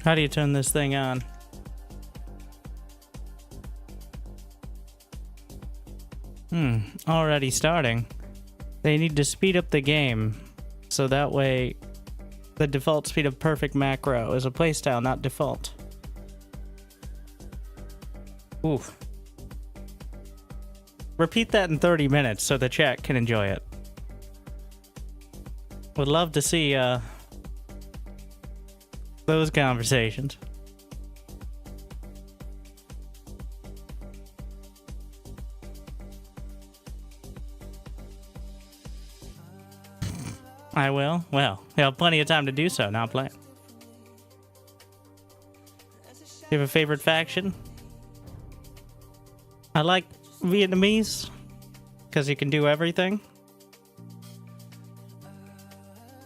How do you turn this thing on? Already starting. They need to speed up the game, so that way the default speed of perfect macro is a playstyle, not default. Oof. Repeat that in 30 minutes so the chat can enjoy it. Would love to see those conversations. I will. Well, you have plenty of time to do so. Now play. You have a favorite faction? I like Vietnamese because you can do everything.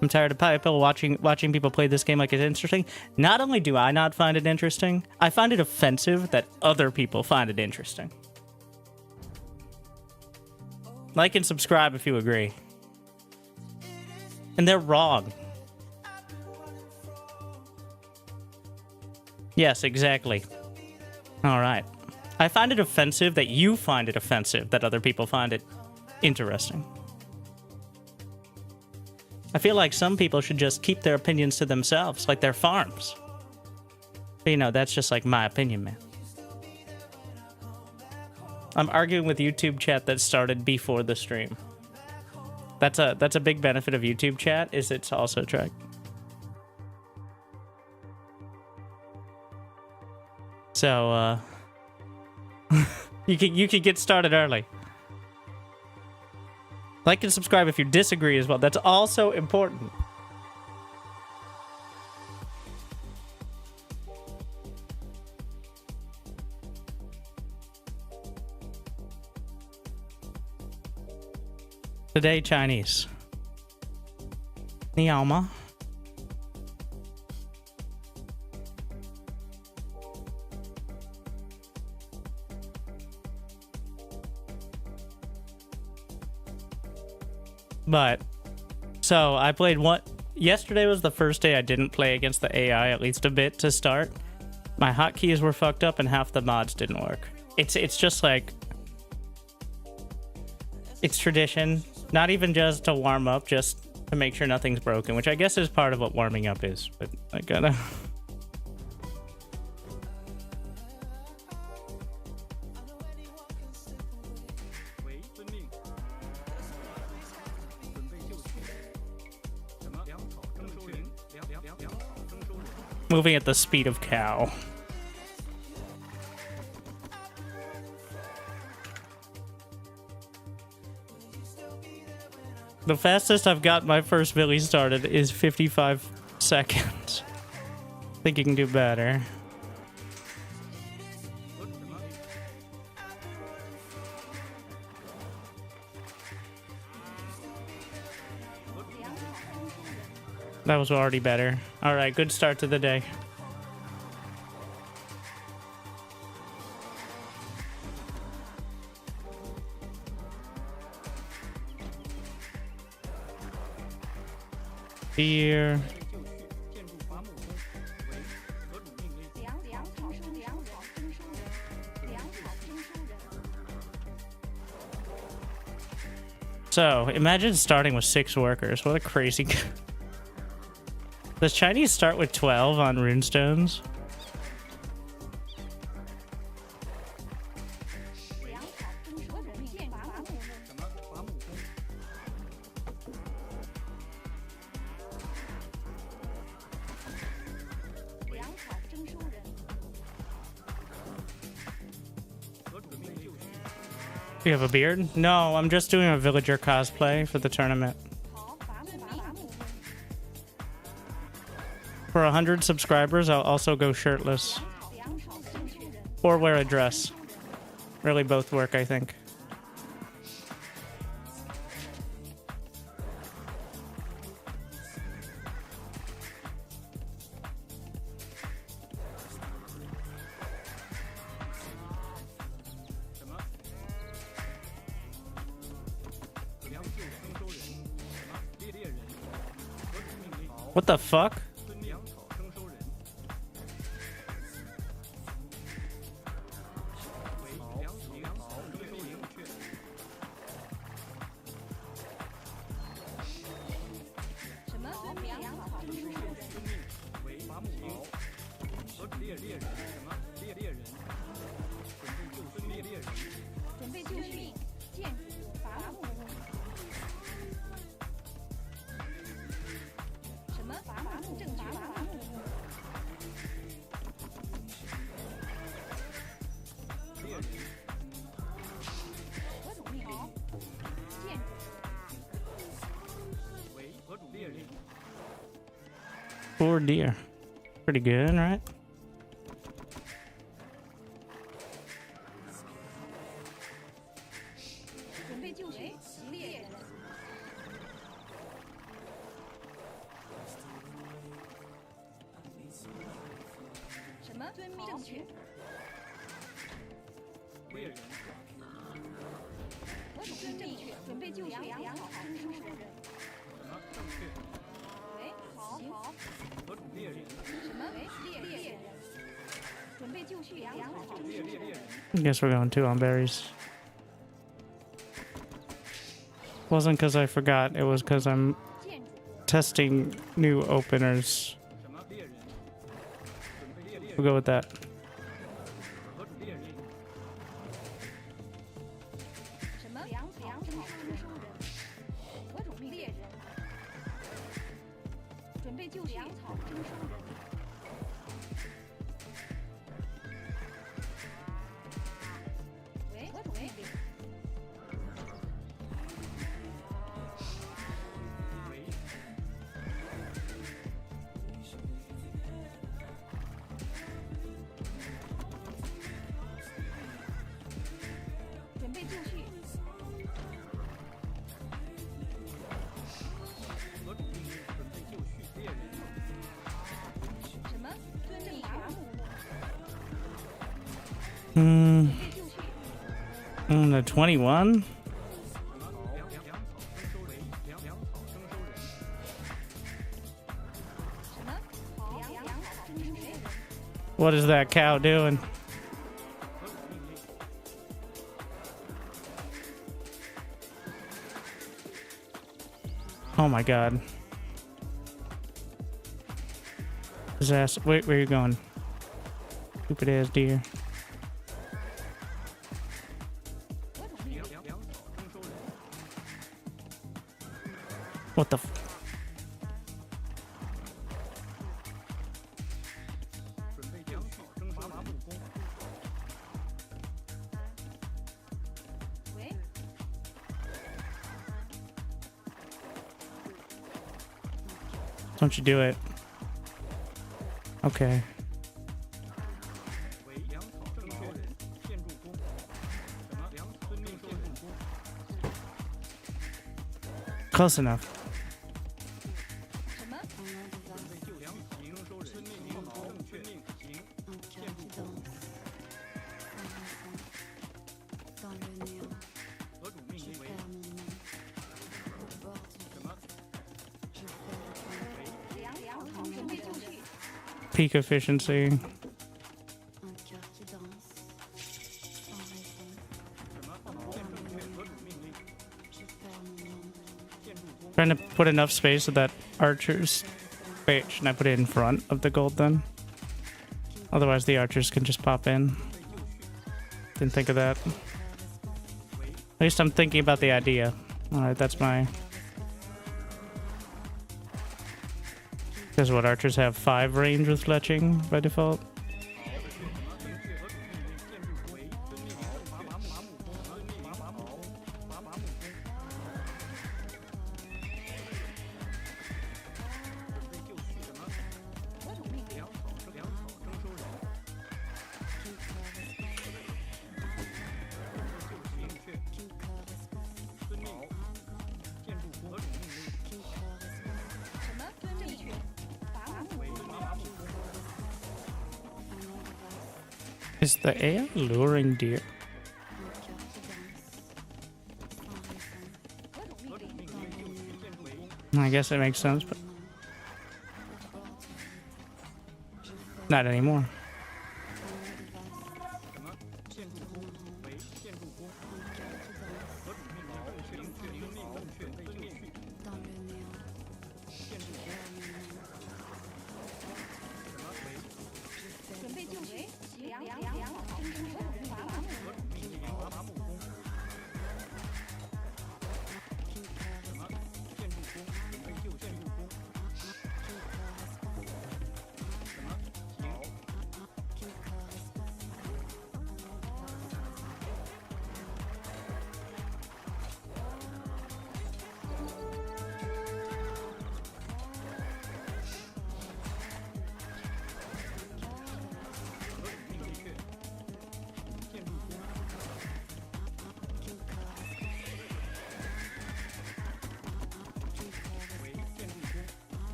I'm tired of people watching people play this game like it's interesting. Not only do I not find it interesting, I find it offensive that other people find it interesting. Like and subscribe if you agree. And they're wrong. Yes, exactly. All right. I find it offensive that you find it offensive that other people find it interesting. I feel like some people should just keep their opinions to themselves, like their farms. But, you know, that's just like my opinion, man. I'm arguing with YouTube chat that started before the stream. That's a big benefit of YouTube chat, is it's also tracked. So, you can get started early. Like and subscribe if you disagree as well. That's also important. Today, Chinese. 你好吗? But, so I played one. Yesterday was the first day I didn't play against the AI, at least a bit to start. My hotkeys were fucked up and half the mods didn't work. It's just like, it's tradition. Not even just to warm up, just to make sure nothing's broken, which I guess is part of what warming up is, but I gotta... Moving at the speed of cow. The fastest I've got my first Billy started is 55 seconds. I think you can do better. That was already better. All right, good start to the day. Here. So, imagine starting with 6 workers. What a crazy... Does Chinese start with 12 on runestones? You have a beard? No, I'm just doing a villager cosplay for the tournament. For 100 subscribers, I'll also go shirtless. Or wear a dress. Really both work, I think. What the fuck? Poor deer. Pretty good, right? I guess we're going 2 on berries. Wasn't because I forgot, it was because I'm testing new openers. We'll go with that. The 21? What is that cow doing? Oh my god. His ass. Wait, where are you going? Stupid ass deer. What the f— Don't you do it. Okay. Close enough. Peak efficiency. Trying to put enough space so that archers— wait, shouldn't I put it in front of the gold then? Otherwise the archers can just pop in. Didn't think of that. At least I'm thinking about the idea. Alright, that's my— because what, archers have 5 range with fletching by default? Is the AI luring deer? I guess it makes sense, but not anymore.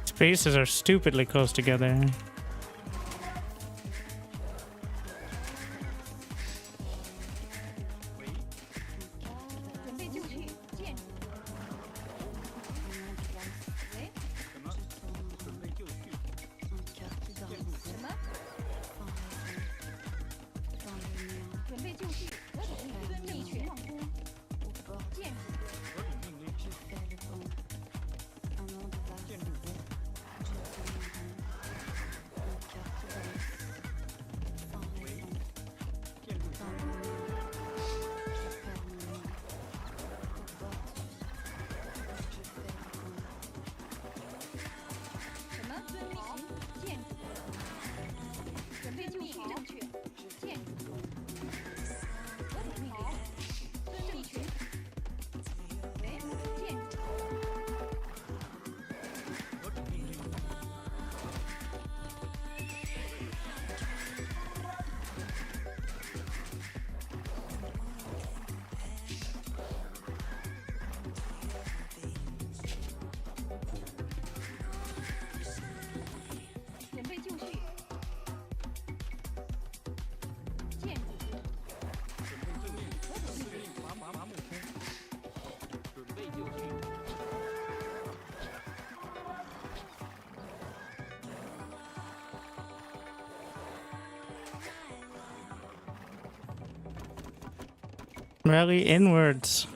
Spaces are stupidly close together. Rally inwards.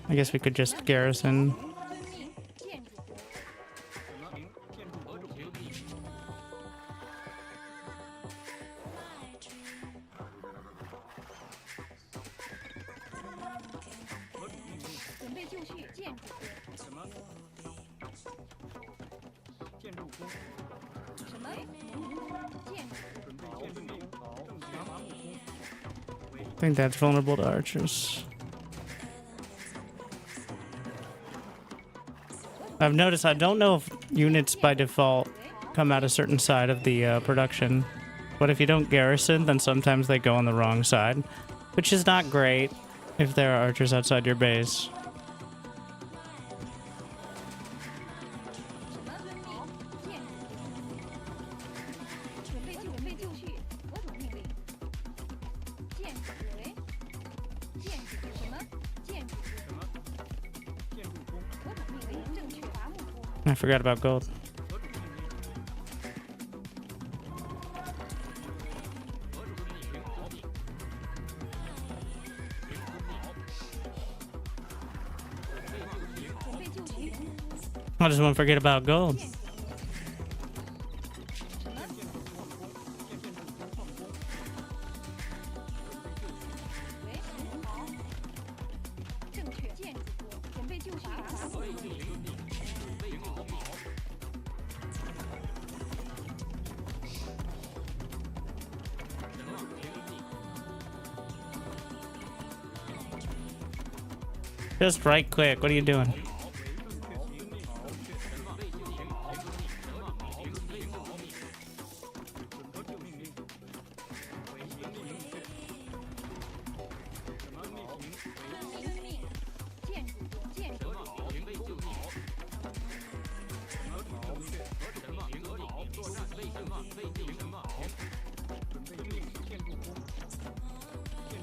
I guess we could just garrison. I think that's vulnerable to archers. I've noticed, I don't know if units by default come out a certain side of the production, but if you don't garrison, then sometimes they go on the wrong side, which is not great if there are archers outside your base. I forgot about gold. I just won't forget about gold. Just right click. What are you doing?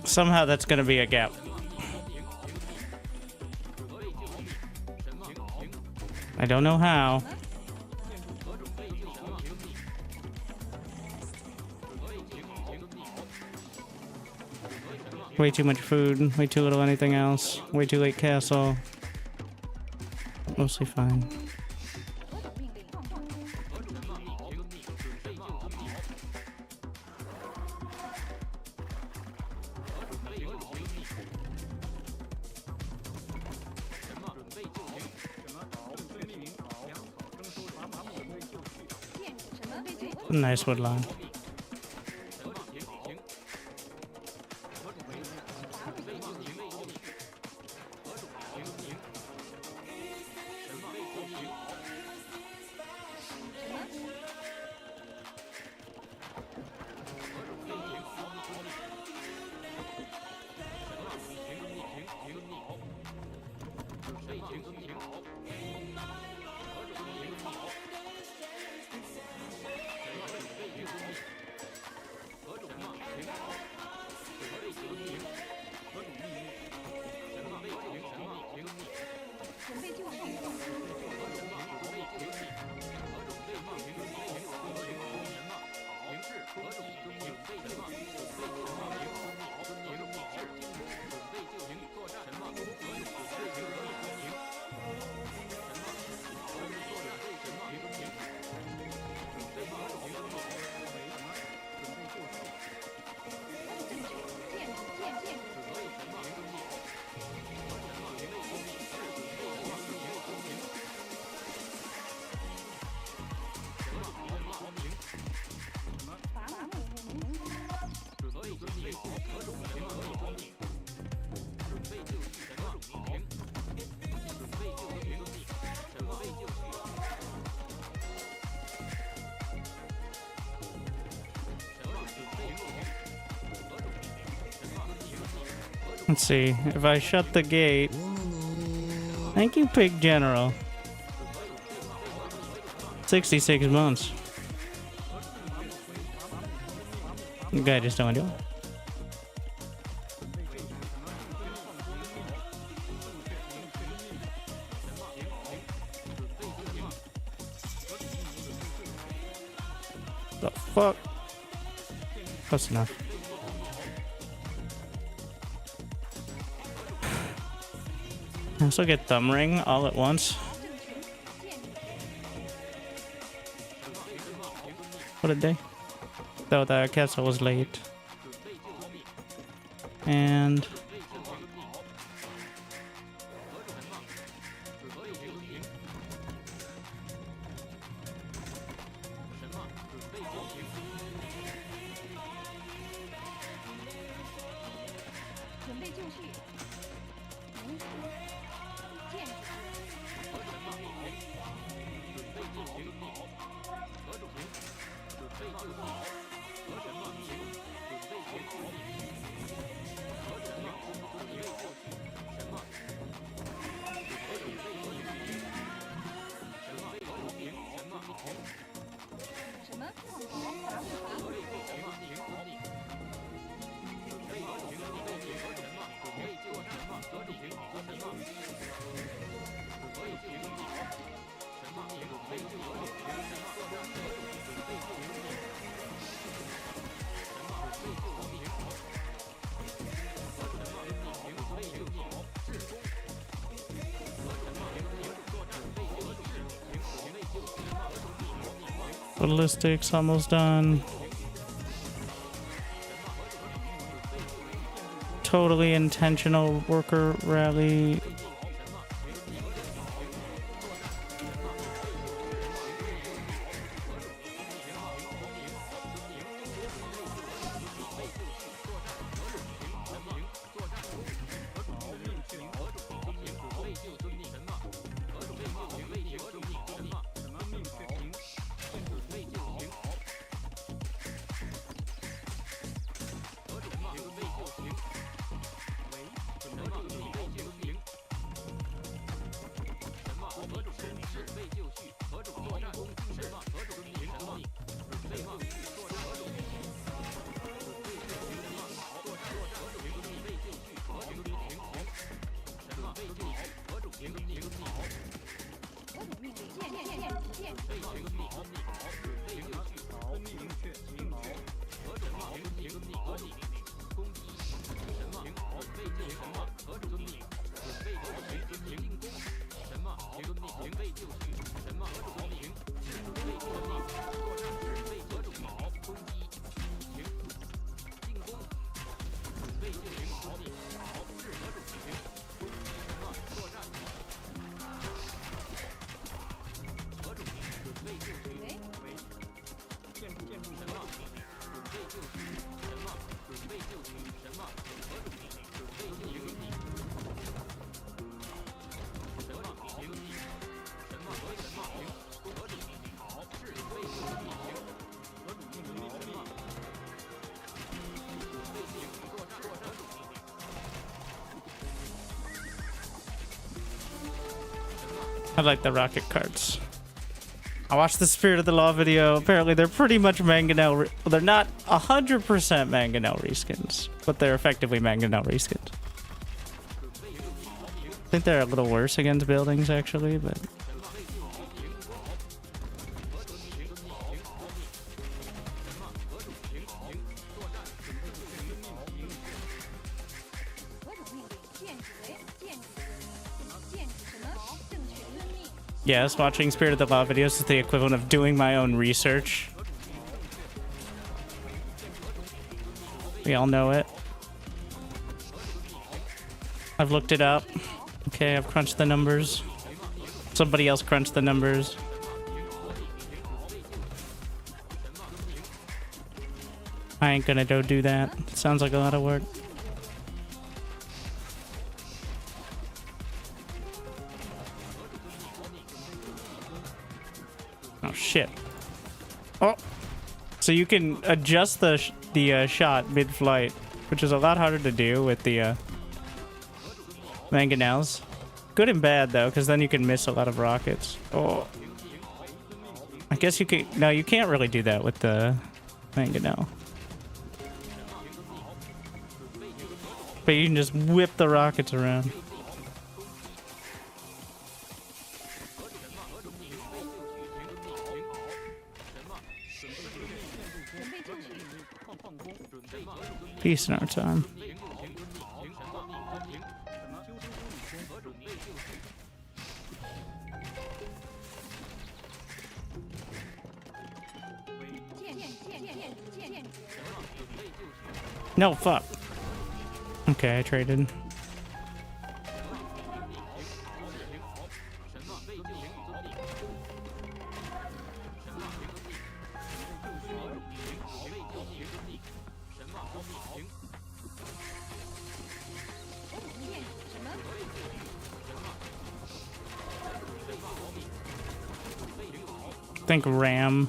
Somehow that's going to be a gap. I don't know how. Way too much food, way too little anything else, way too late castle. Mostly fine. Nice wood line. Let's see, if I shut the gate... Thank you, Pig General. 66 months. The guy just don't do it. The fuck? That's enough. I also get thumb ring all at once. What a day. Though the castle was late. And... ballistics almost done. Totally intentional worker rally. I like the rocket carts. I watched the Spirit of the Law video. Apparently, they're pretty much Mangonel. Well, they're not 100% Mangonel reskins, but they're effectively Mangonel reskins. I think they're a little worse against buildings, actually, but... Yes, watching Spirit of the Law videos is the equivalent of doing my own research. We all know it. I've looked it up. Okay, I've crunched the numbers. Somebody else crunched the numbers. I ain't gonna go do that. It sounds like a lot of work. Oh shit. Oh, so you can adjust the shot mid-flight, which is a lot harder to do with the mangonels. Good and bad though, because then you can miss a lot of rockets. Oh, I guess you can. No, you can't really do that with the mangonel. But you can just whip the rockets around. Peace in our time. No, fuck. Okay, I traded. I think RAM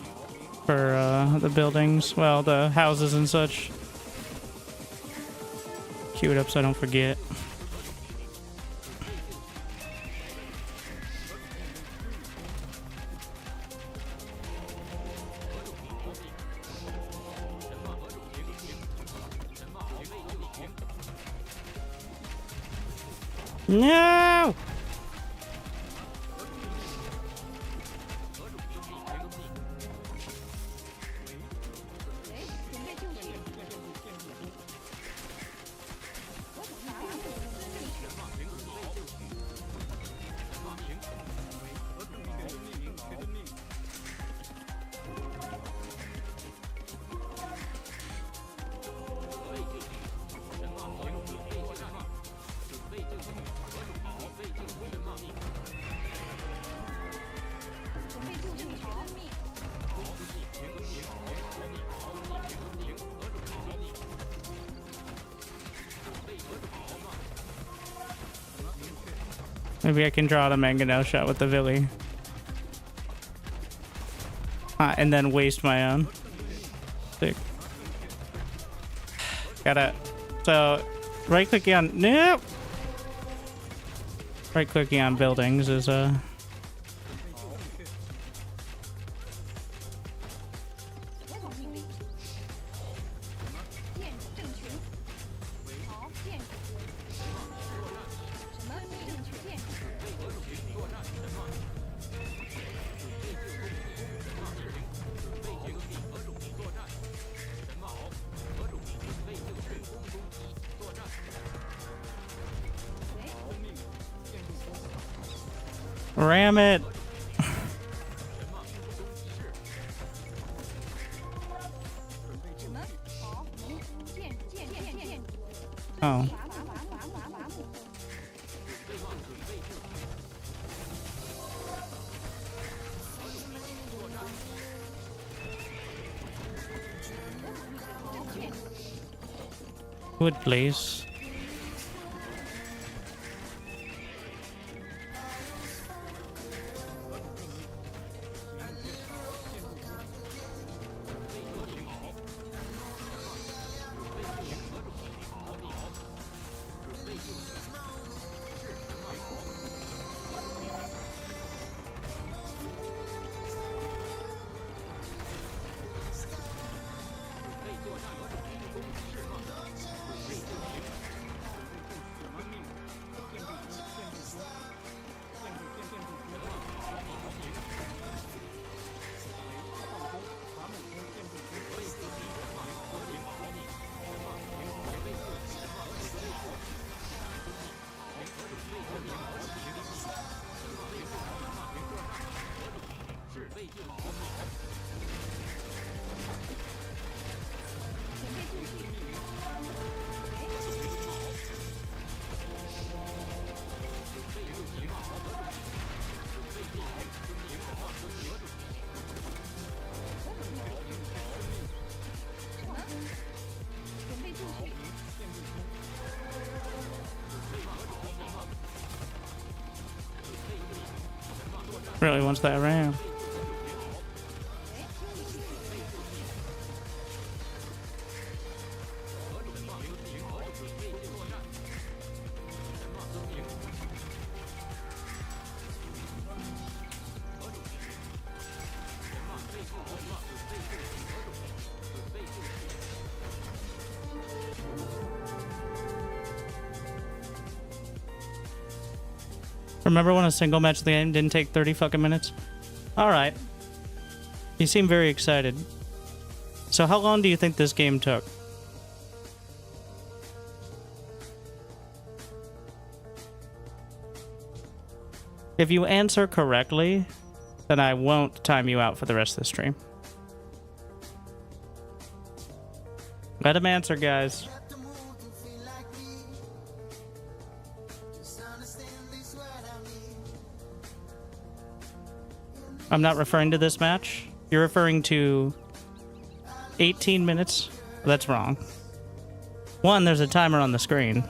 for the buildings, well, the houses and such. Queue it up so I don't forget. No! Maybe I can draw the mangonel shot with the Villi. And then waste my own. Sick. Gotta... So, right-clicking on... Nope! Right-clicking on buildings is, ram it. Oh. Wood, please. Really wants that RAM. Remember when a single match of the game didn't take 30 fucking minutes? Alright. You seem very excited. So how long do you think this game took? If you answer correctly, then I won't time you out for the rest of the stream. Let him answer, guys. I'm not referring to this match. You're referring to 18 minutes? That's wrong. One, there's a timer on the screen.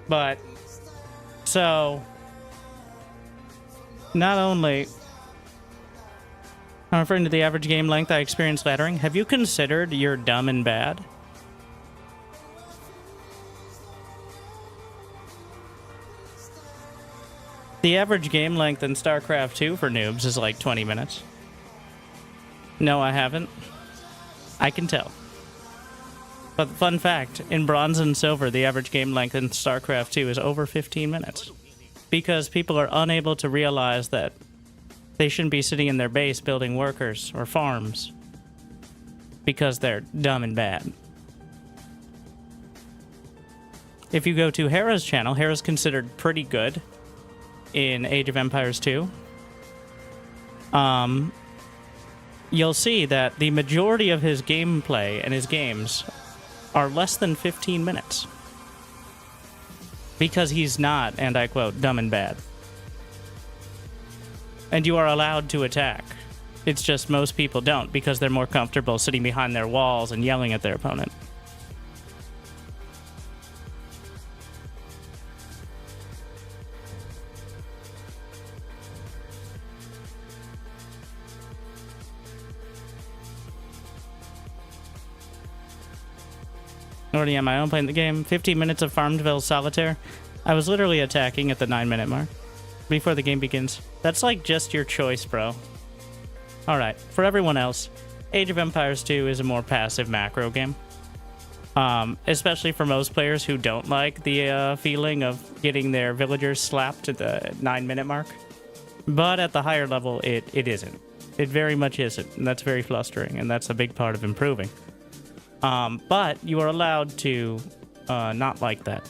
But, so, not only... I'm referring to the average game length I experienced laddering. Have you considered you're dumb and bad? The average game length in StarCraft 2 for noobs is like 20 minutes. No, I haven't. I can tell. But fun fact, in Bronze and Silver, the average game length in StarCraft 2 is over 15 minutes. Because people are unable to realize that they shouldn't be sitting in their base building workers or farms because they're dumb and bad. If you go to Hera's channel, Hera's considered pretty good in Age of Empires 2. You'll see that the majority of his gameplay and his games are less than 15 minutes. Because he's not, and I quote, dumb and bad. And you are allowed to attack. It's just most people don't because they're more comfortable sitting behind their walls and yelling at their opponent. Already on my own playing the game. 15 minutes of Farmville Solitaire. I was literally attacking at the 9-minute mark before the game begins. That's like just your choice, bro. Alright, for everyone else, Age of Empires 2 is a more passive macro game. Especially for most players who don't like the feeling of getting their villagers slapped at the 9-minute mark. But at the higher level, it isn't. It very much isn't, and that's very flustering, and that's a big part of improving. But you are allowed to not like that.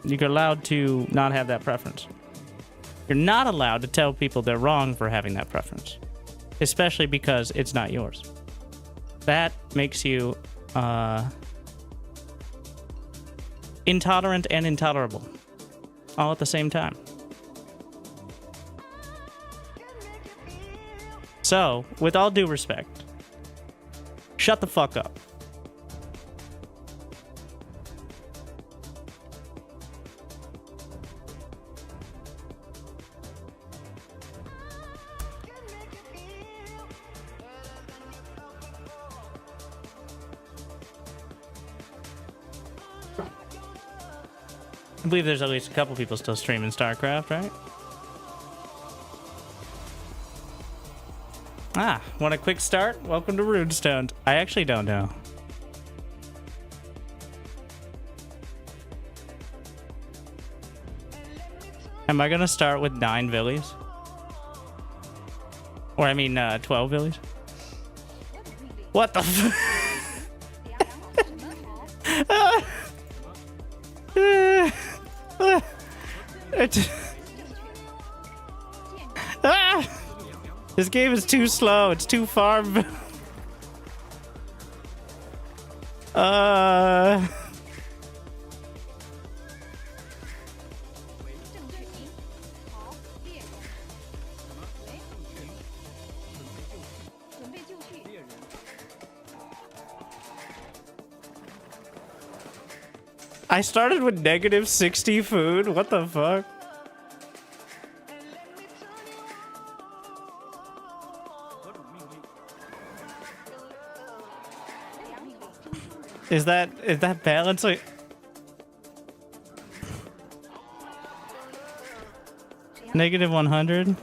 You're allowed to not have that preference. You're not allowed to tell people they're wrong for having that preference, especially because it's not yours. That makes you intolerant and intolerable all at the same time. So, with all due respect, shut the fuck up. I believe there's at least a couple people still streaming StarCraft, right? Ah, want a quick start? Welcome to Runestone. I actually don't know. Am I gonna start with 9 villies? Or I mean, 12 villies? What the f- This game is too slow. It's too farm. I started with -60 food. What the fuck? Is that balancing? -100?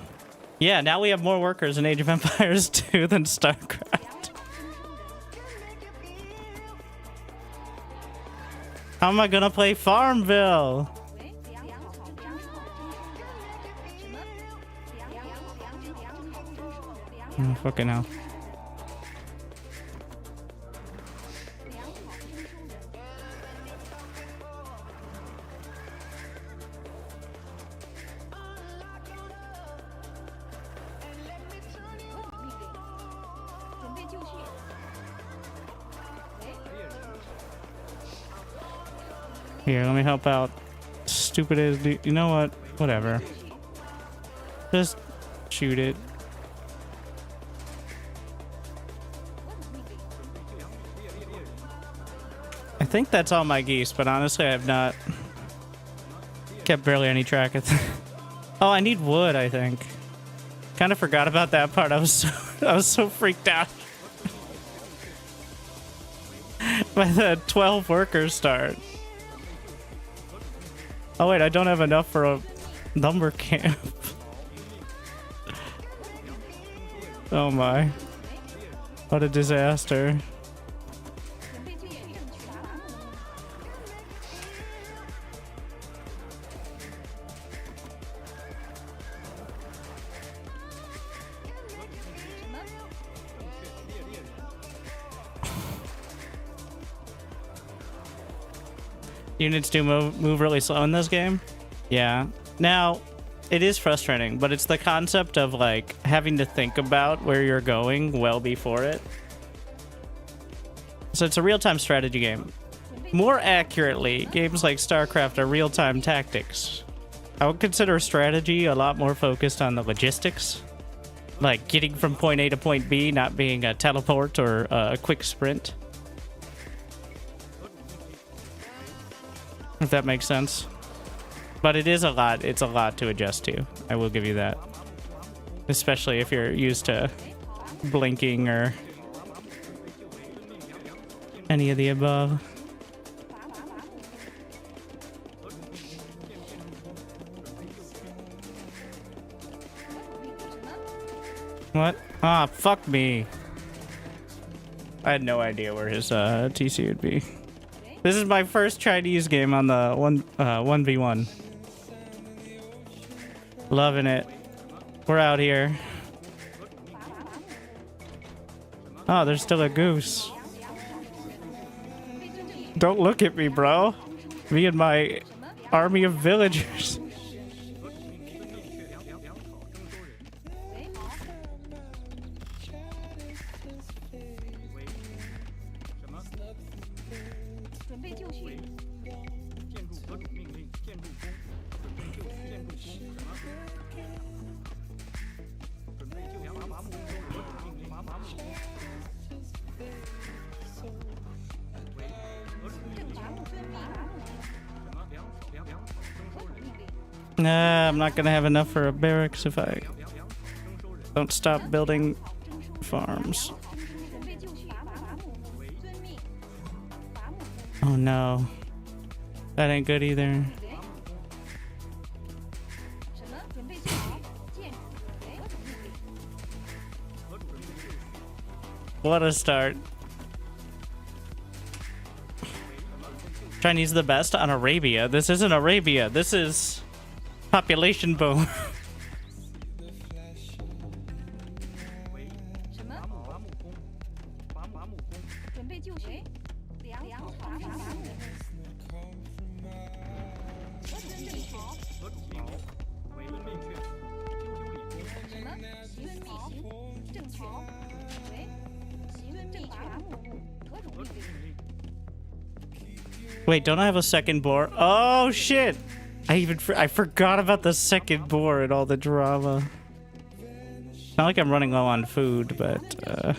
Yeah, now we have more workers in Age of Empires 2 than StarCraft. How am I gonna play Farmville? Oh, fucking hell. Here, let me help out. Stupid as you know what? Whatever. Just shoot it. I think that's all my geese, but honestly I have not kept barely any track of Oh, I need wood, I think. Kind of forgot about that part. I was so freaked out by the 12 workers start. Oh wait, I don't have enough for a lumber camp. Oh my. What a disaster. Units do move really slow in this game. Yeah. Now, it is frustrating, but it's the concept of like having to think about where you're going well before it. So it's a real-time strategy game. More accurately, games like StarCraft are real-time tactics. I would consider strategy a lot more focused on the logistics. Like getting from point A to point B, not being a teleport or a quick sprint. If that makes sense. But it is a lot. It's a lot to adjust to. I will give you that. Especially if you're used to blinking or any of the above. What? Ah, fuck me. I had no idea where his TC would be. This is my first Chinese game on the 1v1. Loving it. We're out here. Oh, there's still a goose. Don't look at me, bro. Me and my army of villagers. Nah, I'm not gonna have enough for a barracks if I don't stop building farms. Oh no. That ain't good either. What a start. Chinese the best on Arabia. This isn't Arabia. This is population boom. Wait, don't I have a second boar? Oh shit! I forgot about the second boar and all the drama. Not like I'm running low on food, but I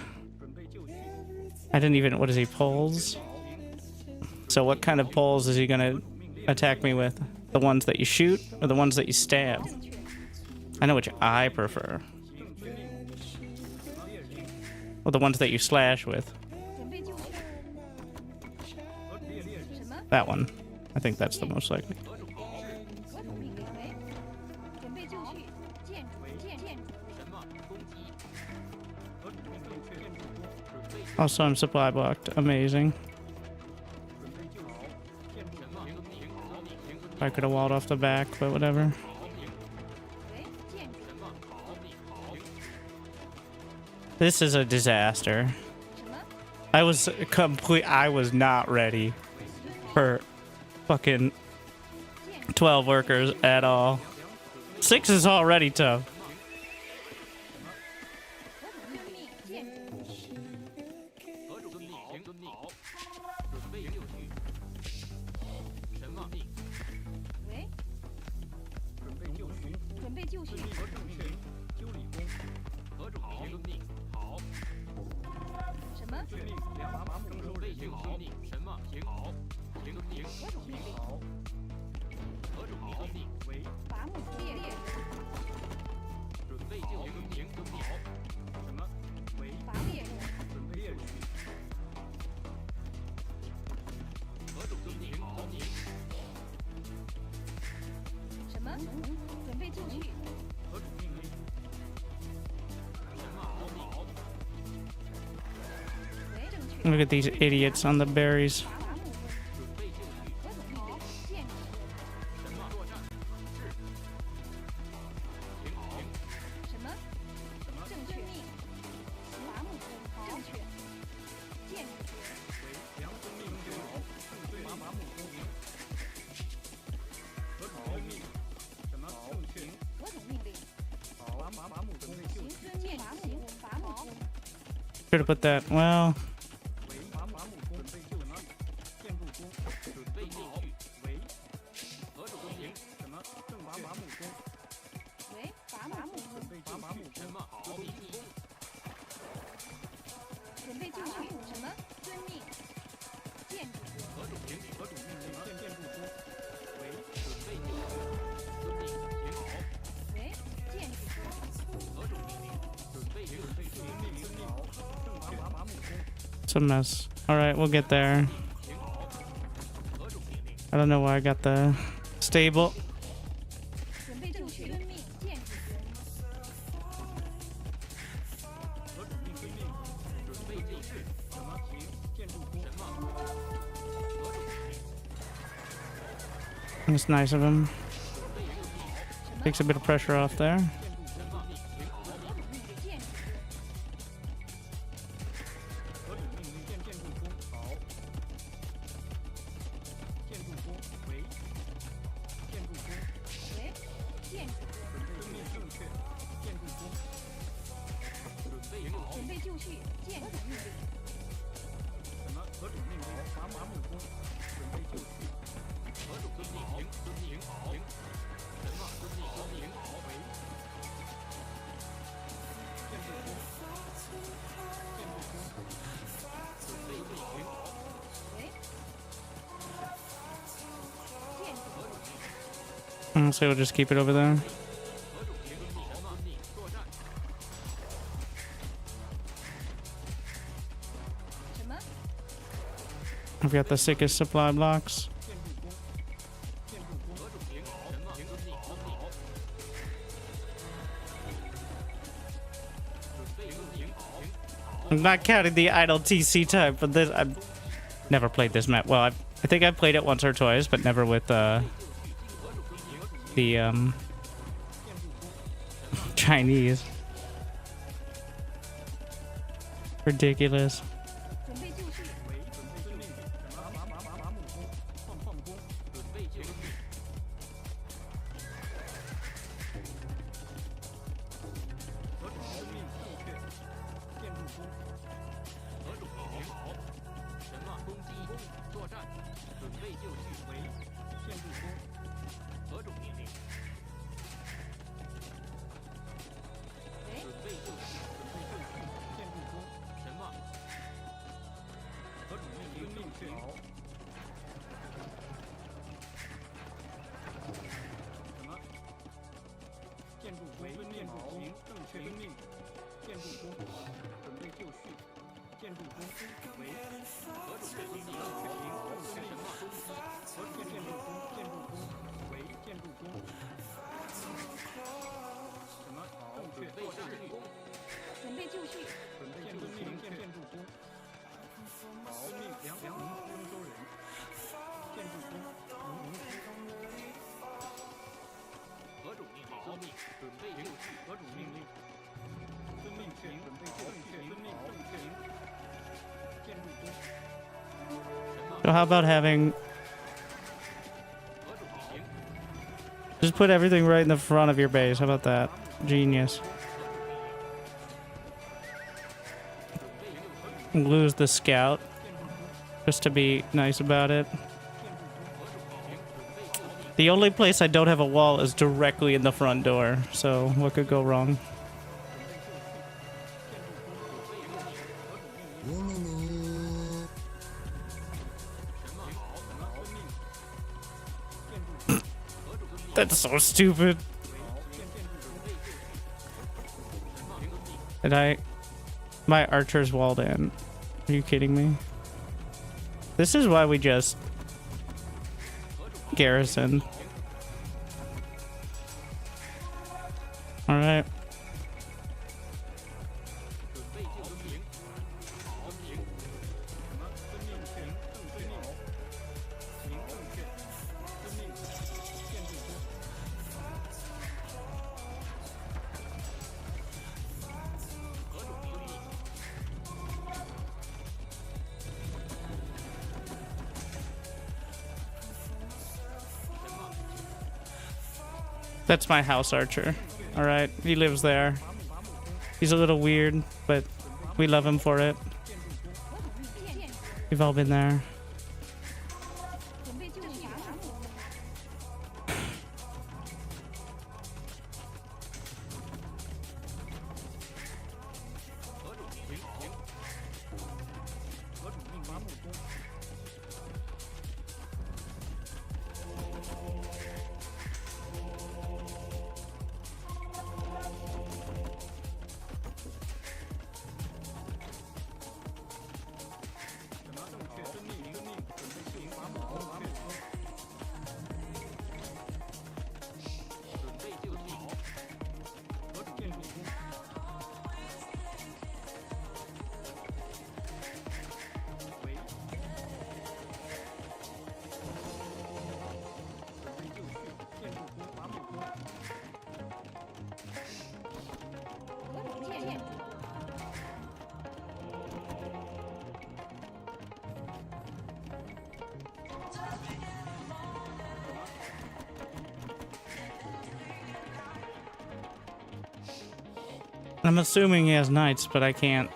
didn't even. What is he, poles? So what kind of poles is he gonna attack me with? The ones that you shoot or the ones that you stab? I know which I prefer. Well, the ones that you slash with. That one. I think that's the most likely. Also, I'm supply blocked. Amazing. I could have walled off the back, but whatever. This is a disaster. I was not ready for fucking 12 workers at all. 6 is already tough. Look at these idiots on the berries. Should have put that, well... It's a mess. Alright, we'll get there. I don't know why I got the stable. It's nice of him. Takes a bit of pressure off there. So we'll just keep it over there. I've got the sickest supply blocks. I'm not counting the idle TC time for this. I've never played this map. Well, I think I've played it once or twice, but never with the Chinese. Ridiculous. So how about having... Just put everything right in the front of your base. How about that? Genius. Lose the scout. Just to be nice about it. The only place I don't have a wall is directly in the front door. So what could go wrong? That's so stupid. My archer's walled in. Are you kidding me? This is why we just garrison. All right. That's my house archer. All right, he lives there. He's a little weird, but we love him for it. We've all been there. I'm assuming he has knights, but I can't.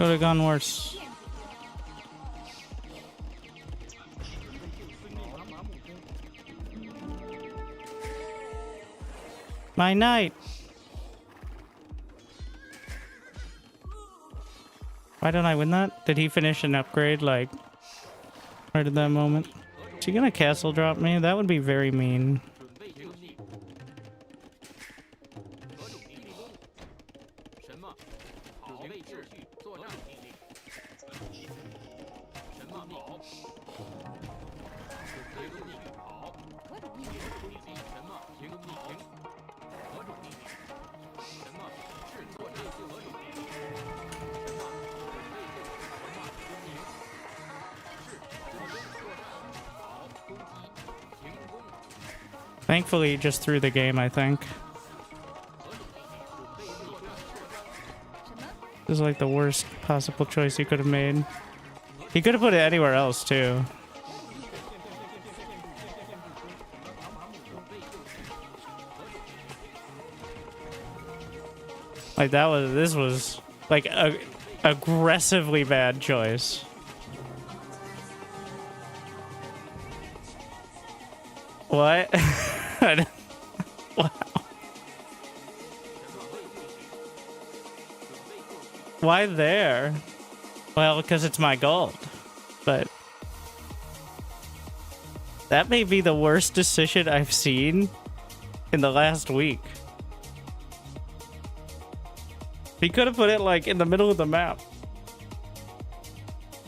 Could have gone worse. My knight. Why don't I win that? Did he finish an upgrade like right at that moment? Is he gonna castle drop me? That would be very mean. Thankfully, he just threw the game, I think. This is like the worst possible choice he could have made. He could have put it anywhere else, too. Like, this was, like, a aggressively bad choice. What? Wow. Why there? Well, because it's my gold. But that may be the worst decision I've seen in the last week. He could have put it, like, in the middle of the map.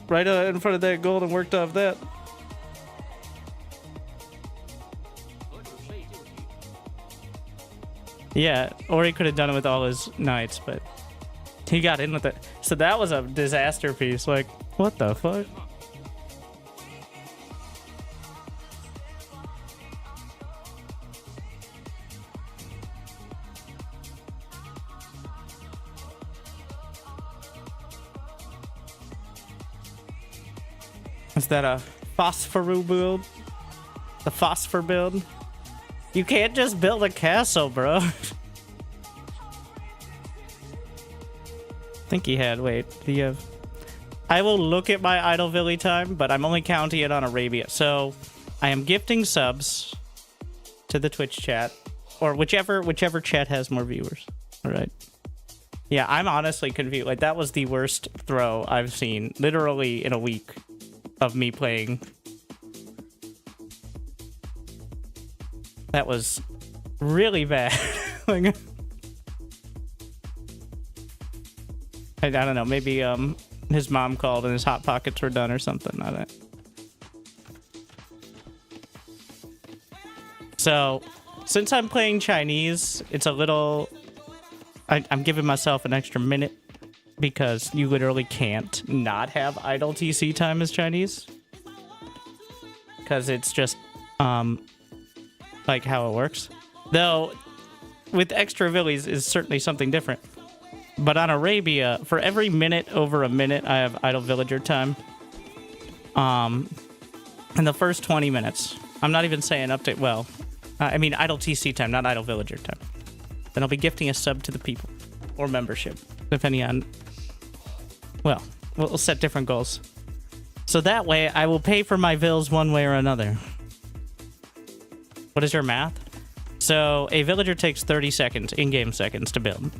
Right in front of that gold and worked off that. Yeah, or he could have done it with all his knights, but he got in with it. So that was a disaster piece. Like, what the fuck? Is that a phosphoru build? The phosphor build? You can't just build a castle, bro. I think he had, wait, do you have... I will look at my idle villy time, but I'm only counting it on Arabia. So, I am gifting subs to the Twitch chat, or whichever chat has more viewers. All right. Yeah, I'm honestly confused. Like, that was the worst throw I've seen, literally in a week of me playing. That was really bad. Like, I don't know, maybe his mom called and his hot pockets were done or something. I don't. So, since I'm playing Chinese, it's a little... I'm giving myself an extra minute because you literally can't not have idle TC time as Chinese. Because it's just... like how it works. Though, with extra villies is certainly something different. But on Arabia, for every minute over a minute, I have idle villager time. In the first 20 minutes. I'm not even saying update, well, I mean idle TC time, not idle villager time. Then I'll be gifting a sub to the people. Or membership, depending on... Well, we'll set different goals. So that way, I will pay for my vills one way or another. What is your math? So, a villager takes 30 seconds, in-game seconds, to build.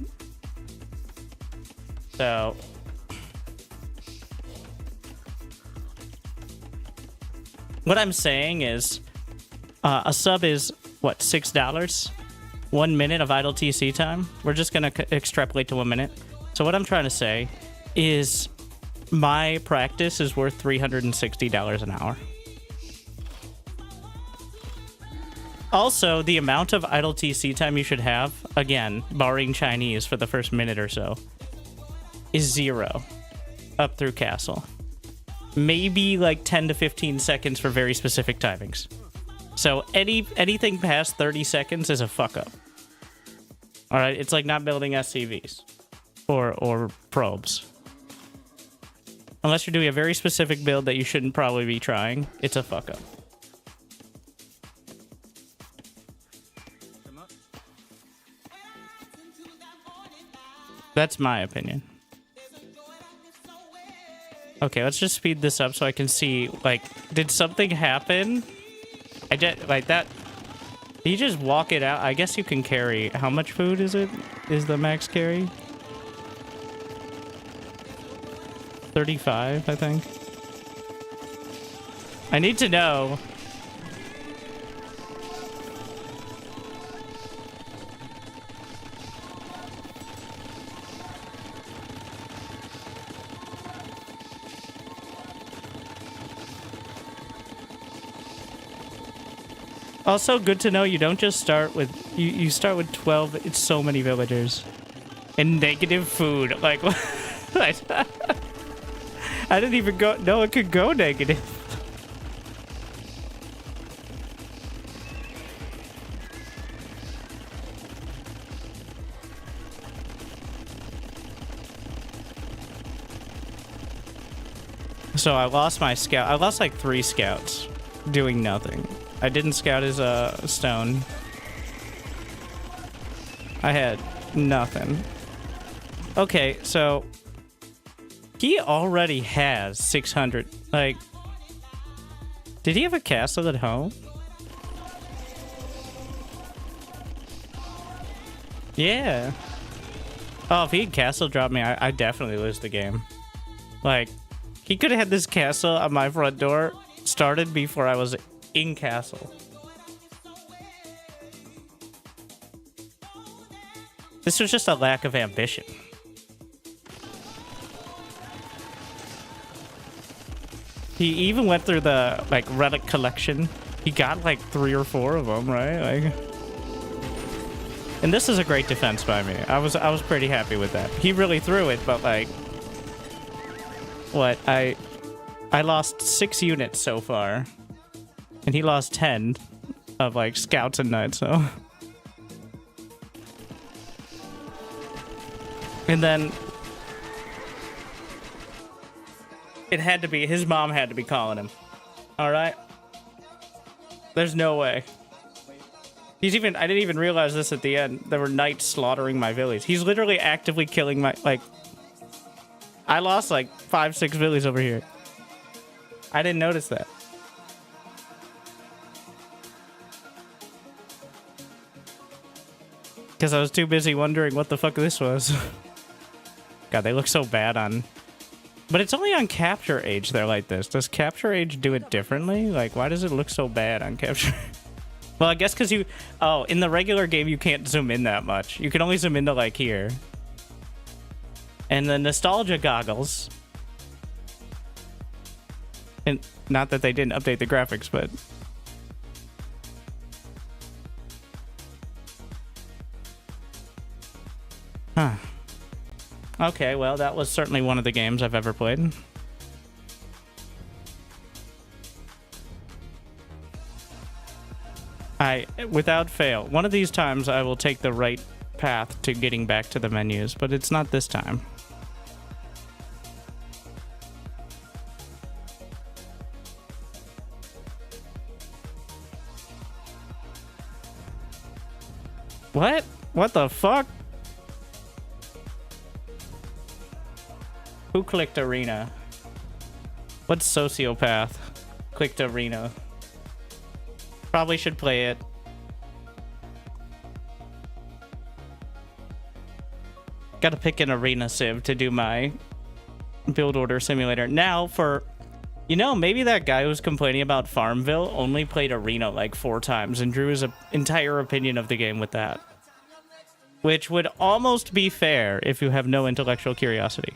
So... what I'm saying is, a sub is, what, $6? 1 minute of idle TC time? We're just gonna extrapolate to 1 minute. So what I'm trying to say is, my practice is worth $360 an hour. Also, the amount of idle TC time you should have, again, barring Chinese for the first minute or so, is 0 up through castle. Maybe like 10 to 15 seconds for very specific timings. So anything past 30 seconds is a fuck up. Alright, it's like not building SCVs or probes. Unless you're doing a very specific build that you shouldn't probably be trying, it's a fuck up. That's my opinion. Okay, let's just speed this up so I can see, like, did something happen? I just, like, that... Did you just walk it out? I guess you can carry... How much food is it? Is the max carry? 35, I think. I need to know Also, good to know you don't just start with... You start with 12... It's so many villagers. And negative food. Like, what? I didn't even know it could go negative. So I lost my scout. I lost like 3 scouts doing nothing. I didn't scout his stone. I had nothing. Okay, so he already has 600. Like, did he have a castle at home? Yeah. Oh, if he had castle drop me, I definitely lose the game. Like, he could have had this castle on my front door started before I was in castle. This was just a lack of ambition. He even went through the, like, relic collection. He got, like, 3 or 4 of them, right? Like, and this is a great defense by me. I was pretty happy with that. He really threw it, but, like... What? I lost 6 units so far. And he lost 10 of, like, scouts and knights, so... And then... It had to be... His mom had to be calling him. Alright? There's no way. He's even... I didn't even realize this at the end. There were knights slaughtering my village. He's literally actively killing my... Like... I lost, like, 5-6 villages over here. I didn't notice that. Because I was too busy wondering what the fuck this was. God, they look so bad on... But it's only on Capture Age they're like this. Does Capture Age do it differently? Like, why does it look so bad on Capture? Well, I guess because you... Oh, in the regular game, you can't zoom in that much. You can only zoom into, like, here. And the nostalgia goggles... And not that they didn't update the graphics, but... Huh. Okay, well, that was certainly one of the games I've ever played. Without fail, one of these times I will take the right path to getting back to the menus, but it's not this time. What? What the fuck? Who clicked arena? What sociopath clicked arena? Probably should play it. Gotta pick an arena civ to do my build order simulator. Now for... You know, maybe that guy who was complaining about Farmville only played arena like 4 times and drew his entire opinion of the game with that. Which would almost be fair if you have no intellectual curiosity.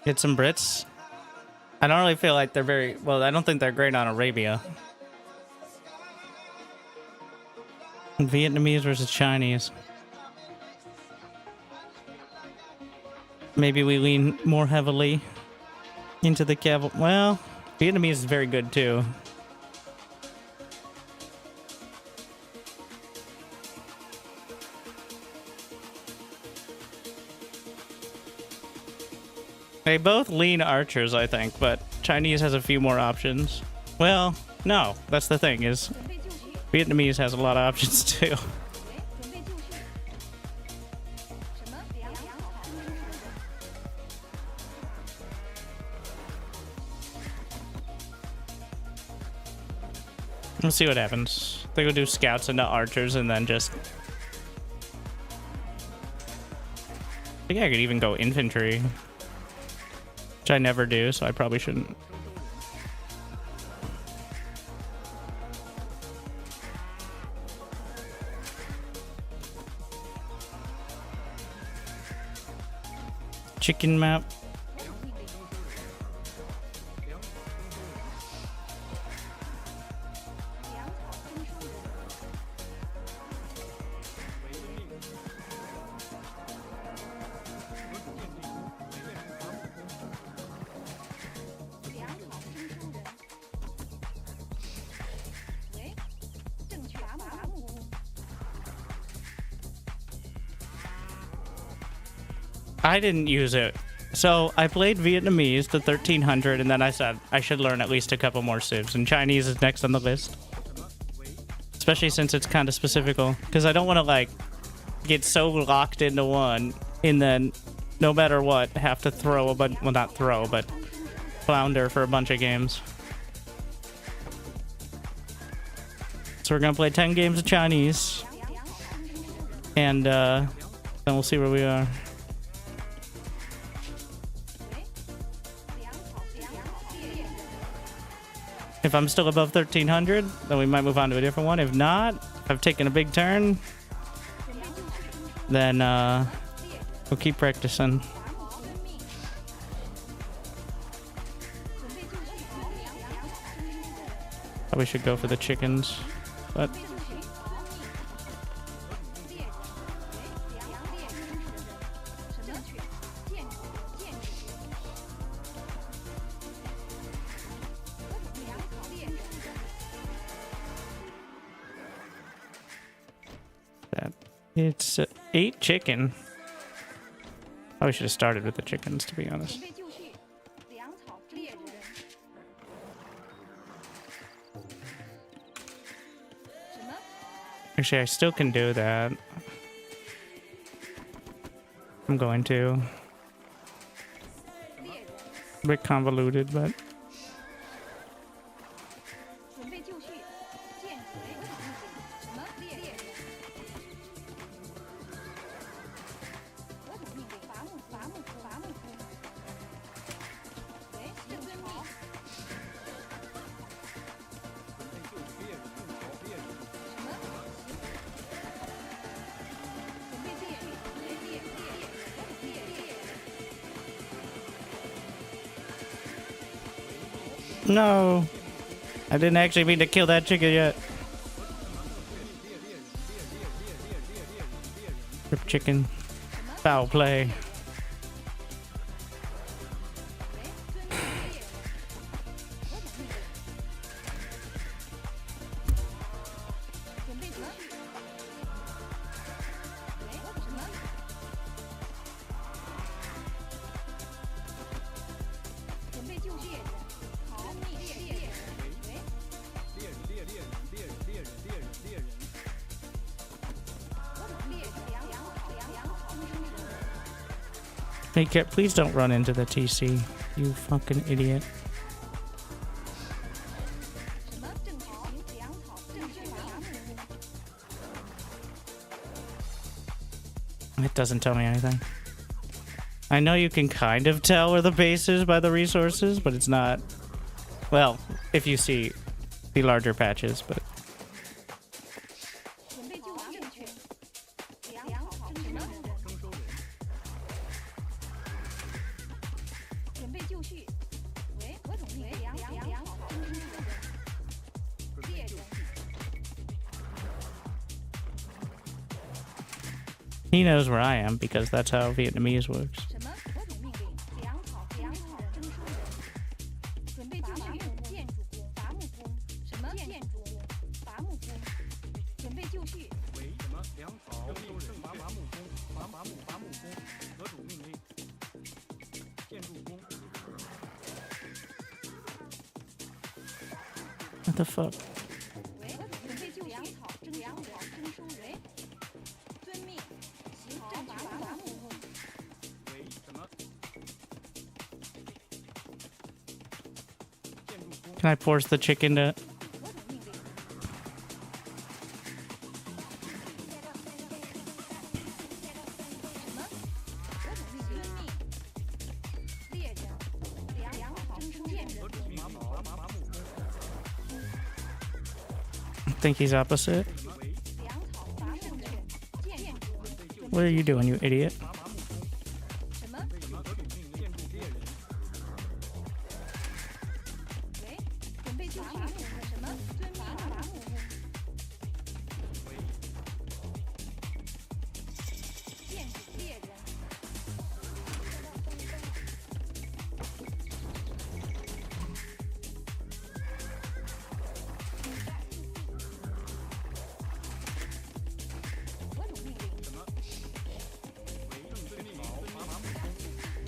Get some Brits. I don't really feel like they're very... Well, I don't think they're great on Arabia. Vietnamese versus Chinese. Maybe we lean more heavily into the cavalry. Well, Vietnamese is very good too. They both lean archers, I think, but Chinese has a few more options. Well, no, that's the thing, is Vietnamese has a lot of options too. Let's see what happens. They go do scouts into archers and then just... I think I could even go infantry, which I never do, so I probably shouldn't. Chicken map. I didn't use it. So I played Vietnamese to 1300, and then I said I should learn at least a couple more civs, and Chinese is next on the list. Especially since it's kind of specifical, because I don't want to like get so locked into one, and then no matter what, have to throw a bunch, well not throw, but flounder for a bunch of games. So we're gonna play 10 games of Chinese, and then we'll see where we are. If I'm still above 1300, then we might move on to a different one. If not, if I've taken a big turn, then we'll keep practicing. Probably should go for the chickens, but it's 8 chicken. Probably should have started with the chickens, to be honest. Actually, I still can do that. I'm going to. A bit convoluted, but... No, I didn't actually mean to kill that chicken yet. Rip chicken. Foul play. Hey, Cat, please don't run into the TC, you fucking idiot. It doesn't tell me anything. I know you can kind of tell where the base is by the resources, but it's not... Well, if you see the larger patches, but... He knows where I am because that's how Vietnamese works. What the fuck? Can I force the chicken to... think he's opposite. What are you doing, you idiot?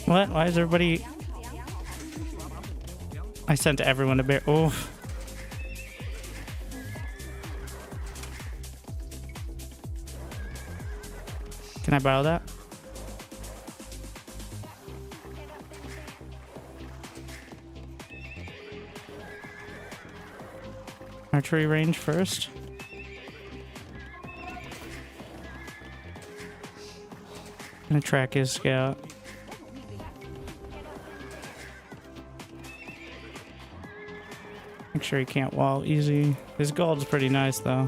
What? Why is everybody... I sent everyone a bear. Oh. Can I borrow that? Archery range first. Gonna track his scout. Make sure he can't wall easy. His gold's pretty nice though.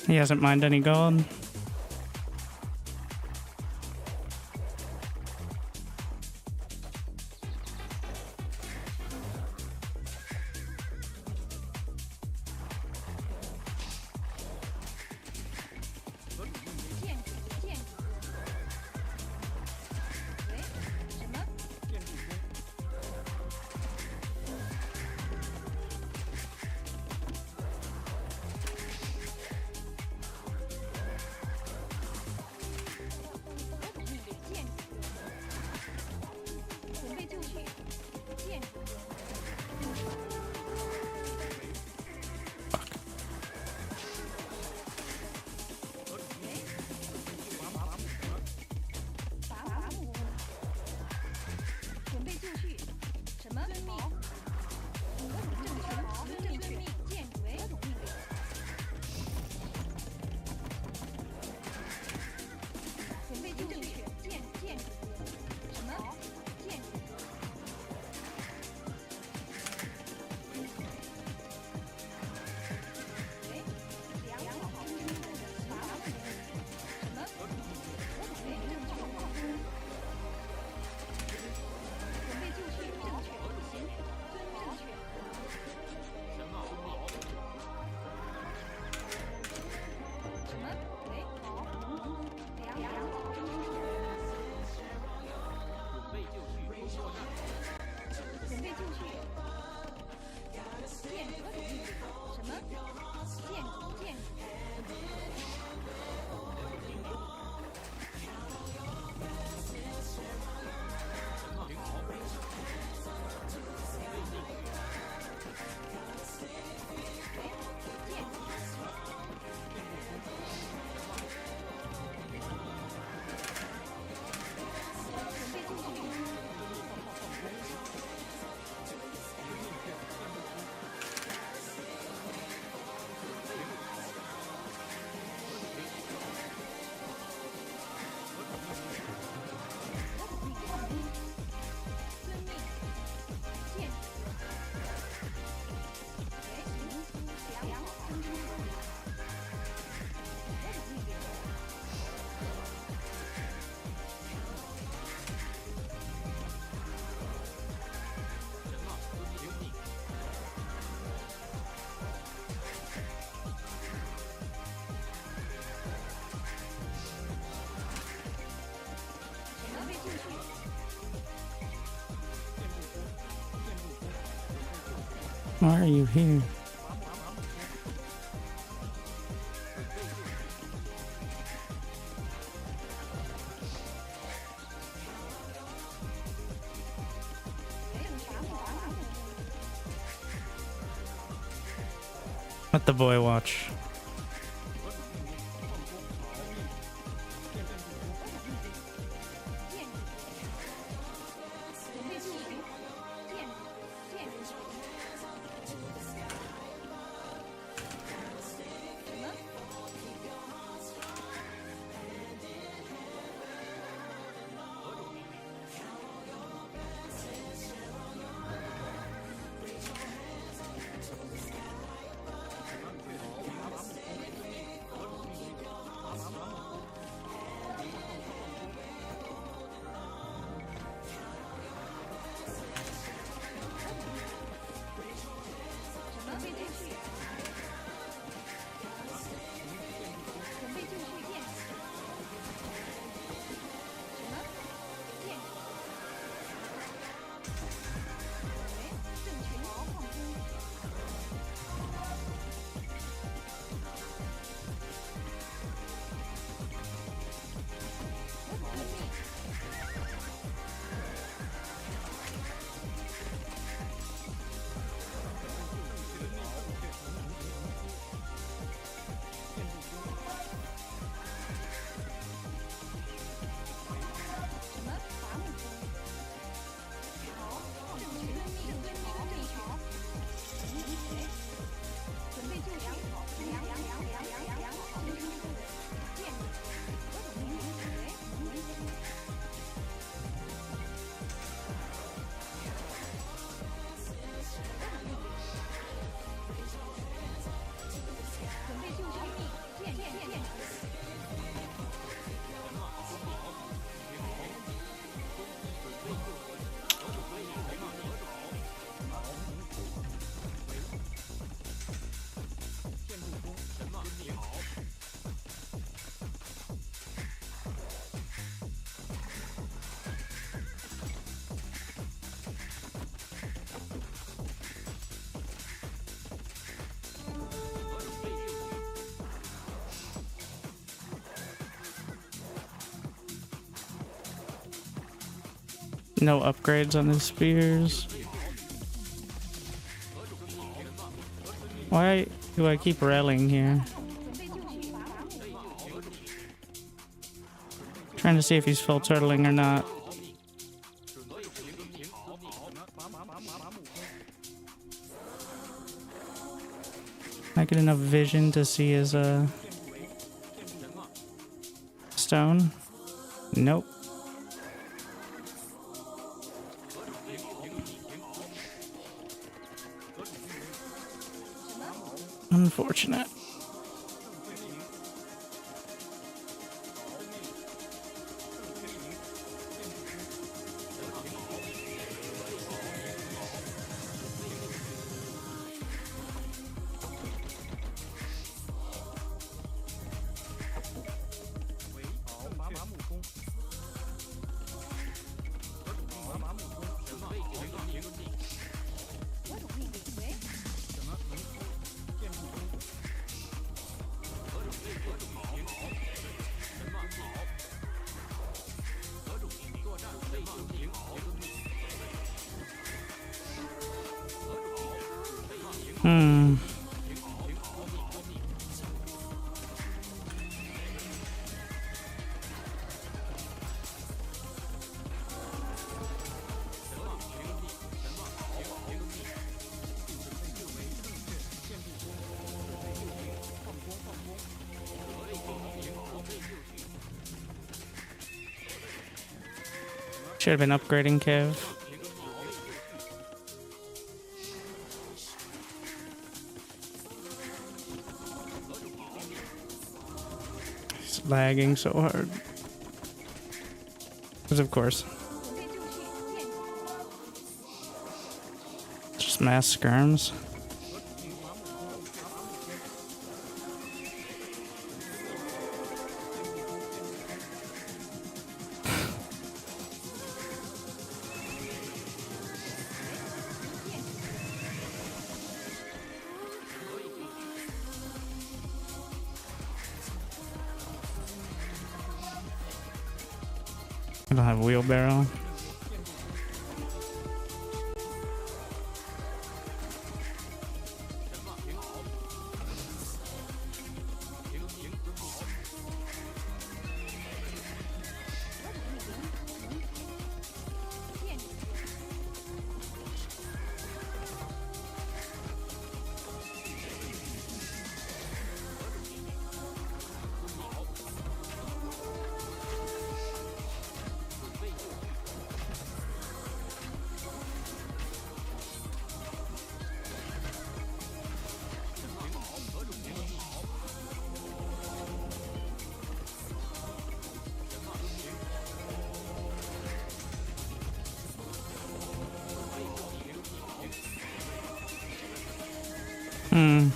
He hasn't mined any gold. Why are you here? Let the boy watch. No upgrades on the spears. Why do I keep railing here? Trying to see if he's full turtling or not. I get enough vision to see his stone? Nope. Unfortunate. Should have been upgrading Kev. It's lagging so hard. Because of course. It's just mass skirms. I don't have a wheelbarrow. Hmm.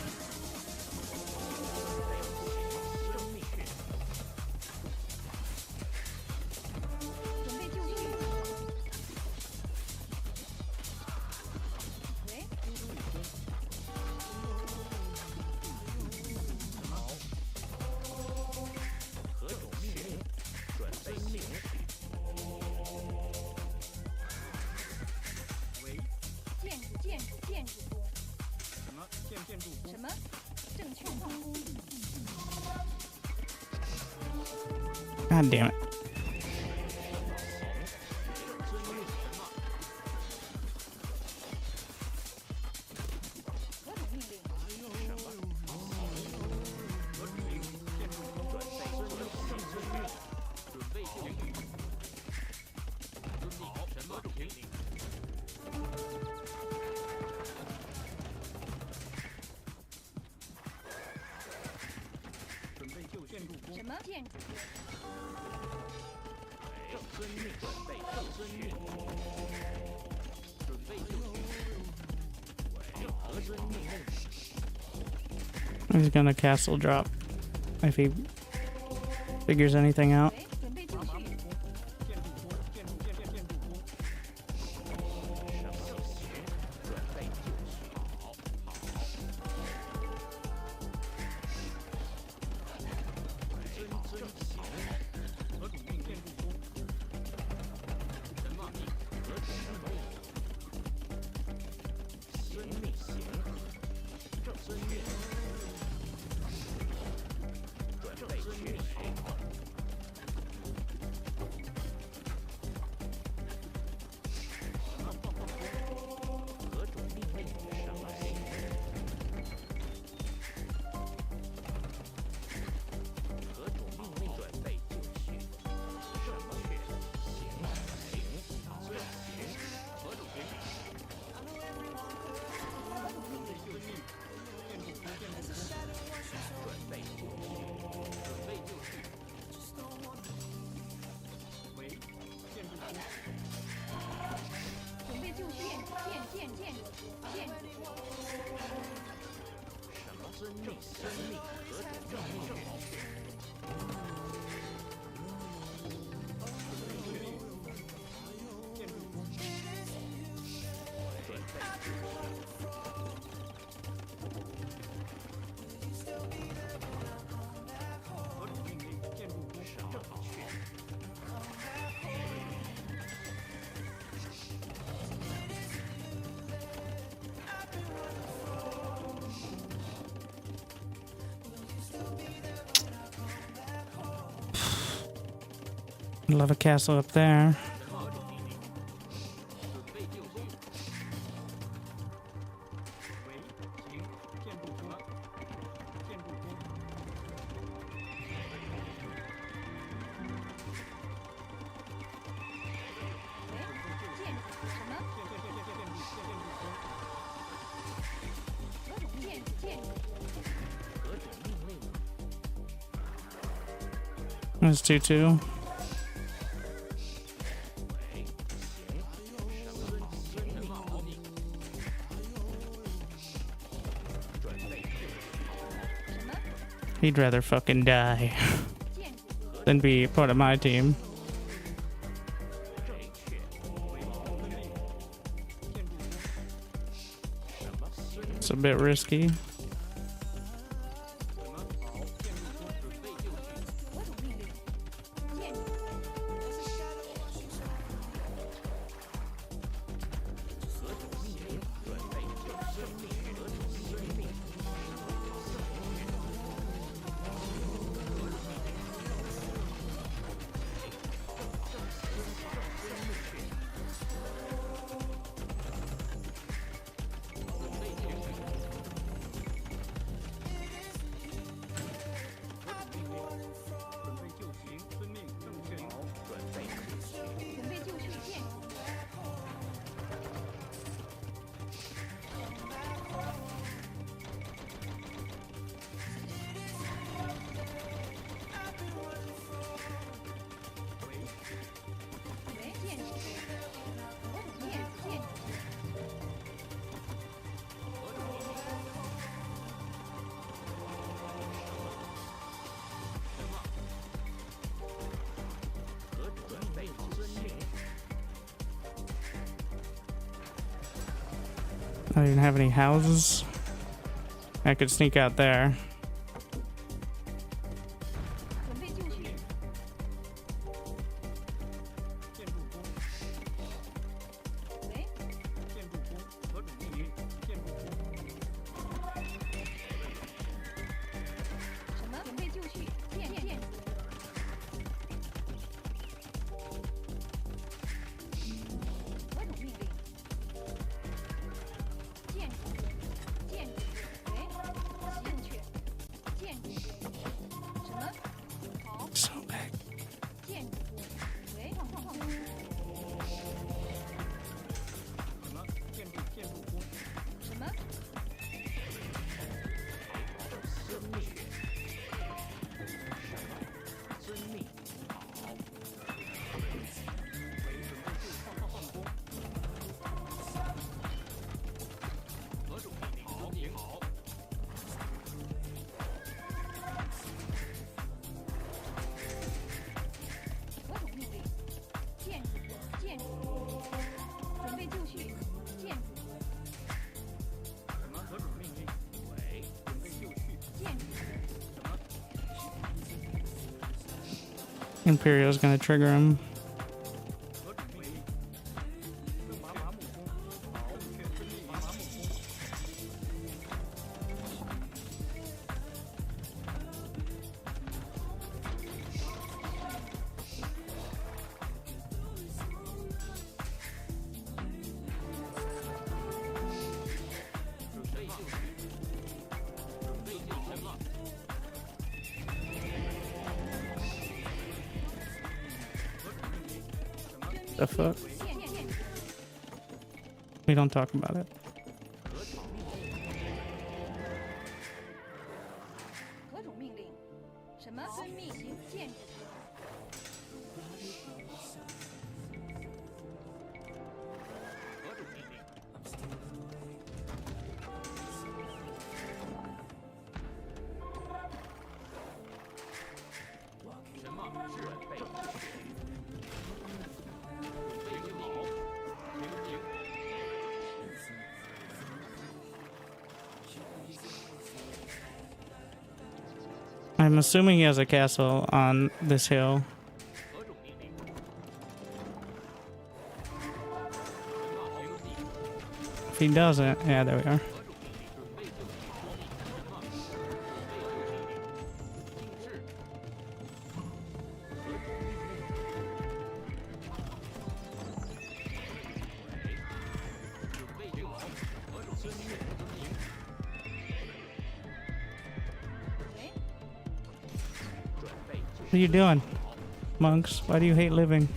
God damn it. He's gonna castle drop if he figures anything out. Love a castle up there. There's 2-2. He'd rather fucking die than be part of my team. It's a bit risky. I didn't have any houses. I could sneak out there. So big. Imperial's gonna trigger him. The fuck? We don't talk about it. I'm assuming he has a castle on this hill. If he doesn't, yeah, there we are. What are you doing, monks? Why do you hate living?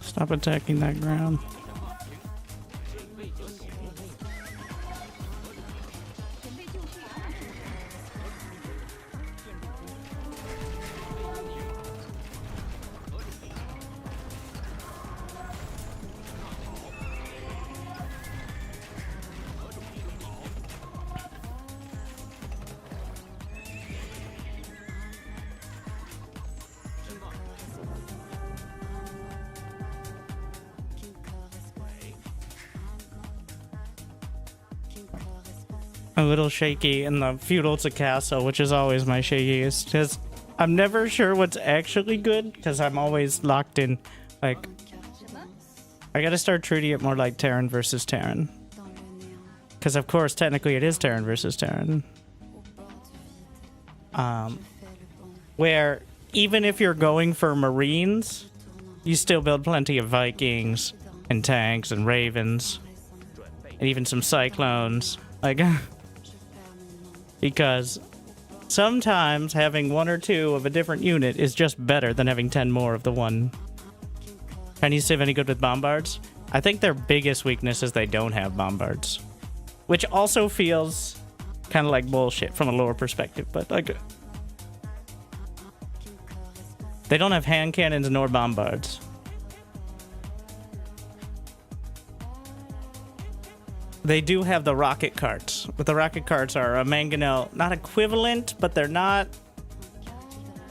Stop attacking that ground. A little shaky in the feudal to castle, which is always my shakiest, because I'm never sure what's actually good, because I'm always locked in. Like, I gotta start treating it more like Terran versus Terran, because of course technically it is Terran versus Terran, where even if you're going for Marines, you still build plenty of Vikings and tanks and Ravens and even some Cyclones, like. Because sometimes having one or two of a different unit is just better than having 10 more of the one. Chinese Civ any good with bombards? I think their biggest weakness is they don't have bombards. Which also feels kind of like bullshit from a lore perspective, but like... They don't have hand cannons nor bombards. They do have the rocket carts, but the rocket carts are a mangonel, not equivalent, but they're not.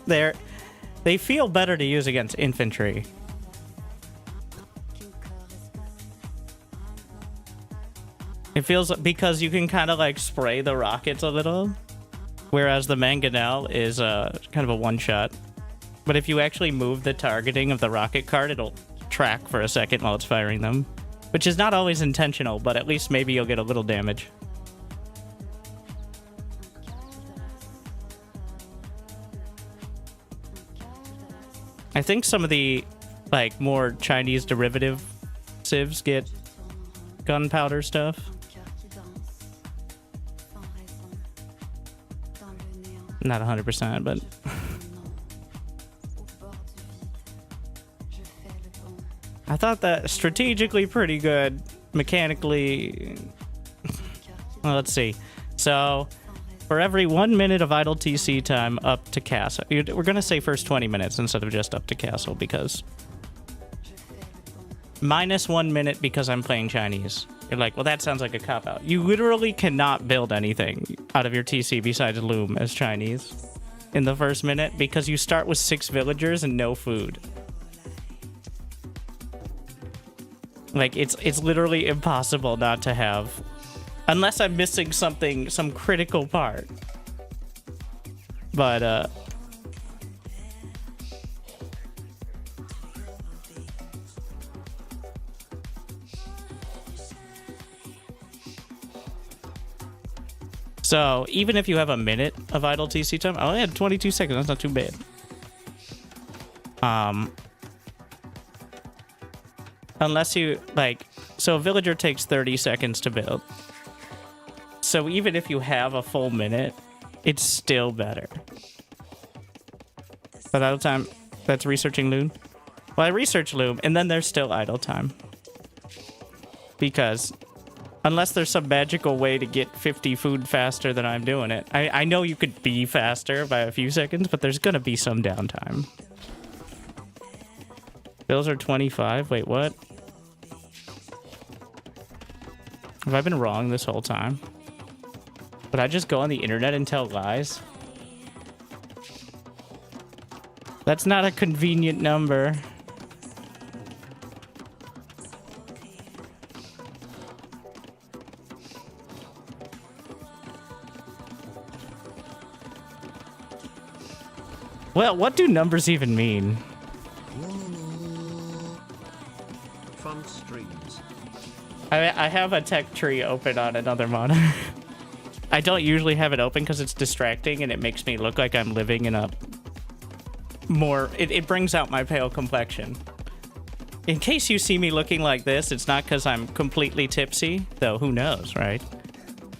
They feel better to use against infantry. It feels because you can kind of like spray the rockets a little, whereas the mangonel is kind of a one-shot. But if you actually move the targeting of the rocket cart, it'll track for a second while it's firing them. Which is not always intentional, but at least maybe you'll get a little damage. I think some of the, like, more Chinese derivative civs get gunpowder stuff. Not 100%, but... I thought that strategically pretty good, mechanically. Well, let's see. So, for every 1 minute of idle TC time up to castle, we're gonna say first 20 minutes instead of just up to castle because minus 1 minute because I'm playing Chinese. You're like, well, that sounds like a cop out. You literally cannot build anything out of your TC besides loom as Chinese in the first minute because you start with 6 villagers and no food. Like, it's literally impossible not to have... Unless I'm missing something, some critical part. But, So, even if you have a minute of idle TC time... I only had 22 seconds, that's not too bad. Unless you, like... So a villager takes 30 seconds to build. So even if you have a full minute, it's still better. But idle time, that's researching loom? Well, I research loom, and then there's still idle time. Because... Unless there's some magical way to get 50 food faster than I'm doing it. I know you could be faster by a few seconds, but there's gonna be some downtime. Bills are 25. Wait, what? Have I been wrong this whole time? Would I just go on the internet and tell lies? That's not a convenient number. Well, what do numbers even mean? Fun streams. I have a tech tree open on another monitor. I don't usually have it open because it's distracting and it makes me look like I'm living in a more, it brings out my pale complexion. In case you see me looking like this, it's not because I'm completely tipsy, though who knows, right?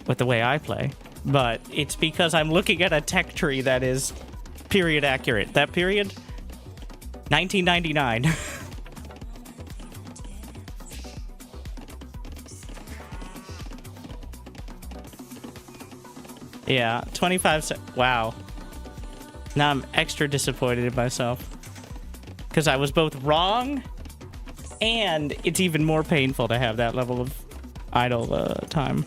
With the way I play. But it's because I'm looking at a tech tree that is period accurate. That period? 1999. Yeah, 25 cents. Wow. Now I'm extra disappointed in myself. Because I was both wrong, and it's even more painful to have that level of idle time.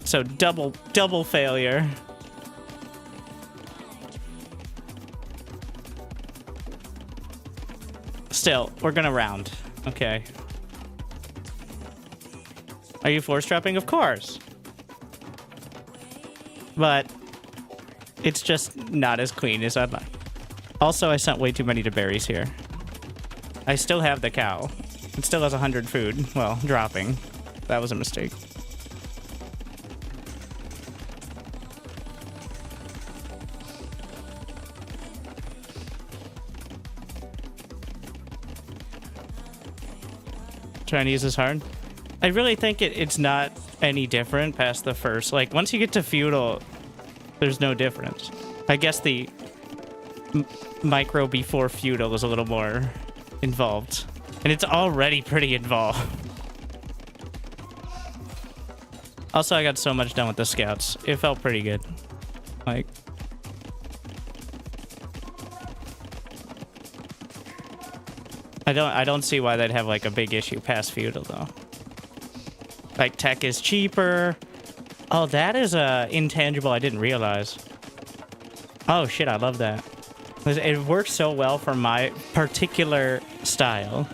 So double failure. Still, we're gonna round. Okay. Are you force trapping? Of course. But it's just not as clean as I'd like. Also, I sent way too many to berries here. I still have the cow. It still has 100 food. Well, dropping. That was a mistake. Chinese is hard. I really think it's not any different past the first. Like, once you get to feudal, there's no difference. I guess the micro before feudal is a little more involved. And it's already pretty involved. Also, I got so much done with the scouts. It felt pretty good. Like... I don't see why they'd have, like, a big issue past feudal, though. Like, tech is cheaper. Oh, that is a intangible I didn't realize. Oh, shit, I love that. It works so well for my particular style.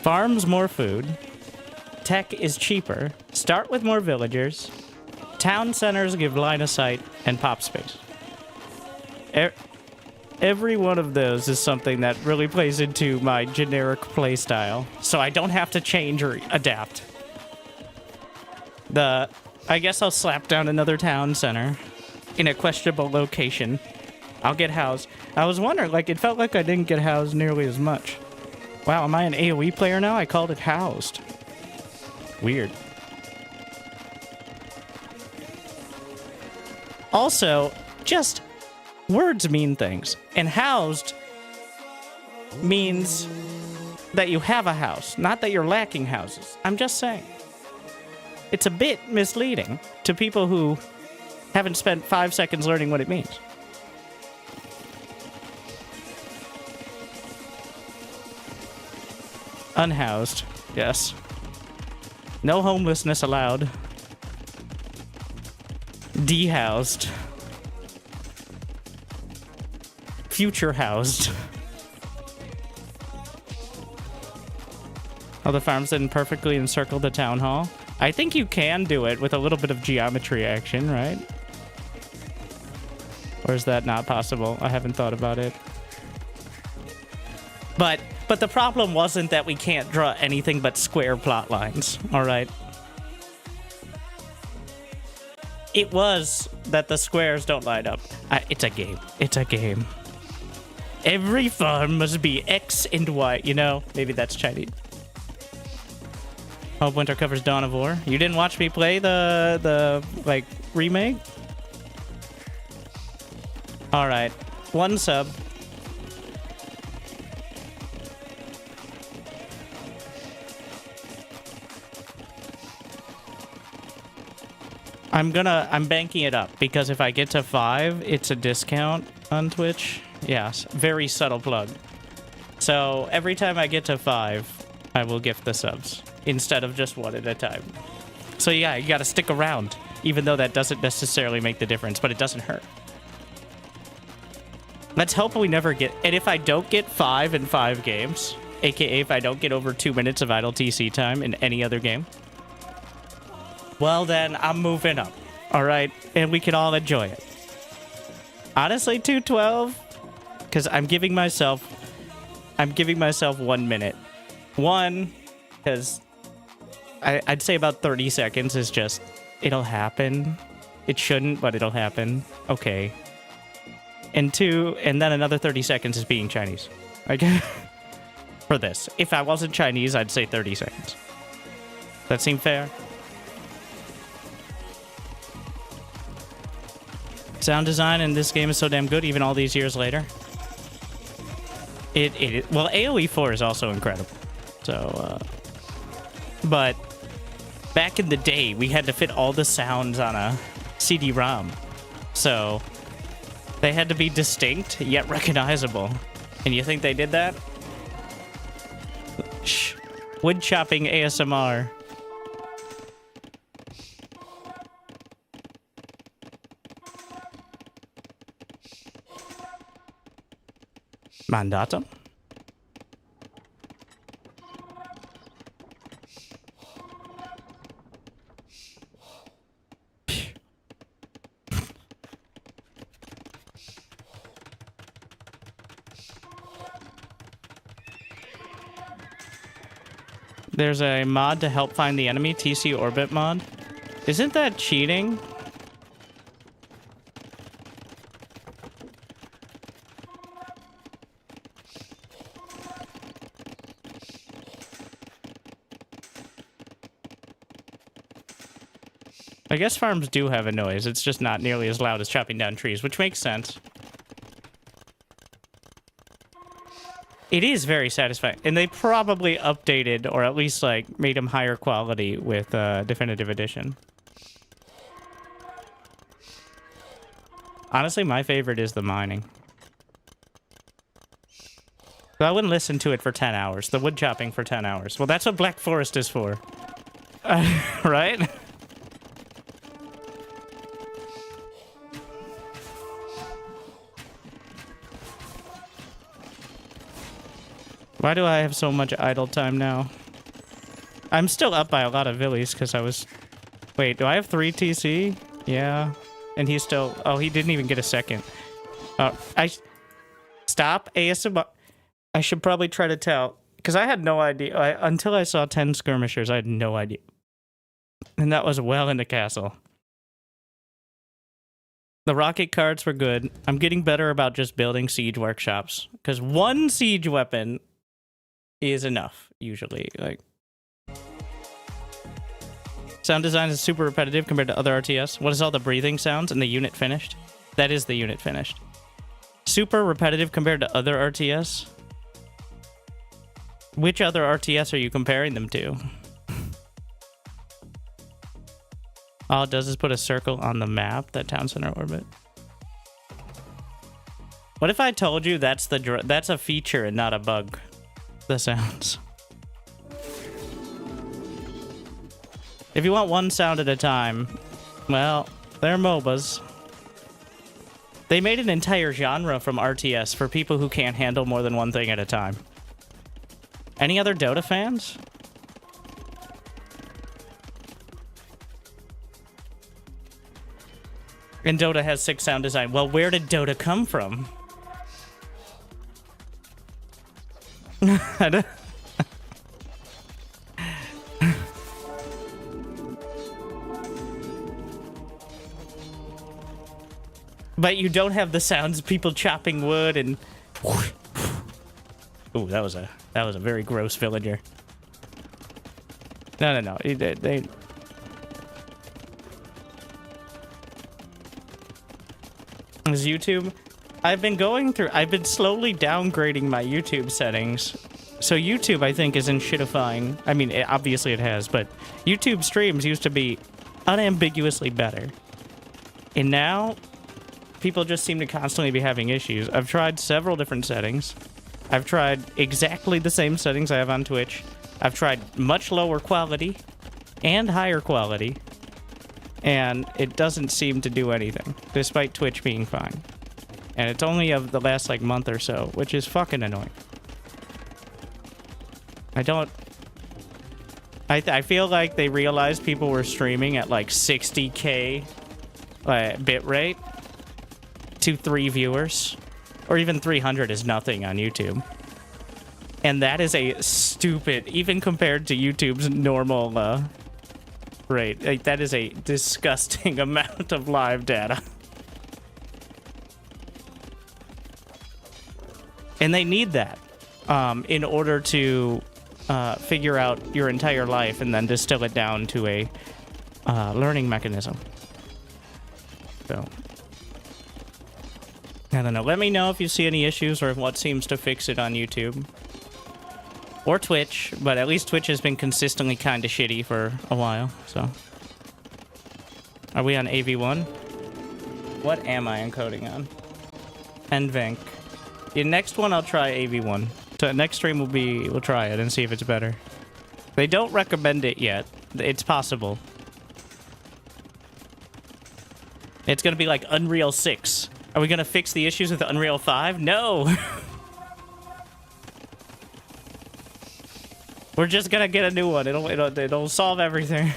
Farms more food. Tech is cheaper. Start with more villagers. Town centers give line of sight and pop space. Every one of those is something that really plays into my generic play style, so I don't have to change or adapt. I guess I'll slap down another town center in a questionable location. I'll get housed. I was wondering, like, it felt like I didn't get housed nearly as much. Wow, am I an AoE player now? I called it housed. Weird. Also, just words mean things. And housed means that you have a house, not that you're lacking houses. I'm just saying. It's a bit misleading to people who haven't spent 5 seconds learning what it means. Unhoused, yes. No homelessness allowed. Dehoused. Future housed. Oh, the farms didn't perfectly encircle the town hall. I think you can do it with a little bit of geometry action, right? Or is that not possible? I haven't thought about it. But the problem wasn't that we can't draw anything but square plot lines, all right? It was that the squares don't line up. It's a game. It's a game. Every farm must be X and Y. You know, maybe that's Chinese. Hope Winter covers Dawn of War. You didn't watch me play the like, remake? Alright. 1 sub. I'm banking it up, because if I get to 5, it's a discount on Twitch. Yes, very subtle plug. So every time I get to 5, I will gift the subs, instead of just 1 at a time. So yeah, you gotta stick around, even though that doesn't necessarily make the difference, but it doesn't hurt. Let's hope we never get... And if I don't get 5 in 5 games, aka if I don't get over 2 minutes of idle TC time in any other game, well then, I'm moving up, alright? And we can all enjoy it. Honestly, 212, because I'm giving myself 1 minute. 1, because I'd say about 30 seconds is just, it'll happen. It shouldn't, but it'll happen. Okay. and then another 30 seconds is being Chinese. Like, for this. If I wasn't Chinese, I'd say 30 seconds. That seem fair? Sound design in this game is so damn good, even all these years later. Well, AoE 4 is also incredible. So, but back in the day, we had to fit all the sounds on a CD-ROM. So, they had to be distinct, yet recognizable. And you think they did that? Shh. Wood chopping ASMR. Mandatum? There's a mod to help find the enemy, TC Orbit mod. Isn't that cheating? I guess farms do have a noise. It's just not nearly as loud as chopping down trees, which makes sense. It is very satisfying. And they probably updated, or at least, like, made them higher quality with Definitive Edition. Honestly, my favorite is the mining. But I wouldn't listen to it for 10 hours. The wood chopping for 10 hours. Well, that's what Black Forest is for. Right? Why do I have so much idle time now? I'm still up by a lot of villies because I was... Wait, do I have 3 TC? Yeah. And he's still... Oh, he didn't even get a second. Stop ASMR. I should probably try to tell. Because I had no idea. Until I saw 10 skirmishers, I had no idea. And that was well in the castle. The rocket cards were good. I'm getting better about just building siege workshops. Because one siege weapon is enough, usually. Like, sound design is super repetitive compared to other RTS. What is all the breathing sounds and the unit finished? That is the unit finished. Super repetitive compared to other RTS? Which other RTS are you comparing them to? All it does is put a circle on the map, that town center orbit. What if I told you that's a feature and not a bug? The sounds. If you want one sound at a time, well, they're MOBAs. They made an entire genre from RTS for people who can't handle more than one thing at a time. Any other Dota fans? And Dota has 6 sound design. Well, where did Dota come from? But you don't have the sounds of people chopping wood and... Ooh, that was a very gross villager. No. They... Is YouTube? I've been slowly downgrading my YouTube settings. So YouTube, I think, is in shitifying. I mean, obviously it has, but YouTube streams used to be unambiguously better. And now, people just seem to constantly be having issues. I've tried several different settings. I've tried exactly the same settings I have on Twitch. I've tried much lower quality and higher quality. And it doesn't seem to do anything, despite Twitch being fine. And it's only of the last, like, month or so, which is fucking annoying. I feel like they realized people were streaming at, like, 60K bit rate to 3 viewers. Or even 300 is nothing on YouTube. And that is a stupid, even compared to YouTube's normal rate. Like, that is a disgusting amount of live data. And they need that in order to figure out your entire life and then distill it down to a learning mechanism. So, I don't know. Let me know if you see any issues or what seems to fix it on YouTube. Or Twitch, but at least Twitch has been consistently kind of shitty for a while, so. Are we on AV1? What am I encoding on? NVENC. The next one, I'll try AV1. So next stream we'll try it and see if it's better. They don't recommend it yet. It's possible. It's gonna be like Unreal 6. Are we gonna fix the issues with Unreal 5? No! We're just gonna get a new one. It'll solve everything.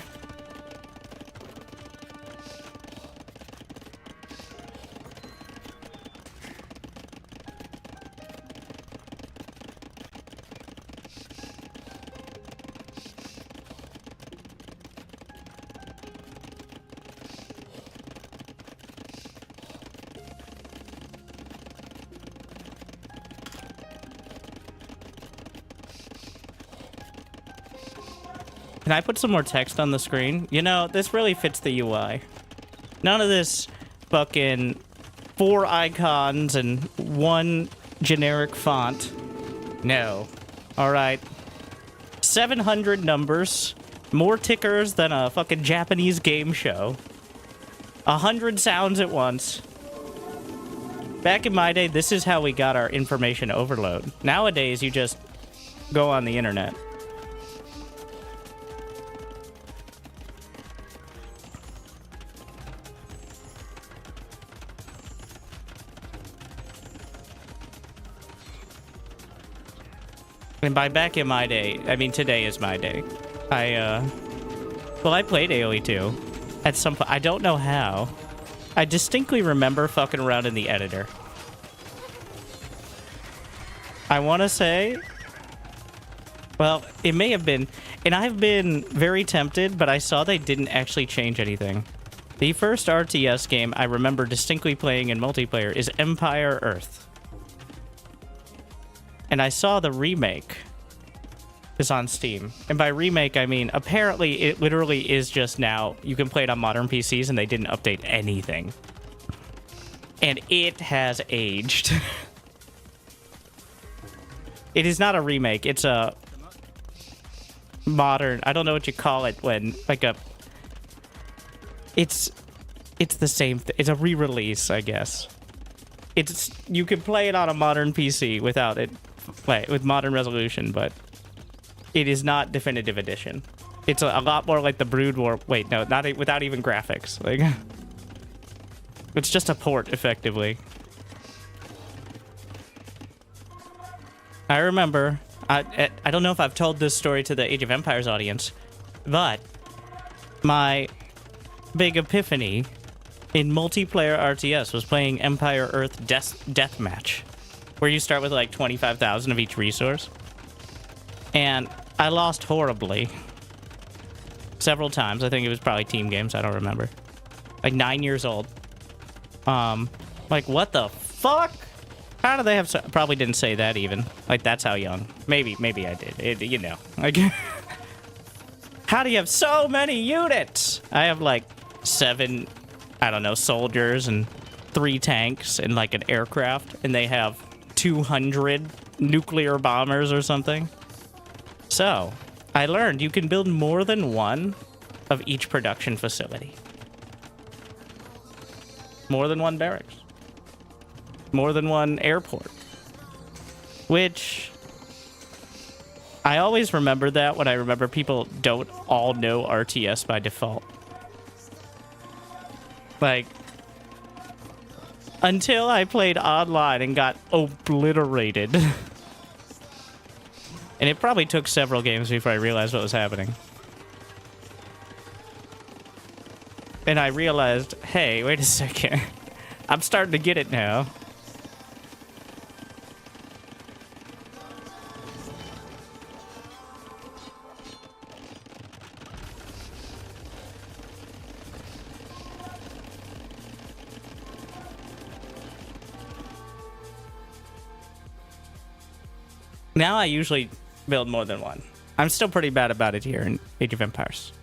Can I put some more text on the screen? You know, this really fits the UI. None of this fucking 4 icons and 1 generic font. No. Alright. 700 numbers. More tickers than a fucking Japanese game show. 100 sounds at once. Back in my day, this is how we got our information overload. Nowadays, you just go on the internet. And by back in my day, I mean today is my day. Well, I played AoE 2 at some point. I don't know how. I distinctly remember fucking around in the editor. I want to say, well, it may have been, and I've been very tempted, but I saw they didn't actually change anything. The first RTS game I remember distinctly playing in multiplayer is Empire Earth. And I saw the remake is on Steam. And by remake, I mean, apparently it literally is just now. You can play it on modern PCs and they didn't update anything. And it has aged. It is not a remake. It's a modern, I don't know what you call it when, like a, it's the same, it's a re-release, I guess. You can play it on a modern PC without it, with modern resolution, but it is not definitive edition. It's a lot more like the Brood War. Wait, no, not without even graphics. Like, it's just a port, effectively. I remember, I don't know if I've told this story to the Age of Empires audience, but my big epiphany in multiplayer RTS was playing Empire Earth Deathmatch, where you start with like 25,000 of each resource. And I lost horribly. Several times. I think it was probably team games. I don't remember. Like 9 years old. Like, what the fuck? How do they have probably didn't say that even. Like, that's how young. Maybe I did. You know. Like, how do you have so many units? I have like 7, I don't know, soldiers and 3 tanks and like an aircraft. And they have 200 nuclear bombers or something. So, I learned you can build more than one of each production facility. More than one barracks. More than one airport. Which, I always remember that when I remember people don't all know RTS by default. Like, until I played online and got obliterated. And it probably took several games before I realized what was happening. And I realized, hey, wait a second. I'm starting to get it now. Now I usually build more than one. I'm still pretty bad about it here in Age of Empires.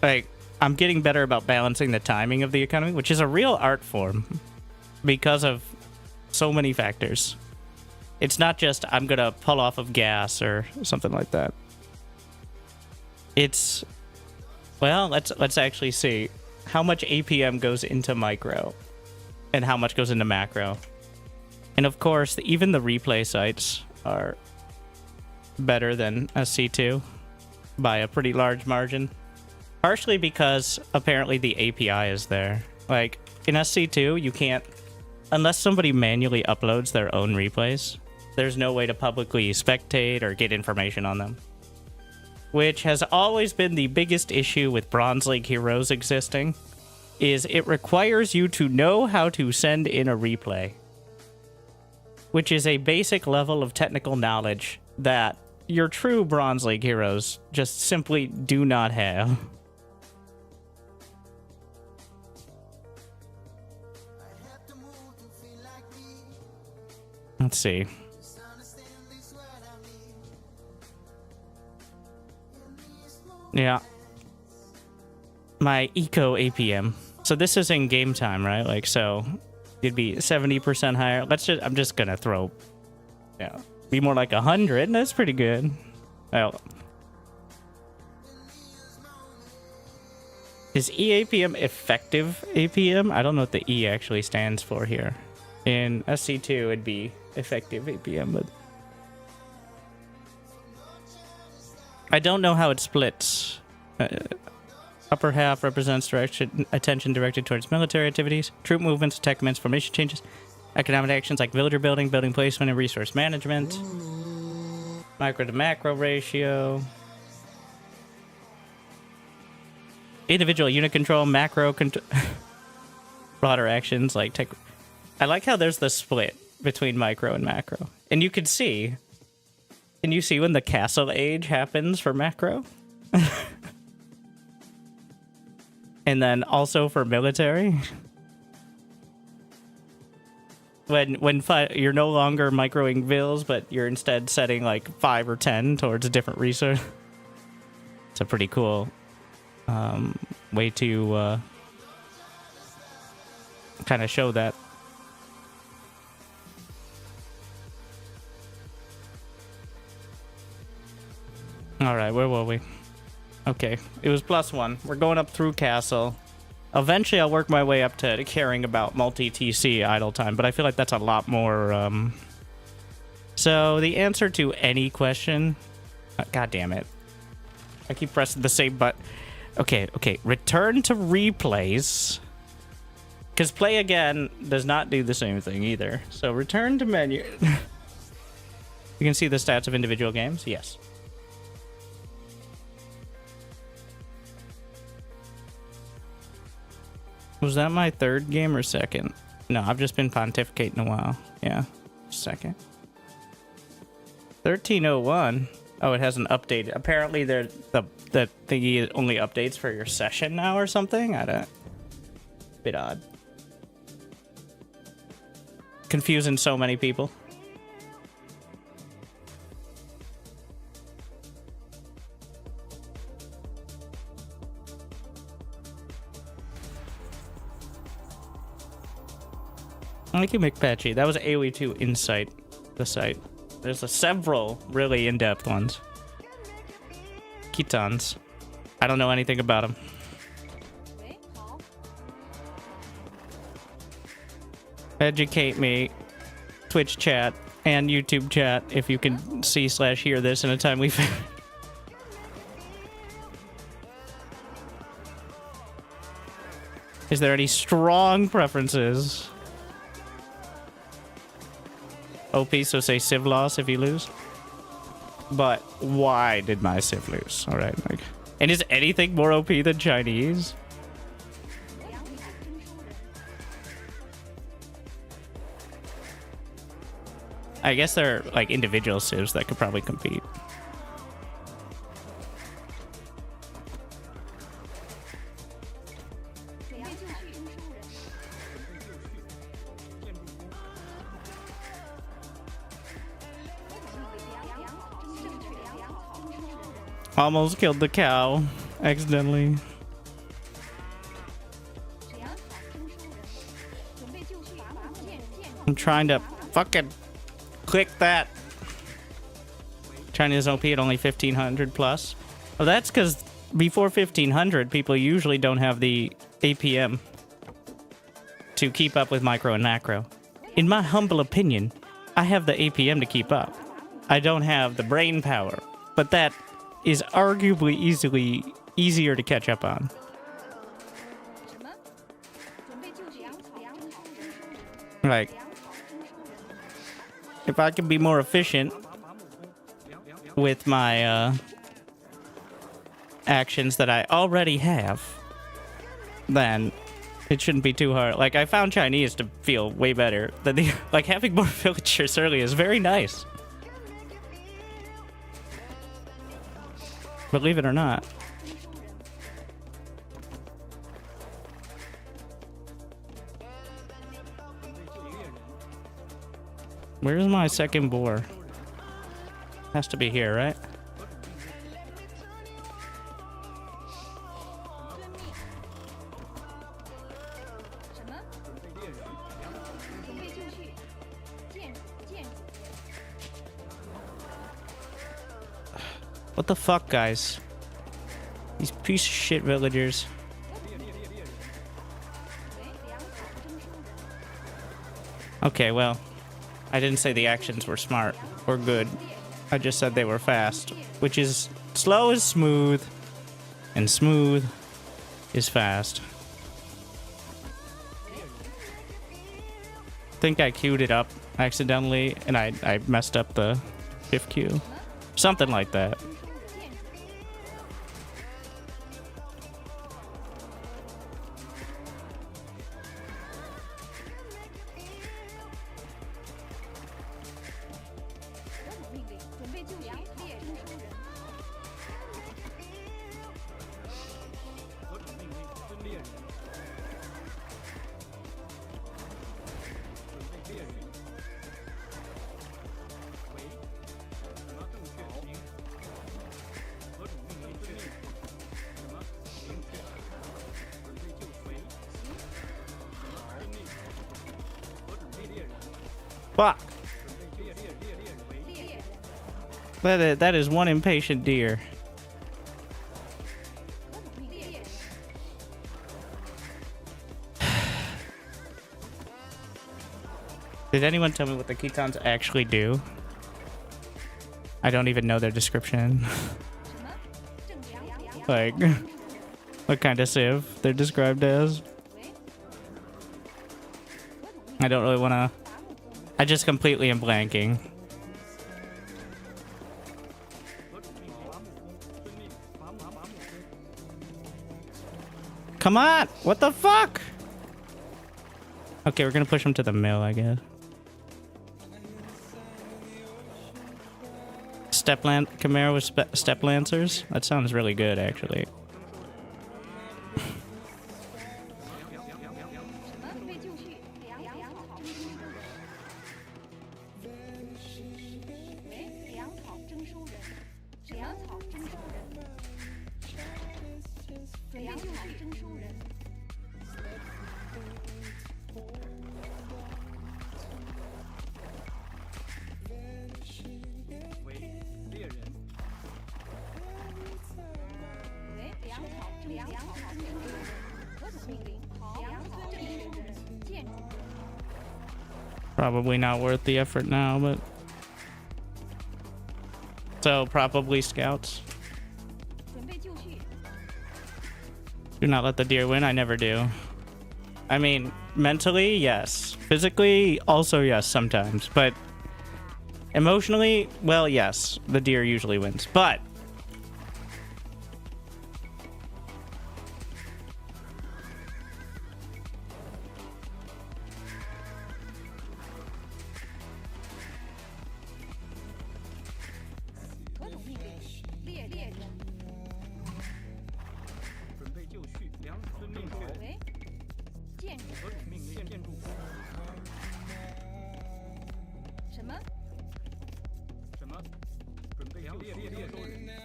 Like, I'm getting better about balancing the timing of the economy, which is a real art form because of so many factors. It's not just I'm gonna pull off of gas or something like that. It's, well, let's actually see how much APM goes into micro and how much goes into macro. And of course, even the replay sites are better than SC2 by a pretty large margin. Partially because apparently the API is there. Like in SC2, you can't, unless somebody manually uploads their own replays, there's no way to publicly spectate or get information on them. Which has always been the biggest issue with Bronze League heroes existing, is it requires you to know how to send in a replay. Which is a basic level of technical knowledge that your true Bronze League heroes just simply do not have. Let's see. Yeah. My eco APM. So this is in game time, right? Like, so it'd be 70% higher. I'm just gonna throw, yeah, be more like 100. That's pretty good. Well, is EAPM effective APM? I don't know what the E actually stands for here. In SC2, it'd be effective APM, but I don't know how it splits. Upper half represents attention directed towards military activities, troop movements, attack commands, formation changes, economic actions like villager building, building placement, and resource management. Micro to macro ratio. Individual unit control, macro control. Broader actions like tech. I like how there's the split between micro and macro. And you can see. Can you see when the castle age happens for macro? And then also for military. When you're no longer microing vills, but you're instead setting like 5 or 10 towards a different resource. It's a pretty cool way to kind of show that. All right, where were we? Okay, it was +1. We're going up through castle. Eventually, I'll work my way up to caring about multi-TC idle time, but I feel like that's a lot more... So, the answer to any question... God damn it. I keep pressing the same button. Okay. Return to replays. Because play again does not do the same thing either. So, return to menu. You can see the stats of individual games? Yes. Was that my third game or second? No, I've just been pontificating a while. Yeah, second. 1301. Oh, it hasn't updated. Apparently, the thingy only updates for your session now or something. I don't. Bit odd. Confusing so many people. Thank you, McPatchy. That was AoE 2 Insight, the site. There's several really in-depth ones. Kitons. I don't know anything about them. Educate me. Twitch chat and YouTube chat if you can see/hear this in a timely fashion. Is there any strong preferences? OP, so say Civ loss if you lose. But why did my Civ lose? All right, like, and is anything more OP than Chinese? I guess there are like individual civs that could probably compete. Almost killed the cow accidentally. I'm trying to fucking click that. Chinese OP at only 1500 plus. Well, that's because before 1500, people usually don't have the APM to keep up with micro and macro. In my humble opinion, I have the APM to keep up. I don't have the brain power, but that is arguably easier to catch up on. Like, if I can be more efficient with my actions that I already have, then it shouldn't be too hard. Like, I found Chinese to feel way better than the like having more villagers early is very nice. Believe it or not. Where's my second boar? Has to be here, right? What the fuck, guys? These piece of shit villagers. Okay, well, I didn't say the actions were smart or good. I just said they were fast, which is slow is smooth, and smooth is fast. I think I queued it up accidentally, and I messed up the shift queue. Something like that. Fuck. That is one impatient deer. Did anyone tell me what the Kitons actually do? I don't even know their description. Like, what kind of civ they're described as? I don't really want to... I just completely am blanking. Come on! What the fuck? Okay, we're gonna push him to the mill, I guess. Camaro with step lancers? That sounds really good, actually. Probably not worth the effort now, but... So, probably scouts. Do not let the deer win. I never do. I mean, mentally, yes. Physically, also yes, sometimes. But emotionally, well, yes. The deer usually wins. But...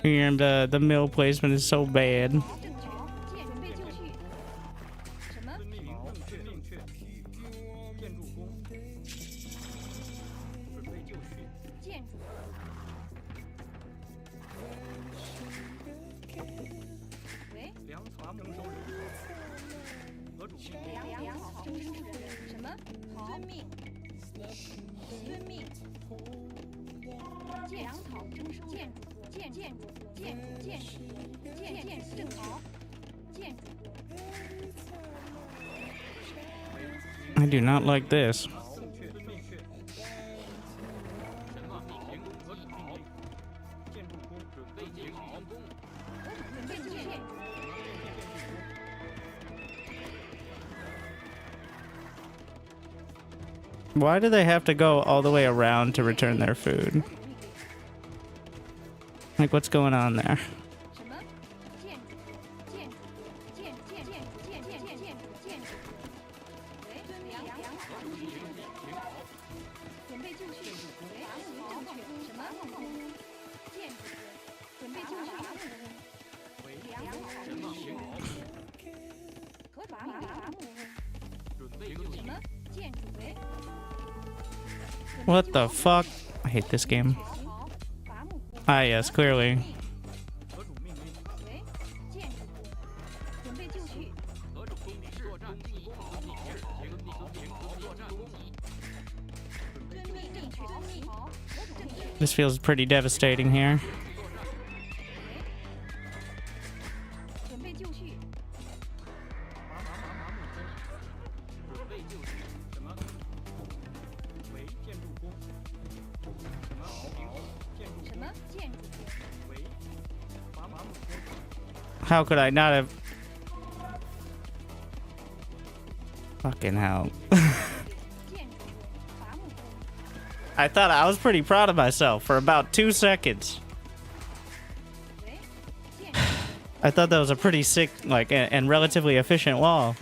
And the mill placement is so bad. I do not like this. Why do they have to go all the way around to return their food? Like, what's going on there? What the fuck? I hate this game. Ah, yes, clearly. This feels pretty devastating here. How could I not have... Fucking hell. I thought I was pretty proud of myself for about 2 seconds. I thought that was a pretty sick, like, and relatively efficient wall.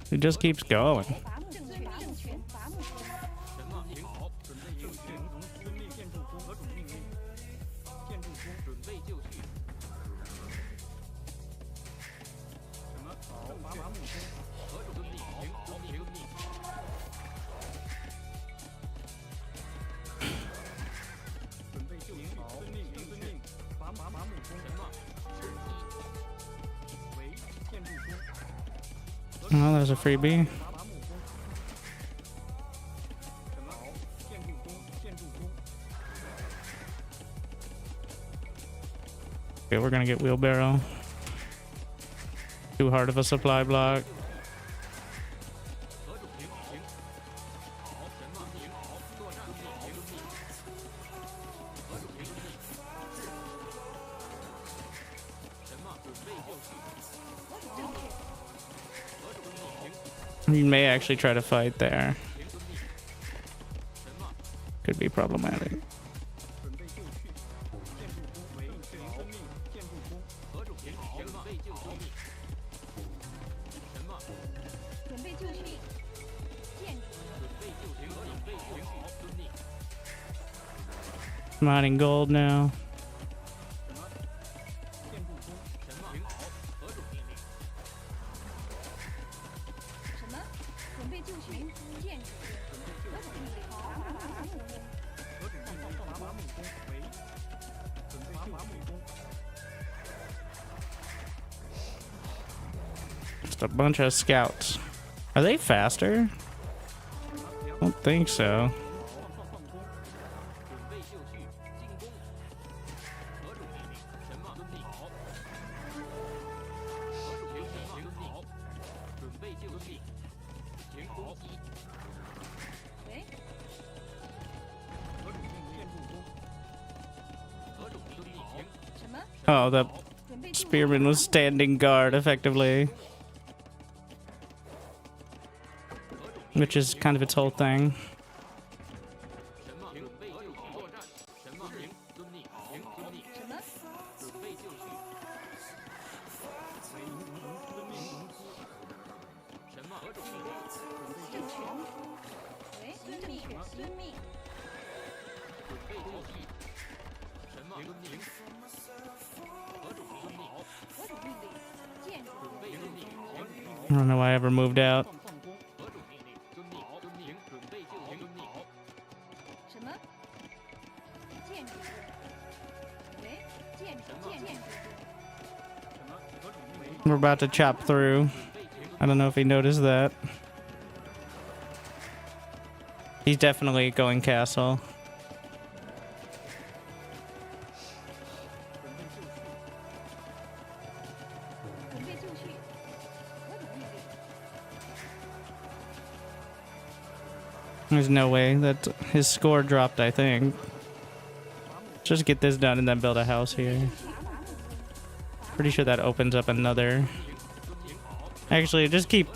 It just keeps going. Oh, there's a freebie. Okay, we're gonna get wheelbarrow. Too hard of a supply block. You may actually try to fight there. Could be problematic. Mining gold now. Just a bunch of scouts. Are they faster? Don't think so. Oh, the spearman was standing guard effectively. Which is kind of its whole thing. I don't know why I ever moved out. We're about to chop through. I don't know if he noticed that. He's definitely going castle. There's no way that his score dropped, I think. Just get this done and then build a house here. Pretty sure that opens up another. Actually, just keep.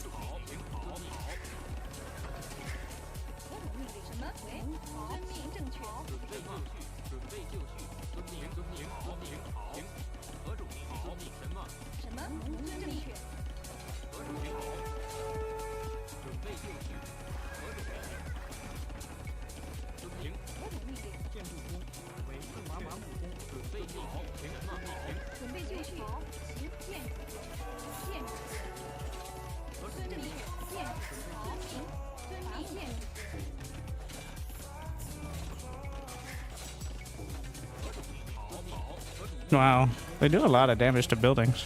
Wow, they do a lot of damage to buildings.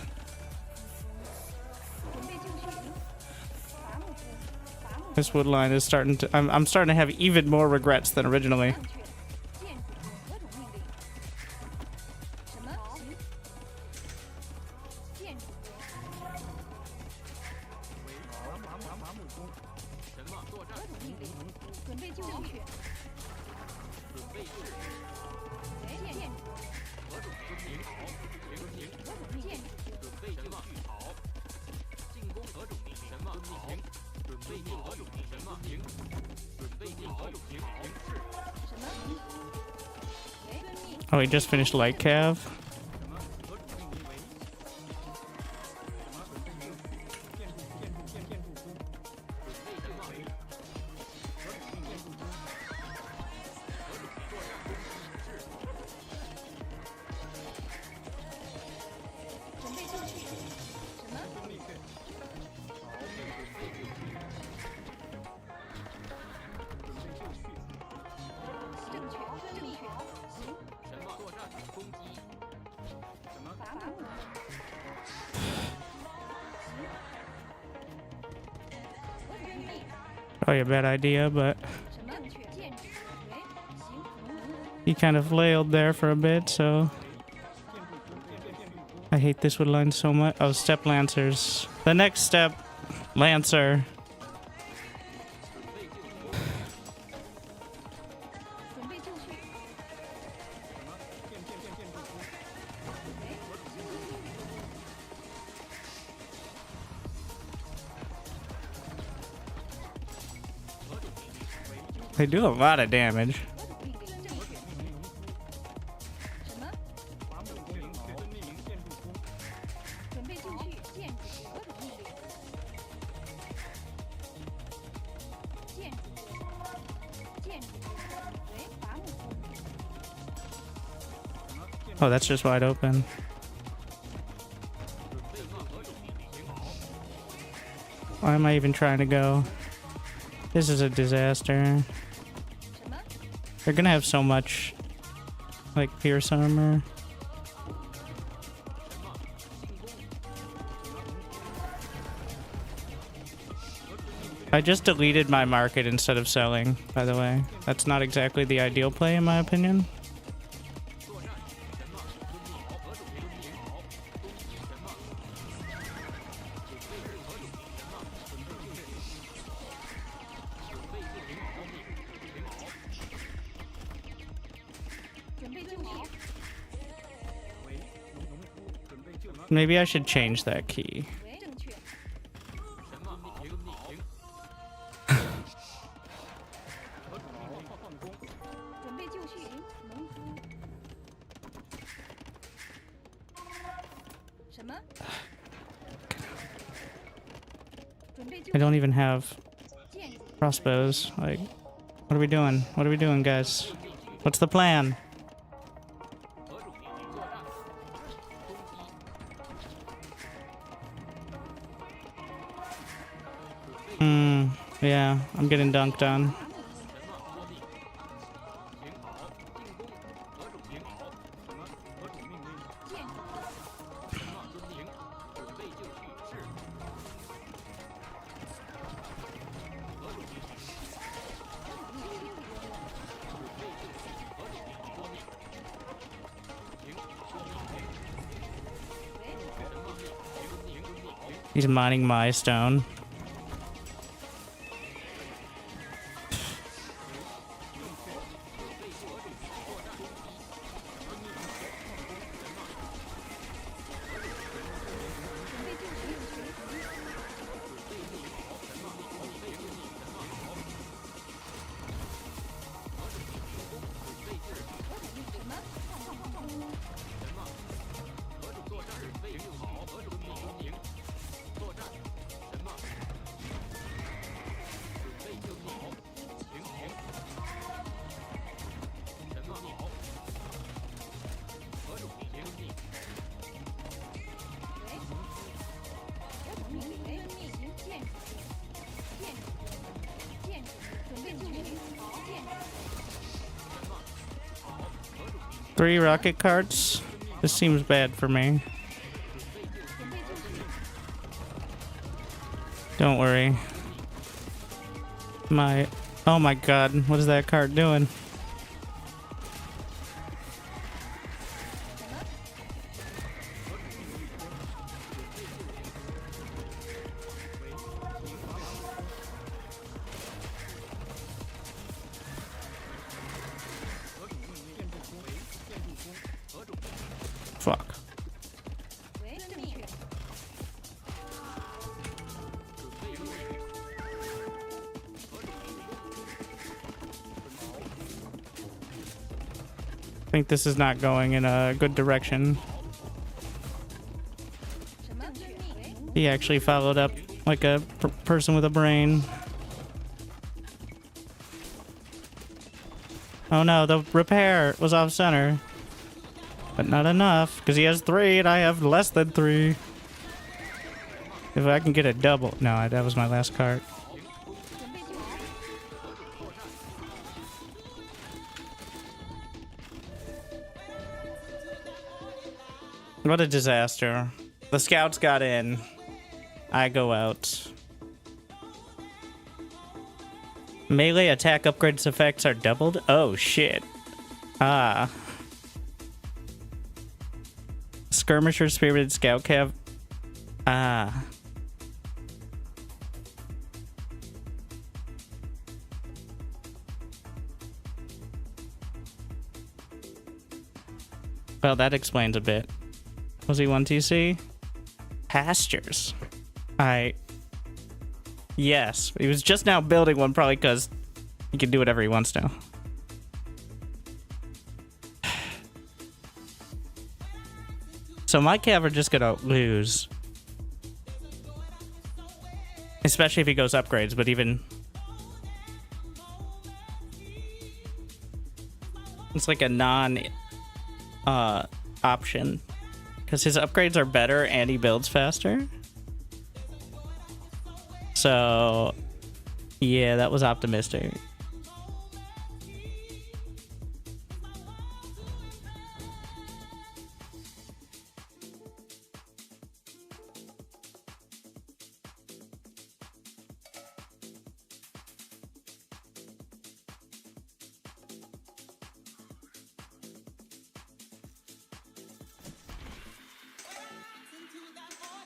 This wood line is starting to. I'm starting to have even more regrets than originally. Oh, he just finished light cav. Probably a bad idea, but he kind of flailed there for a bit, so I hate this wood line so much. Oh, step lancers. The next step, lancer. They do a lot of damage. Oh, that's just wide open. Why am I even trying to go? This is a disaster. They're gonna have so much, like, pierce armor. I just deleted my market instead of selling, by the way. That's not exactly the ideal play in my opinion. Maybe I should change that key. I don't even have crossbows. Like, what are we doing? What are we doing, guys? What's the plan? Yeah, I'm getting dunked on. He's mining my stone. Three rocket carts? This seems bad for me. Don't worry. Oh my god, what is that cart doing? Fuck. I think this is not going in a good direction. He actually followed up like a person with a brain. Oh no, the repair was off center. But not enough, because he has 3 and I have less than 3. If I can get a double. No, that was my last cart. What a disaster. The scouts got in. I go out. Melee attack upgrades effects are doubled? Oh, shit. Ah. Skirmisher, Spirited Scout Cav. Ah. Well, that explains a bit. Was he 1 TC? Pastures. Yes. He was just now building one probably because he can do whatever he wants now. So my cav are just gonna lose. Especially if he goes upgrades, but even... It's like a option. Because his upgrades are better and he builds faster. So... Yeah, that was optimistic.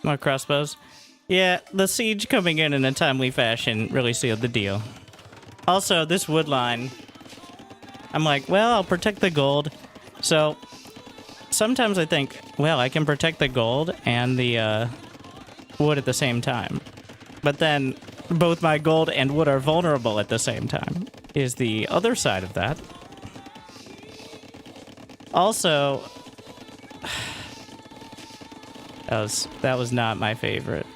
More crossbows. Yeah, the siege coming in a timely fashion really sealed the deal. Also, this wood line, I'm like, well, I'll protect the gold. So sometimes I think, well, I can protect the gold and the wood at the same time. But then both my gold and wood are vulnerable at the same time, is the other side of that. Also, that was not my favorite.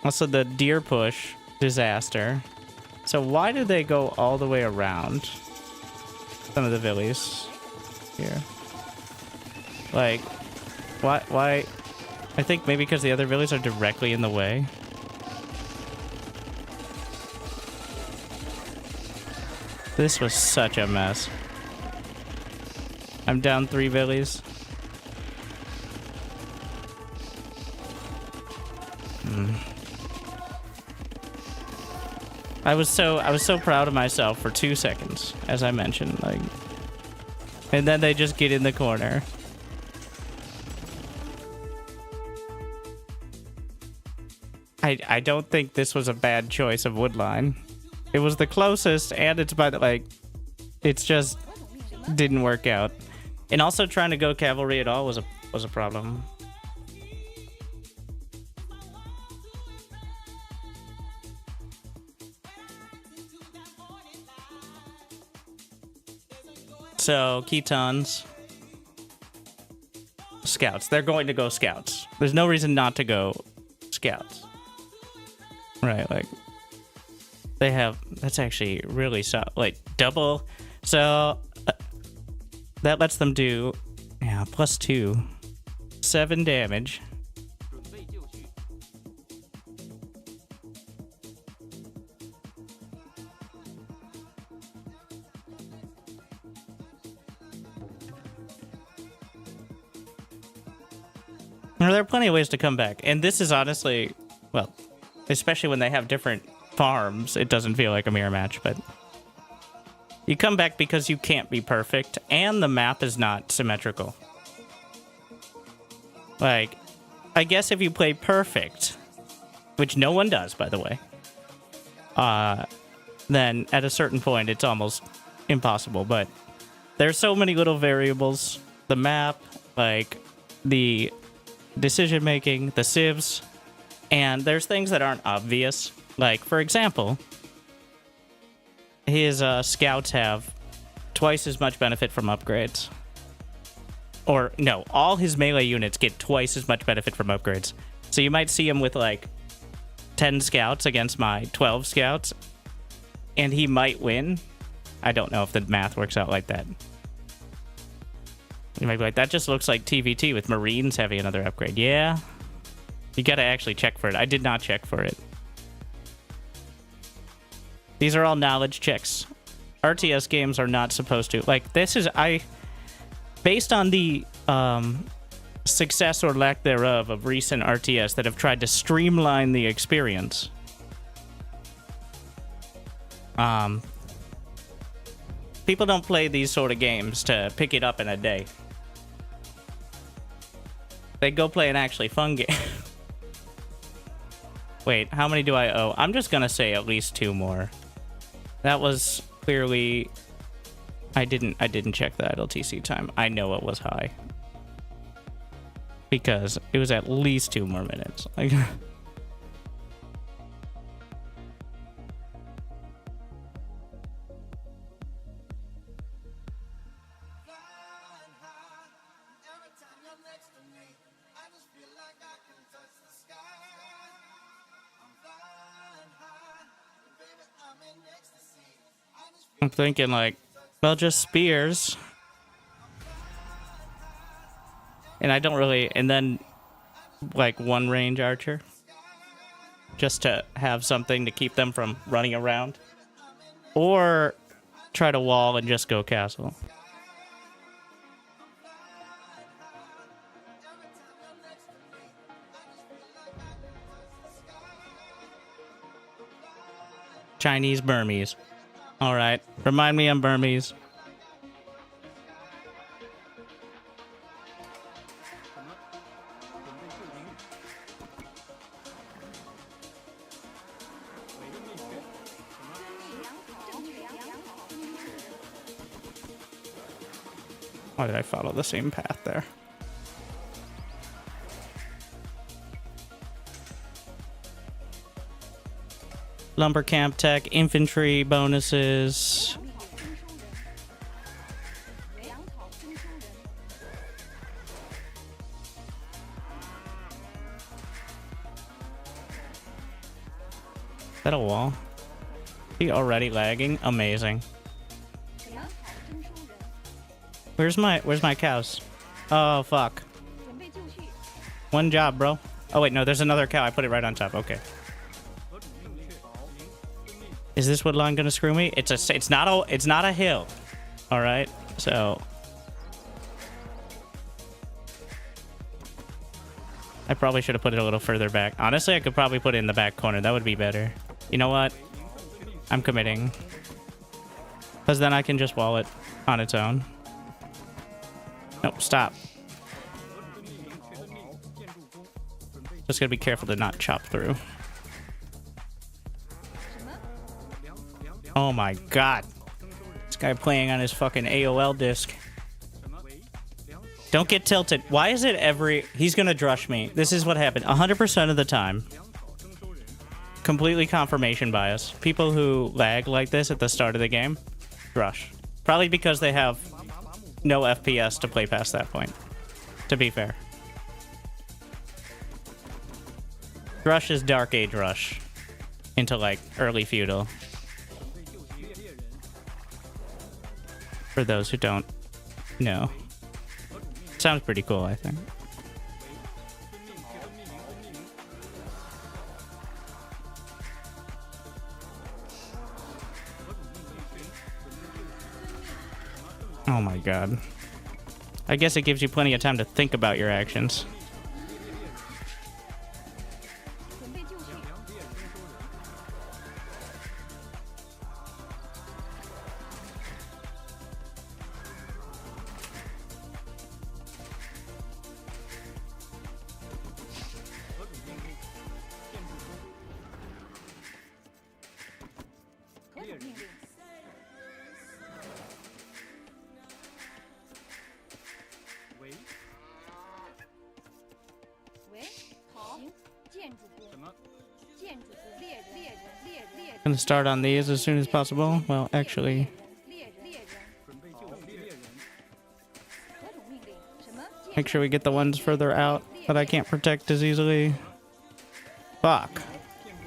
Also, the deer push disaster. So why did they go all the way around some of the villies here? Like, why? I think maybe because the other villies are directly in the way. This was such a mess. I'm down 3 villies. I was so proud of myself for 2 seconds, as I mentioned, like, and then they just get in the corner. I don't think this was a bad choice of woodline. It was the closest, and it's by the, like, it's just didn't work out. And also trying to go cavalry at all was a problem. So, Ketons. Scouts. They're going to go scouts. There's no reason not to go scouts. Right, like, they have, that's actually really solid, like, double. So, that lets them do, yeah, +2. 7 damage. There are plenty of ways to come back. And this is honestly, well, especially when they have different farms, it doesn't feel like a mirror match, but you come back because you can't be perfect, and the map is not symmetrical. Like, I guess if you play perfect, which no one does, by the way, then at a certain point, it's almost impossible. But there's so many little variables. The map, like, the decision-making, the civs, and there's things that aren't obvious. Like, for example, his scouts have twice as much benefit from upgrades. Or, no, all his melee units get twice as much benefit from upgrades. So you might see him with, like, 10 scouts against my 12 scouts, and he might win. I don't know if the math works out like that. You might be like, that just looks like TVT with Marines having another upgrade. Yeah. You gotta actually check for it. I did not check for it. These are all knowledge checks. RTS games are not supposed to. Like, this is... Based on the success or lack thereof of recent RTS that have tried to streamline the experience, people don't play these sort of games to pick it up in a day. They go play an actually fun game. Wait, how many do I owe? I'm just gonna say at least 2 more. That was clearly... I didn't check the idle TC time. I know it was high. Because it was at least 2 more minutes. Like... I'm thinking, like, well, just spears. And I don't really... And then, like, 1 range archer. Just to have something to keep them from running around. Or try to wall and just go castle. Chinese Burmese. All right. Remind me I'm Burmese. Why did I follow the same path there? Lumber camp tech, infantry bonuses. Is that a wall? He already lagging? Amazing. Where's my cows? Oh fuck. One job, bro. Oh wait, no, there's another cow. I put it right on top. Okay. Is this woodlawn gonna screw me? It's not a hill. All right. So I probably should have put it a little further back. Honestly, I could probably put it in the back corner. That would be better. You know what? I'm committing. Because then I can just wall it on its own. Nope, stop. Just gotta be careful to not chop through. Oh my god. This guy playing on his fucking AOL disc. Don't get tilted. Why is it he's gonna drush me. This is what happened 100% of the time. Completely confirmation bias. People who lag like this at the start of the game, drush. Probably because they have no FPS to play past that point, to be fair. Rush is Dark Age Rush into like early feudal. For those who don't know. Sounds pretty cool, I think. Oh my god. I guess it gives you plenty of time to think about your actions. Gonna start on these as soon as possible. Well, actually, make sure we get the ones further out that I can't protect as easily. Fuck.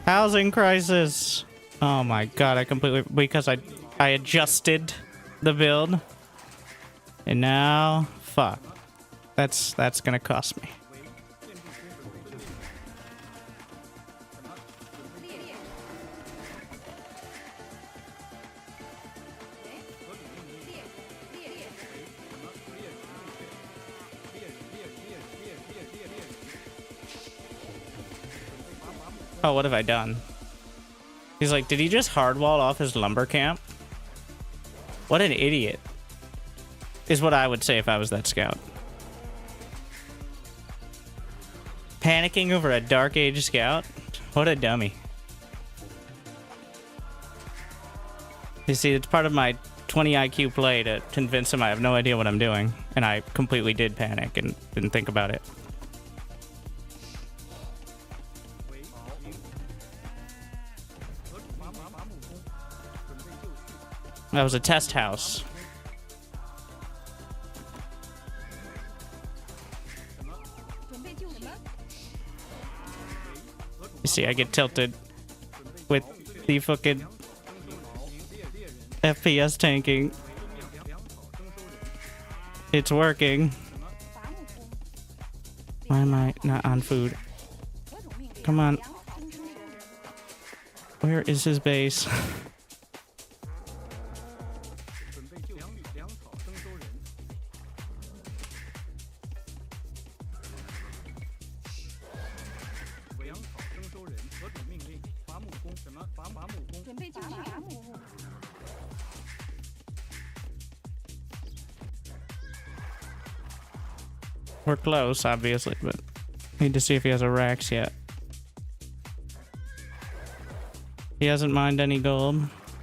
Housing crisis. Oh my god, I completely, because I adjusted the build. And now, fuck. That's gonna cost me. Oh, what have I done? He's like, did he just hardwall off his lumber camp? What an idiot. Is what I would say if I was that scout. Panicking over a Dark Age scout? What a dummy. You see, it's part of my 20 IQ play to convince him I have no idea what I'm doing. And I completely did panic and didn't think about it. That was a test house. You see, I get tilted with the fucking FPS tanking. It's working. Why am I not on food? Come on. Where is his base? We're close, obviously, but need to see if he has a Rax yet. He hasn't mined any gold,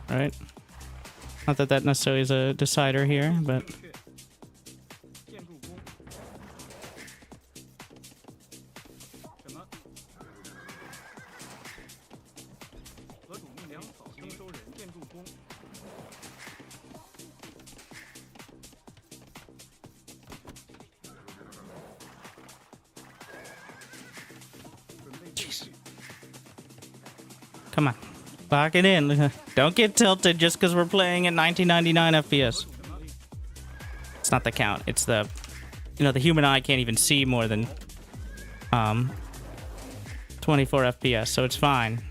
right? Not that that necessarily is a decider here, but Jeez. Come on. Lock it in. Don't get tilted just because we're playing at 1999 FPS. It's not the count. It's the... You know, the human eye can't even see more than 24 FPS, so it's fine.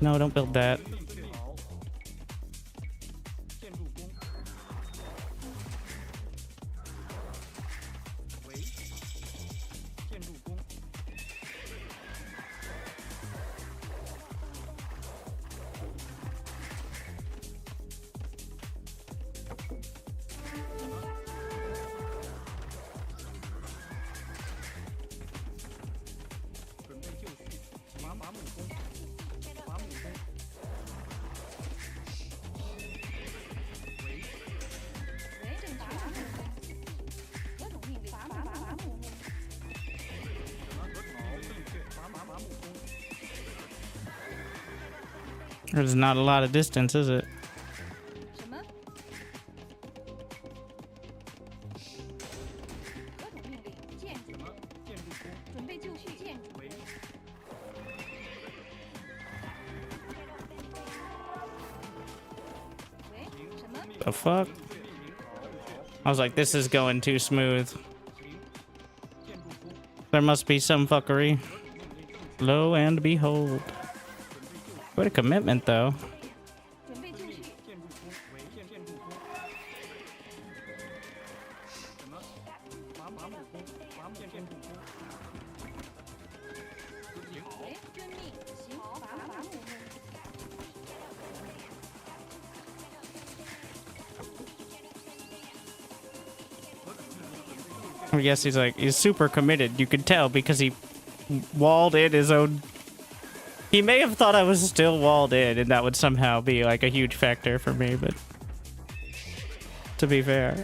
No, don't build that. There's not a lot of distance, is it? The fuck? I was like, this is going too smooth. There must be some fuckery. Lo and behold. What a commitment, though. I guess he's super committed. You could tell because he walled in his own. He may have thought I was still walled in, and that would somehow be like a huge factor for me, but to be fair.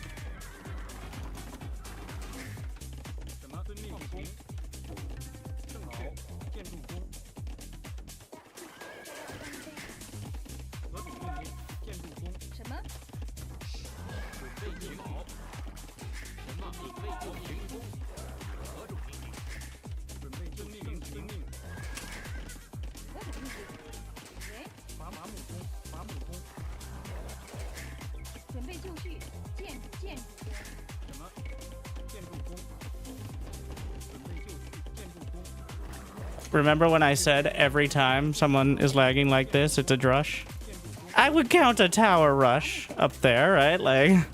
Remember when I said every time someone is lagging like this, it's a drush? I would count a tower rush up there, right? Like,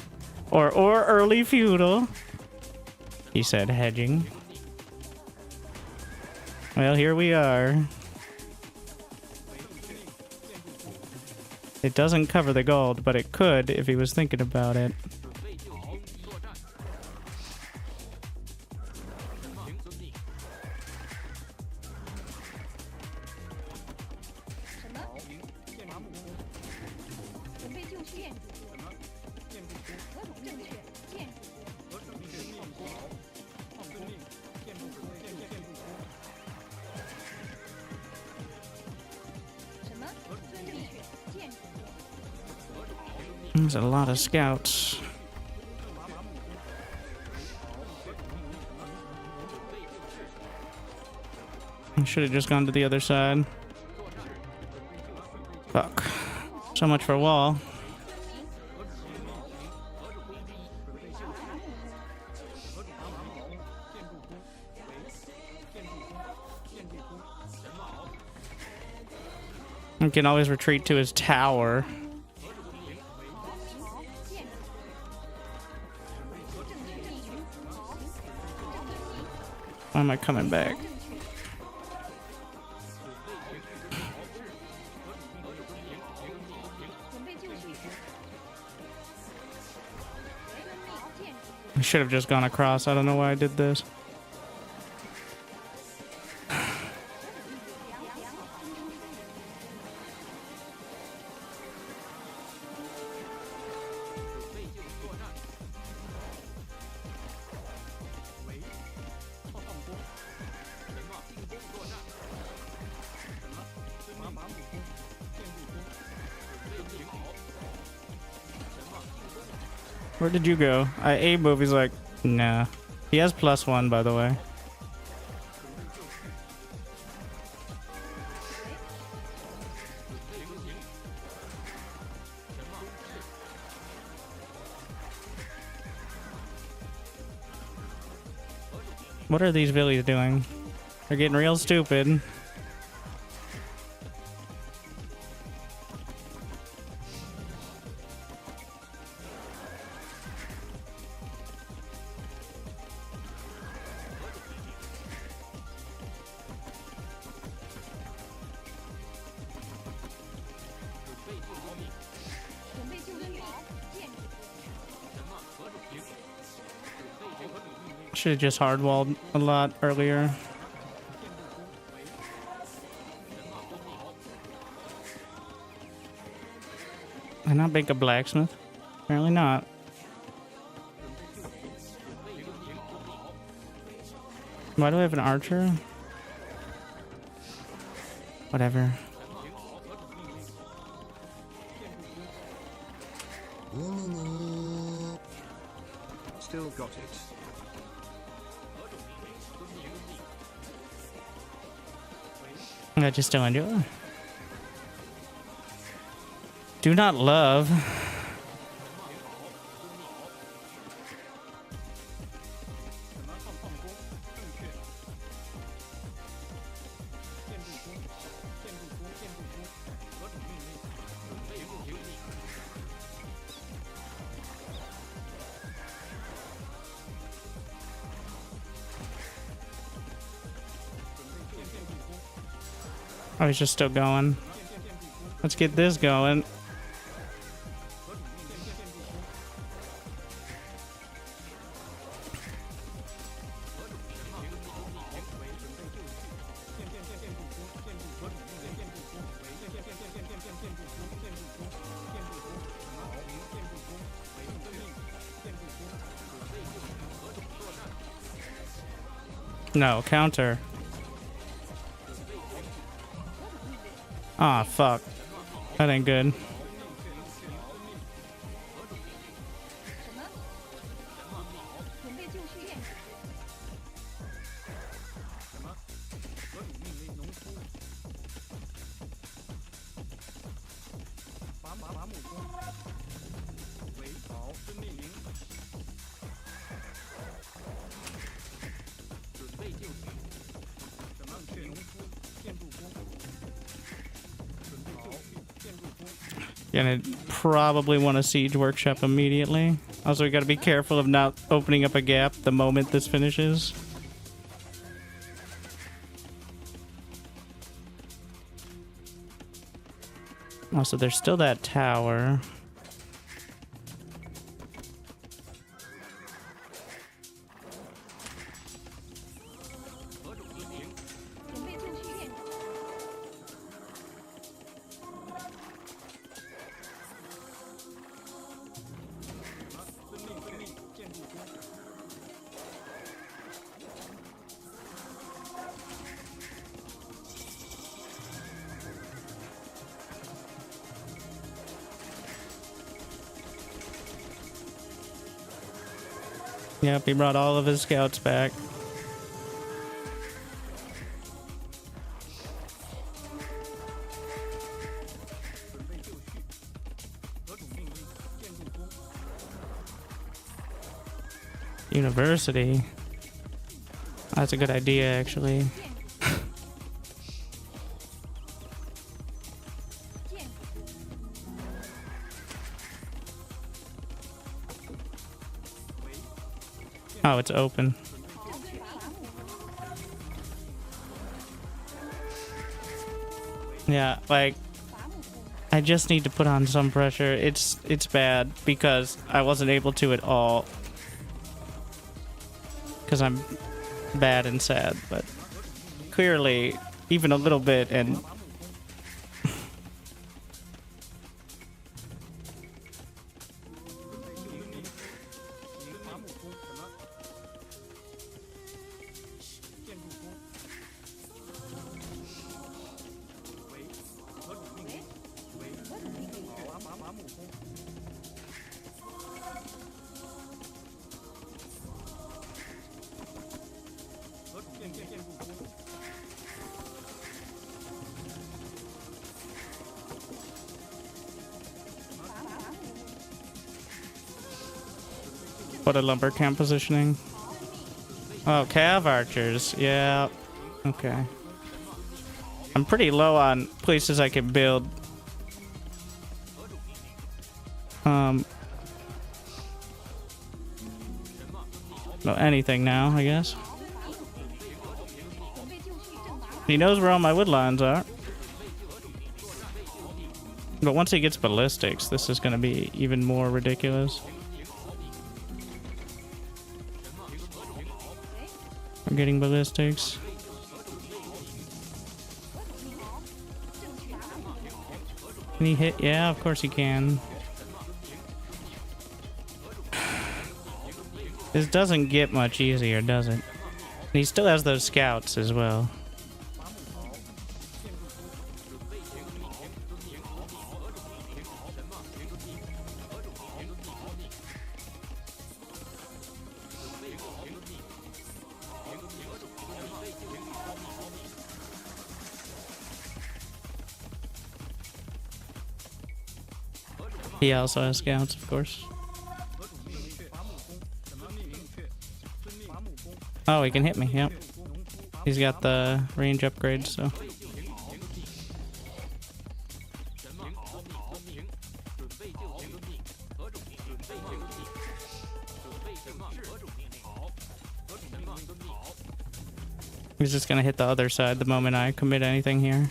or early feudal. He said hedging. Well, here we are. It doesn't cover the gold, but it could if he was thinking about it. There's a lot of scouts. I should have just gone to the other side. Fuck. So much for a wall. He can always retreat to his tower. Why am I coming back? I should have just gone across. I don't know why I did this. Where did you go? Abe movie's like, nah. He has +1, by the way. What are these Villies doing? They're getting real stupid. Should have just hardwalled a lot earlier. Can I not make a blacksmith? Apparently not. Why do I have an archer? Whatever. Still got it. I just don't do it. Do not love. Oh, he's just still going. Let's get this going. No, counter. Ah, fuck. That ain't good. Gonna probably want a siege workshop immediately. Also, we gotta be careful of not opening up a gap the moment this finishes. Also, there's still that tower. Yep, he brought all of his scouts back. University. That's a good idea, actually. Oh, it's open. Yeah, like, I just need to put on some pressure. It's bad because I wasn't able to at all. Because I'm bad and sad, but clearly, even a little bit, and What a lumber camp positioning. Oh, cav archers. Yeah. Okay. I'm pretty low on places I can build. Well, anything now, I guess. He knows where all my woodlines are. But once he gets ballistics, this is going to be even more ridiculous. I'm getting ballistics. Can he hit? Yeah, of course he can. This doesn't get much easier, does it? And he still has those scouts as well. He also has scouts, of course. Oh, he can hit me, yep. He's got the range upgrade, so. He's just gonna hit the other side the moment I commit anything here.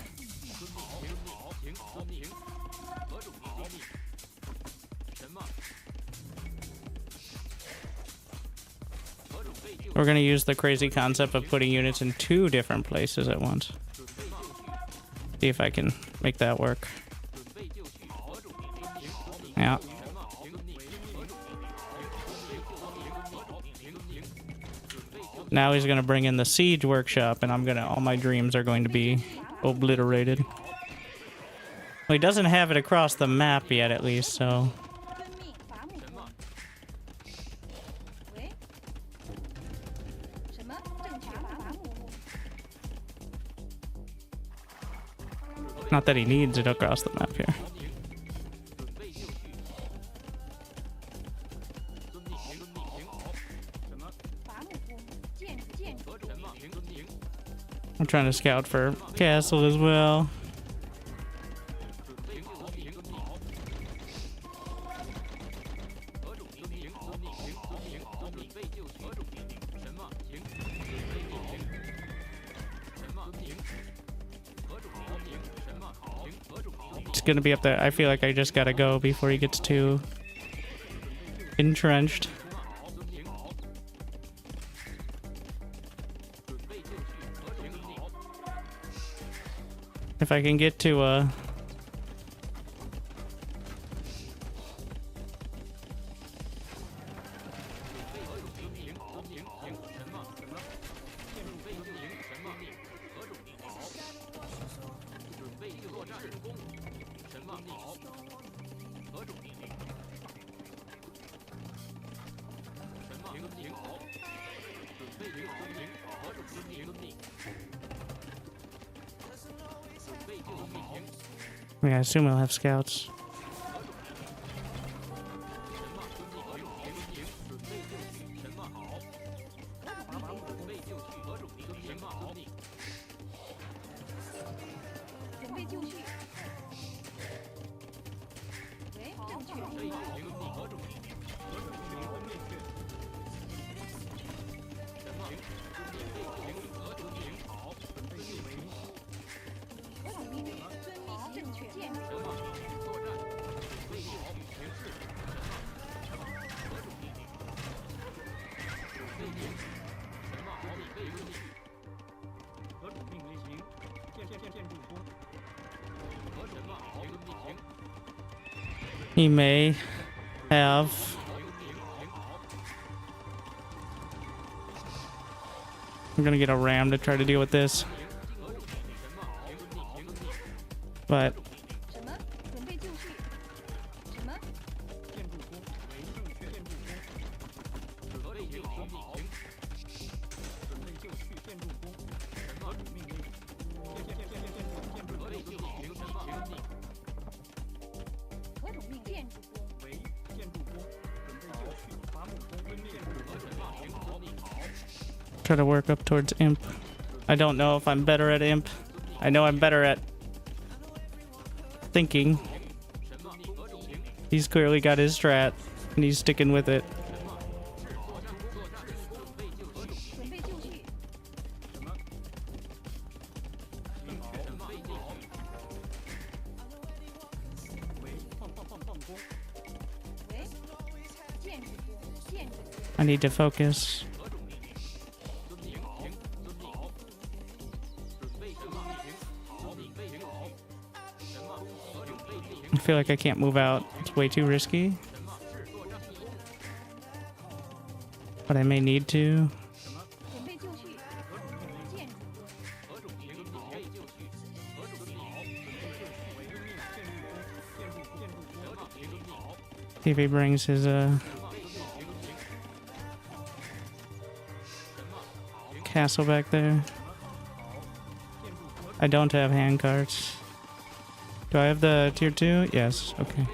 We're going to use the crazy concept of putting units in 2 different places at once. See if I can make that work. Yeah. Now he's going to bring in the siege workshop, and all my dreams are going to be obliterated. Well, he doesn't have it across the map yet, at least, so... Not that he needs it across the map here. I'm trying to scout for castle as well. Gonna be up there. I feel like I just gotta go before he gets too entrenched. If I can get to I assume he'll have scouts. He may have. I'm gonna get a ram to try to deal with this. But Try to work up towards imp. I don't know if I'm better at imp. I know I'm better at thinking. He's clearly got his strat, and he's sticking with it. I need to focus. I feel like I can't move out. It's way too risky. But I may need to. See if he brings his castle back there. I don't have hand cards. Do I have the tier 2? Yes, okay.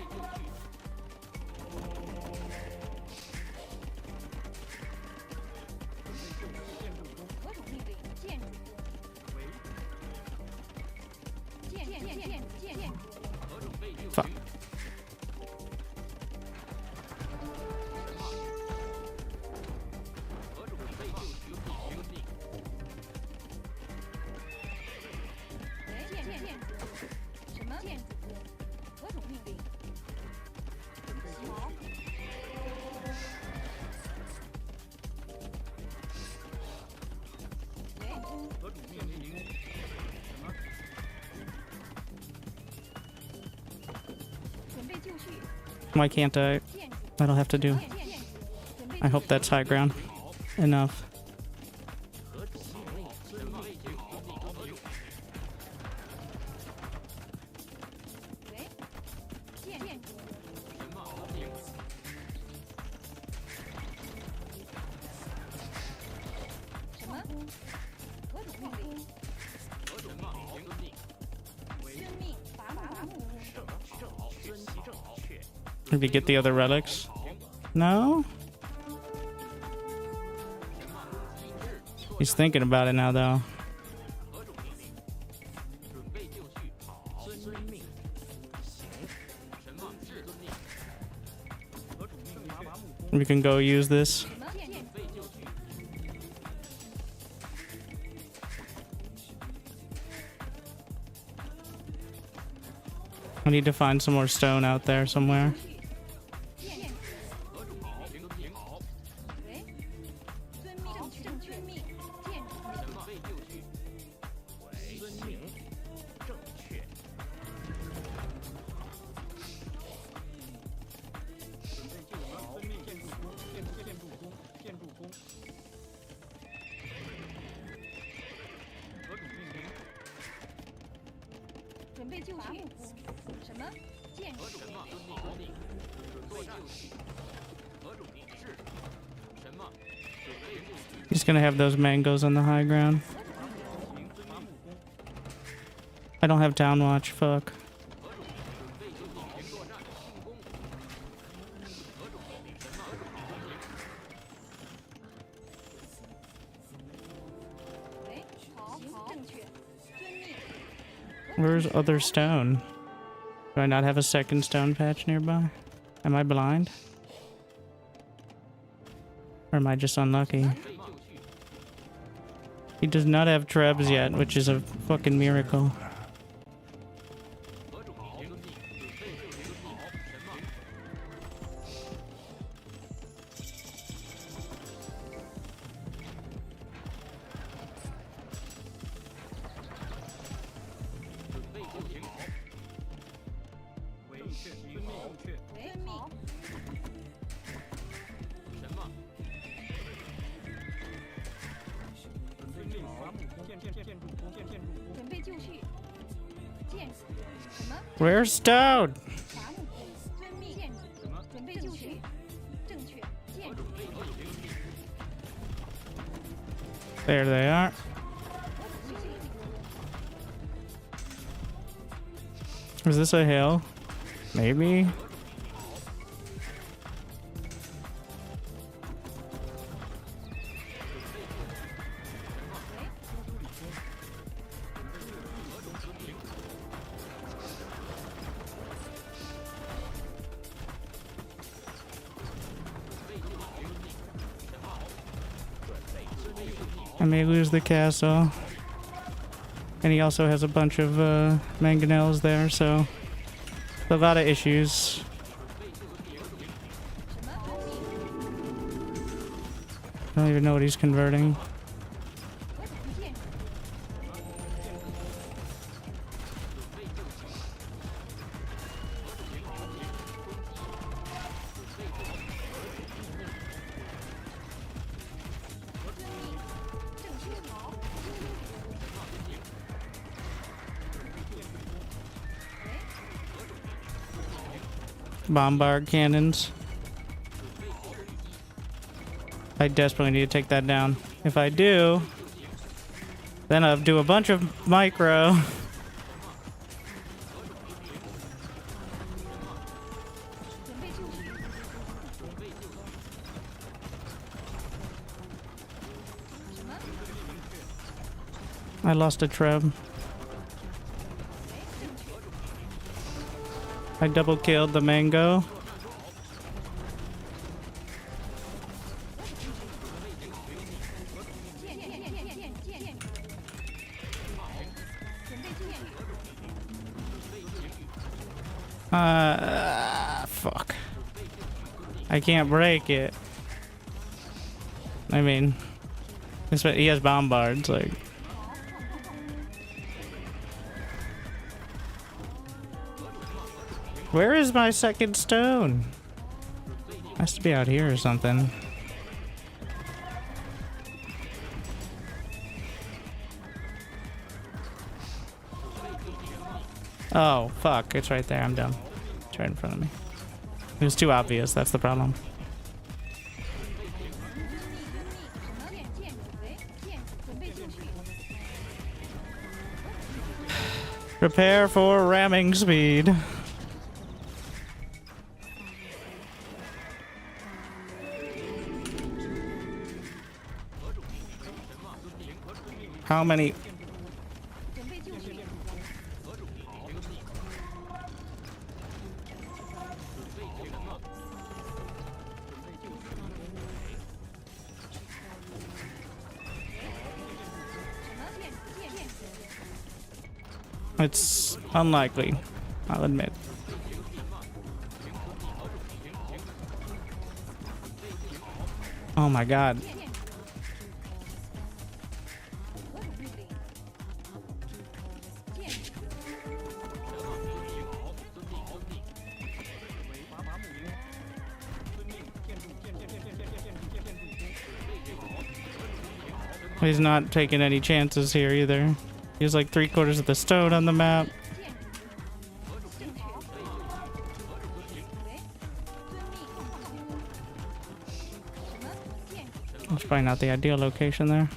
Fuck. Why can't I? That'll have to do. I hope that's high ground enough. Maybe get the other relics. No? He's thinking about it now, though. We can go use this. I need to find some more stone out there somewhere. He's gonna have those mangoes on the high ground. I don't have town watch, fuck. Where's other stone? Do I not have a second stone patch nearby? Am I blind? Or am I just unlucky? He does not have trebs yet, which is a fucking miracle. Where's stone? There they are. Is this a hill? Maybe. I may lose the castle. And he also has a bunch of mangonels there, so a lot of issues. I don't even know what he's converting. Bombard cannons. I desperately need to take that down. If I do, then I'll do a bunch of micro. I lost a treb. I double killed the mango. Fuck. I can't break it. I mean, he has bombards, like. Where is my second stone? Has to be out here or something. Oh, fuck. It's right there. I'm dumb. It's right in front of me. It was too obvious. That's the problem. Prepare for ramming speed. How many? It's unlikely, I'll admit. Oh my god. He's not taking any chances here either. He has like 3/4 of the stone on the map. That's probably not the ideal location there.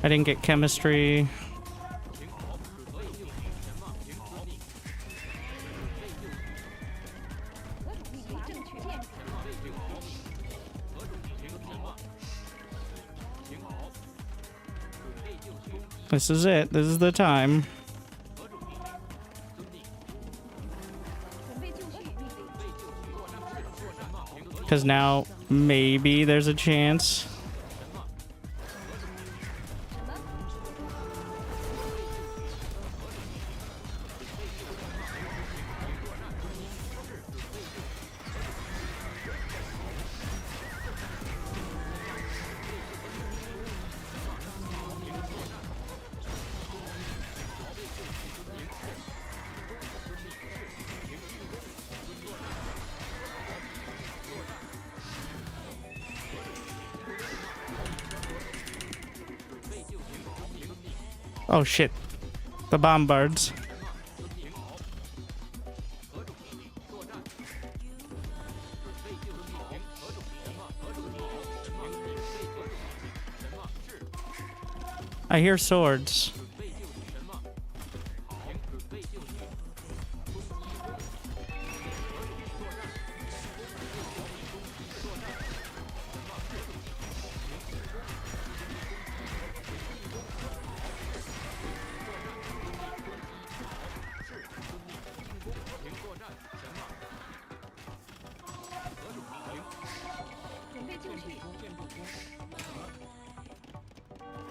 I didn't get chemistry. This is it. This is the time. Because now maybe there's a chance. Oh shit. The bombards. I hear swords.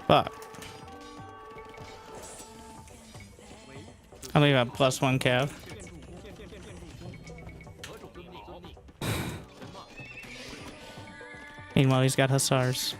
Fuck. I only have +1 cav. Meanwhile, he's got hussars.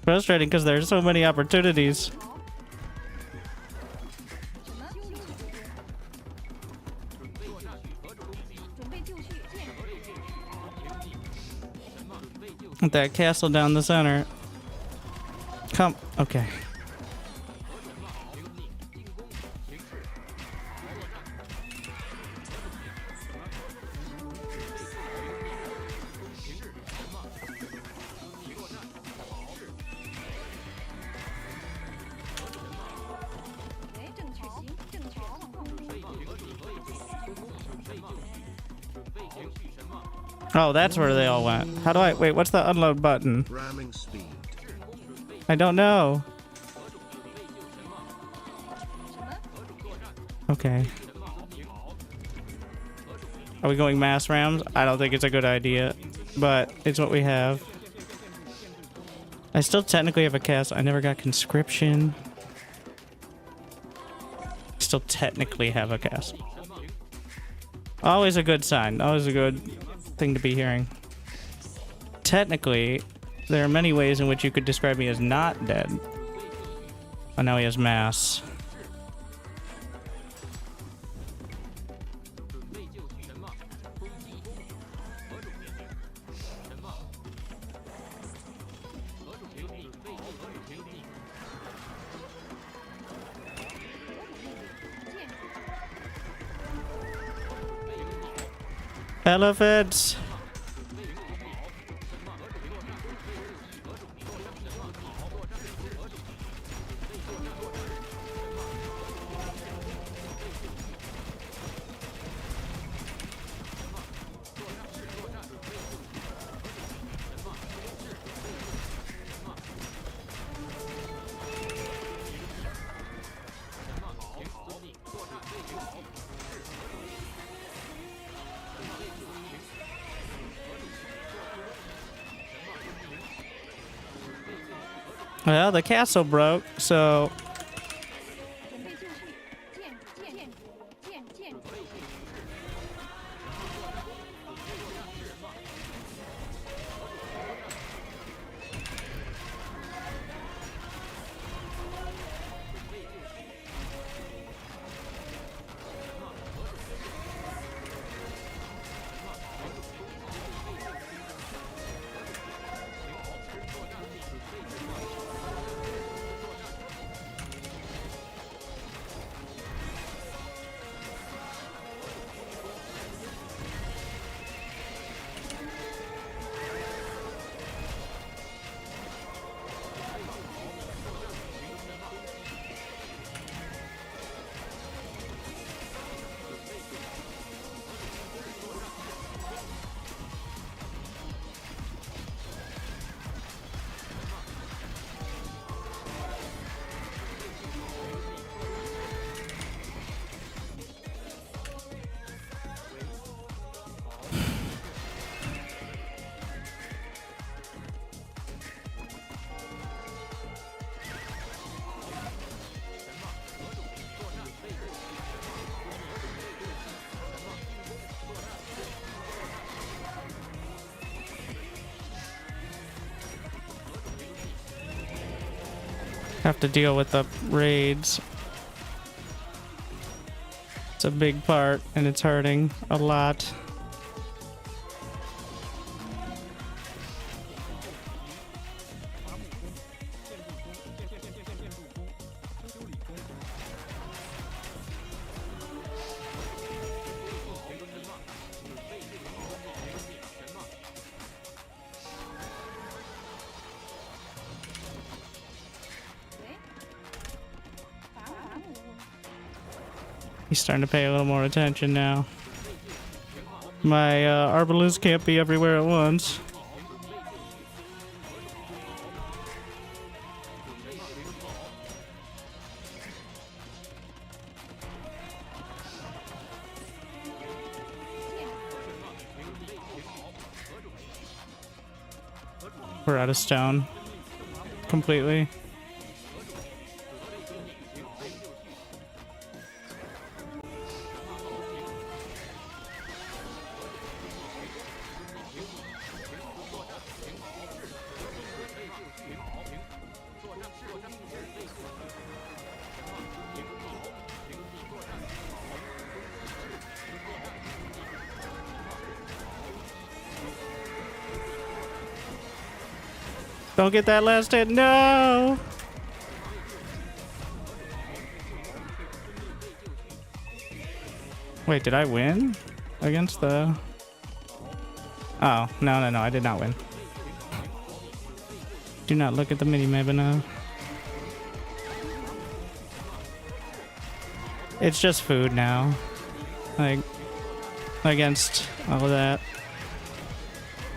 Frustrating because there's so many opportunities. With that castle down the center. Come. Okay. Oh, that's where they all went. How do I... Wait, what's the unload button? Ramming speed. I don't know. Okay. Are we going mass rams? I don't think it's a good idea, but it's what we have. I still technically have a cast. I never got conscription. Still technically have a cast. Always a good sign. Always a good thing to be hearing. Technically, there are many ways in which you could describe me as not dead. Oh, now he has mass. Elephants! Well, the castle broke, so... Have to deal with the raids. It's a big part, and it's hurting a lot. He's starting to pay a little more attention now. My Arbalist can't be everywhere at once. We're out of stone. Completely. Don't get that last hit. No! Wait, did I win? Against the... Oh, no, I did not win. Do not look at the mini-map now. It's just food now. Like, against all of that.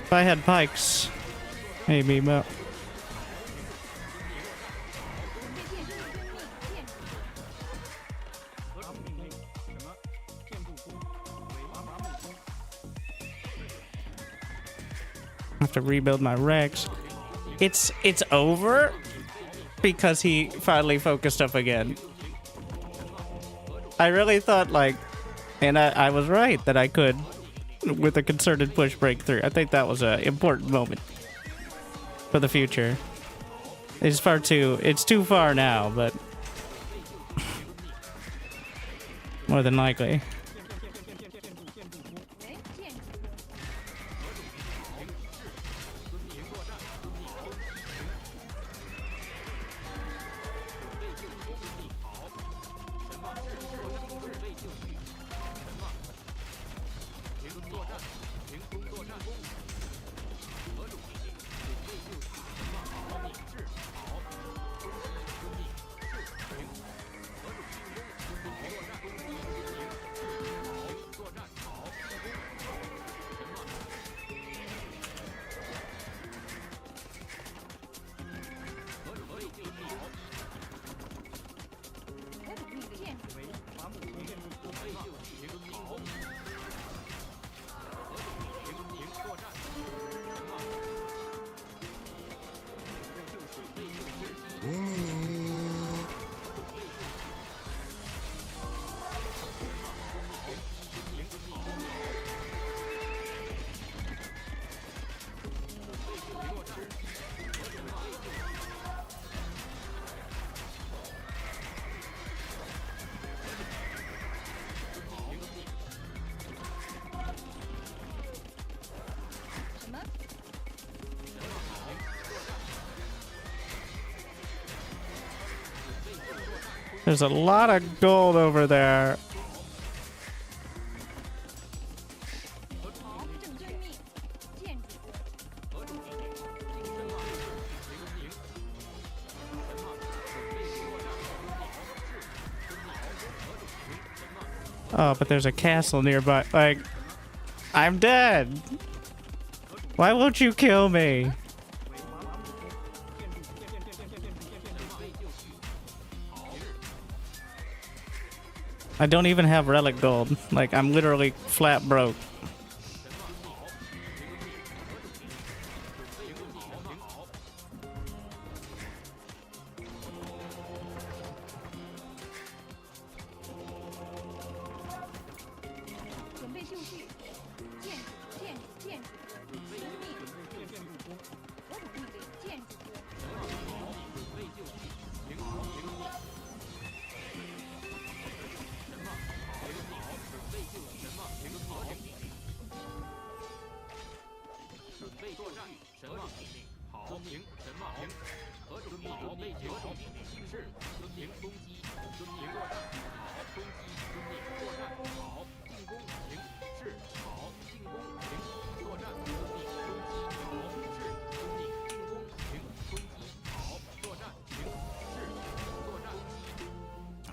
If I had pikes, maybe, but... I have to rebuild my Rex. It's over because he finally focused up again. I really thought, like, and I was right that I could, with a concerted push, break through. I think that was an important moment for the future. It's too far now, but more than likely. There's a lot of gold over there. Oh, but there's a castle nearby. Like, I'm dead. Why won't you kill me? I don't even have relic gold. Like, I'm literally flat broke.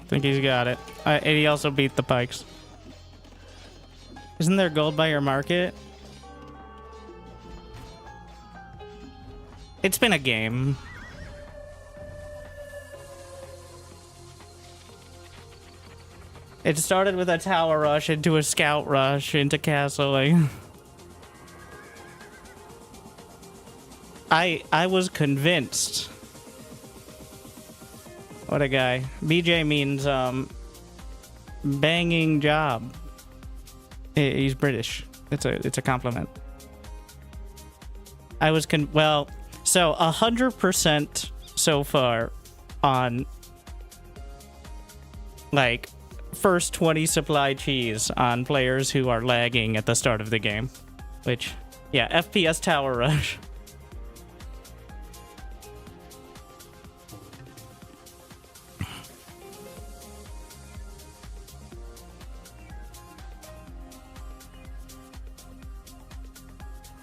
think he's got it. And he also beat the pikes. Isn't there gold by your market? It's been a game. It started with a tower rush into a scout rush into castling. I was convinced. What a guy. BJ means banging job. He's British. It's a compliment. I was well, so 100% so far on like first 20 supply cheese on players who are lagging at the start of the game. Which, yeah, FPS tower rush.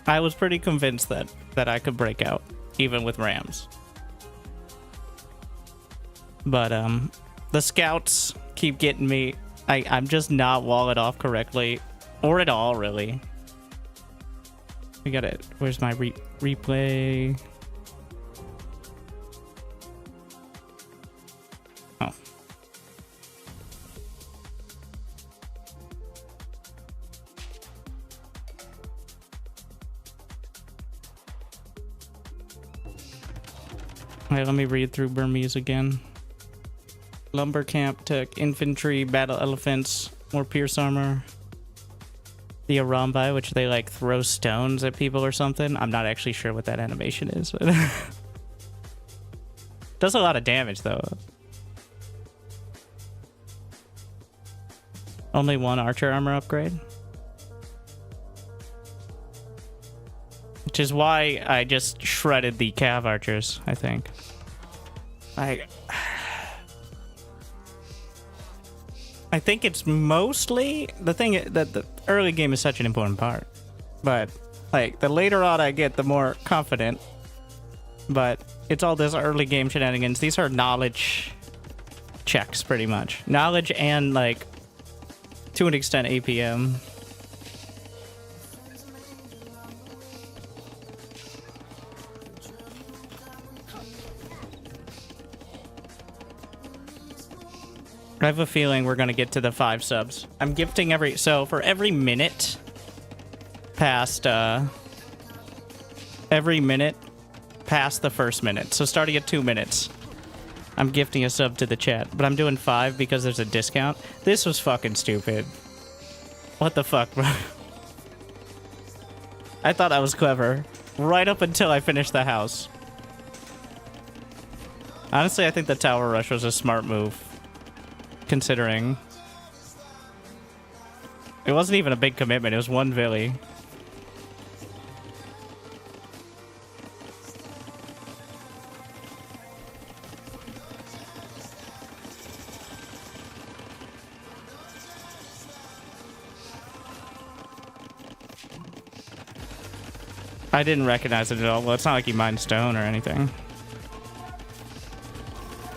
I was pretty convinced that I could break out, even with Rams. But the scouts keep getting me. I'm just not wallet off correctly, or at all, really. We got it. Where's my replay? Oh. Alright, let me read through Burmese again. Lumber camp took infantry, battle elephants, more pierce armor. The Arambai, which they like throw stones at people or something. I'm not actually sure what that animation is. But does a lot of damage though. Only one archer armor upgrade. Which is why I just shredded the cav archers, I think. I think it's mostly the thing that the early game is such an important part. But like the later on I get, the more confident. But it's all this early game shenanigans. These are knowledge checks pretty much. Knowledge and like to an extent APM. I have a feeling we're gonna get to the 5 subs. I'm gifting so for every minute past the first minute. So starting at 2 minutes, I'm gifting a sub to the chat, but I'm doing 5 because there's a discount. This was fucking stupid. What the fuck, bro? I thought I was clever right up until I finished the house. Honestly, I think the tower rush was a smart move. Considering it wasn't even a big commitment, it was 1 Villy. I didn't recognize it at all. Well, it's not like he mined stone or anything.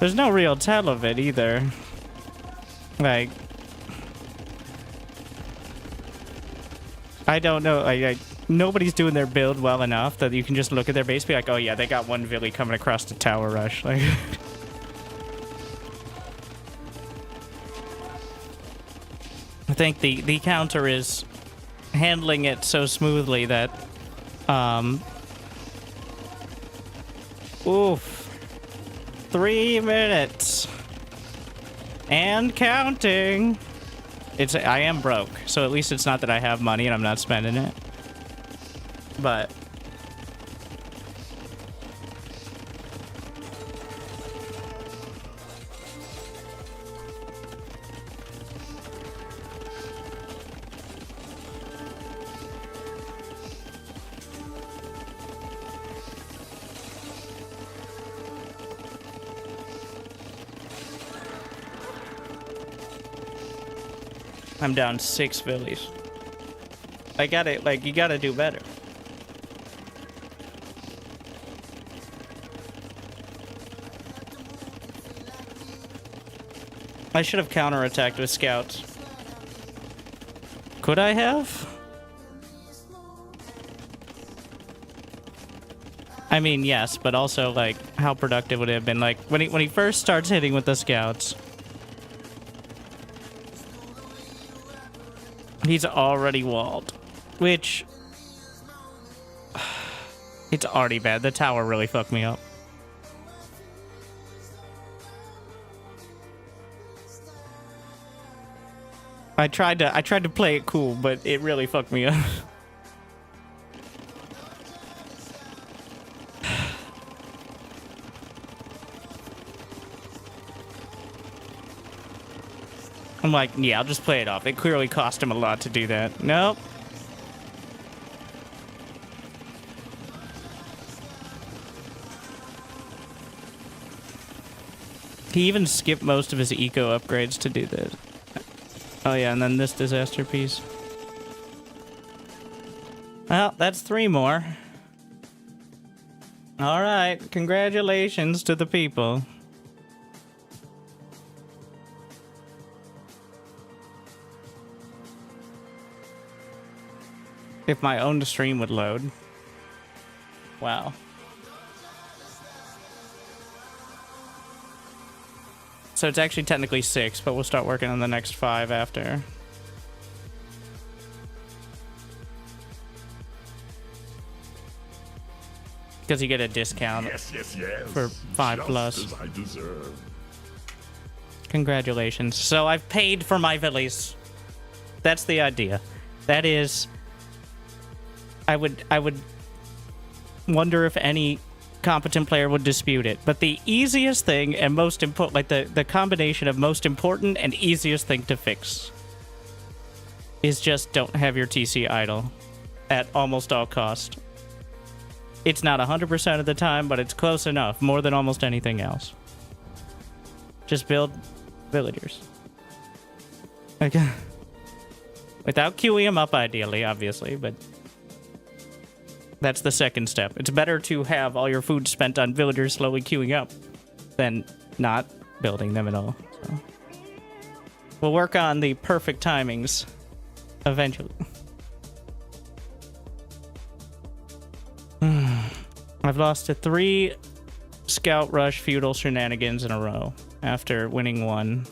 There's no real tell of it either. Like, I don't know. Nobody's doing their build well enough that you can just look at their base and be like, oh yeah, they got 1 Villy coming across the tower rush. Like, I think the counter is handling it so smoothly that, oof, 3 minutes. And counting. I am broke, so at least it's not that I have money and I'm not spending it. But I'm down 6 Villies. I got it. Like, you gotta do better. I should have counterattacked with scouts. Could I have? I mean, yes, but also, like, how productive would it have been? Like, when he first starts hitting with the scouts, he's already walled, which... It's already bad. The tower really fucked me up. I tried to play it cool, but it really fucked me up. I'm like, yeah, I'll just play it off. It clearly cost him a lot to do that. Nope. He even skipped most of his eco upgrades to do this. Oh yeah, and then this disaster piece. Well, that's 3 more. Alright, congratulations to the people. If my own stream would load. Wow. So it's actually technically 6, but we'll start working on the next 5 after. Because you get a discount for 5 plus. Just as I deserve. Congratulations. So I've paid for my villies. That's the idea. That is... I would wonder if any competent player would dispute it, but the easiest thing and most important, like the combination of most important and easiest thing to fix is just don't have your TC idle at almost all cost. It's not 100% of the time, but it's close enough, more than almost anything else. Just build villagers. Okay. Without queuing them up, ideally, obviously, but that's the second step. It's better to have all your food spent on villagers slowly queuing up than not building them at all. So we'll work on the perfect timings eventually. I've lost to 3 Scout Rush feudal shenanigans in a row after winning 1.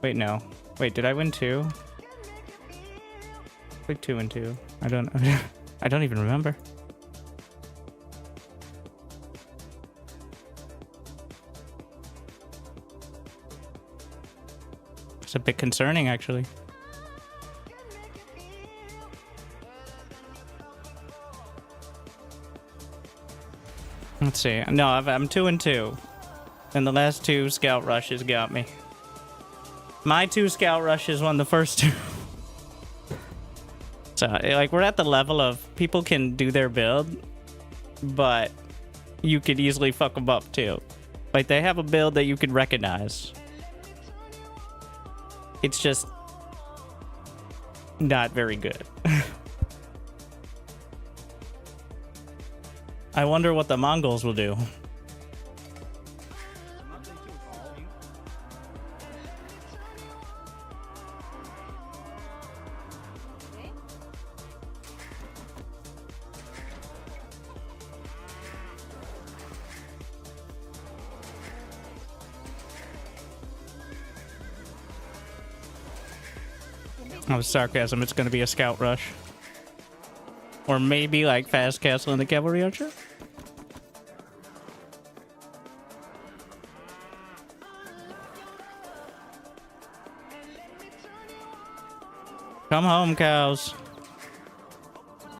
Wait, no. Wait, did I win 2? Like 2 and 2. I don't even remember. It's a bit concerning, actually. Let's see. No, I'm 2 and 2. And the last 2 Scout Rushes got me. My 2 Scout Rushes won the first 2. So, like, we're at the level of people can do their build, but you could easily fuck them up, too. Like, they have a build that you could recognize. It's just not very good. I wonder what the Mongols will do. That was sarcasm. It's going to be a scout rush. Or maybe like fast castle and the cavalry archer. Come home, cows.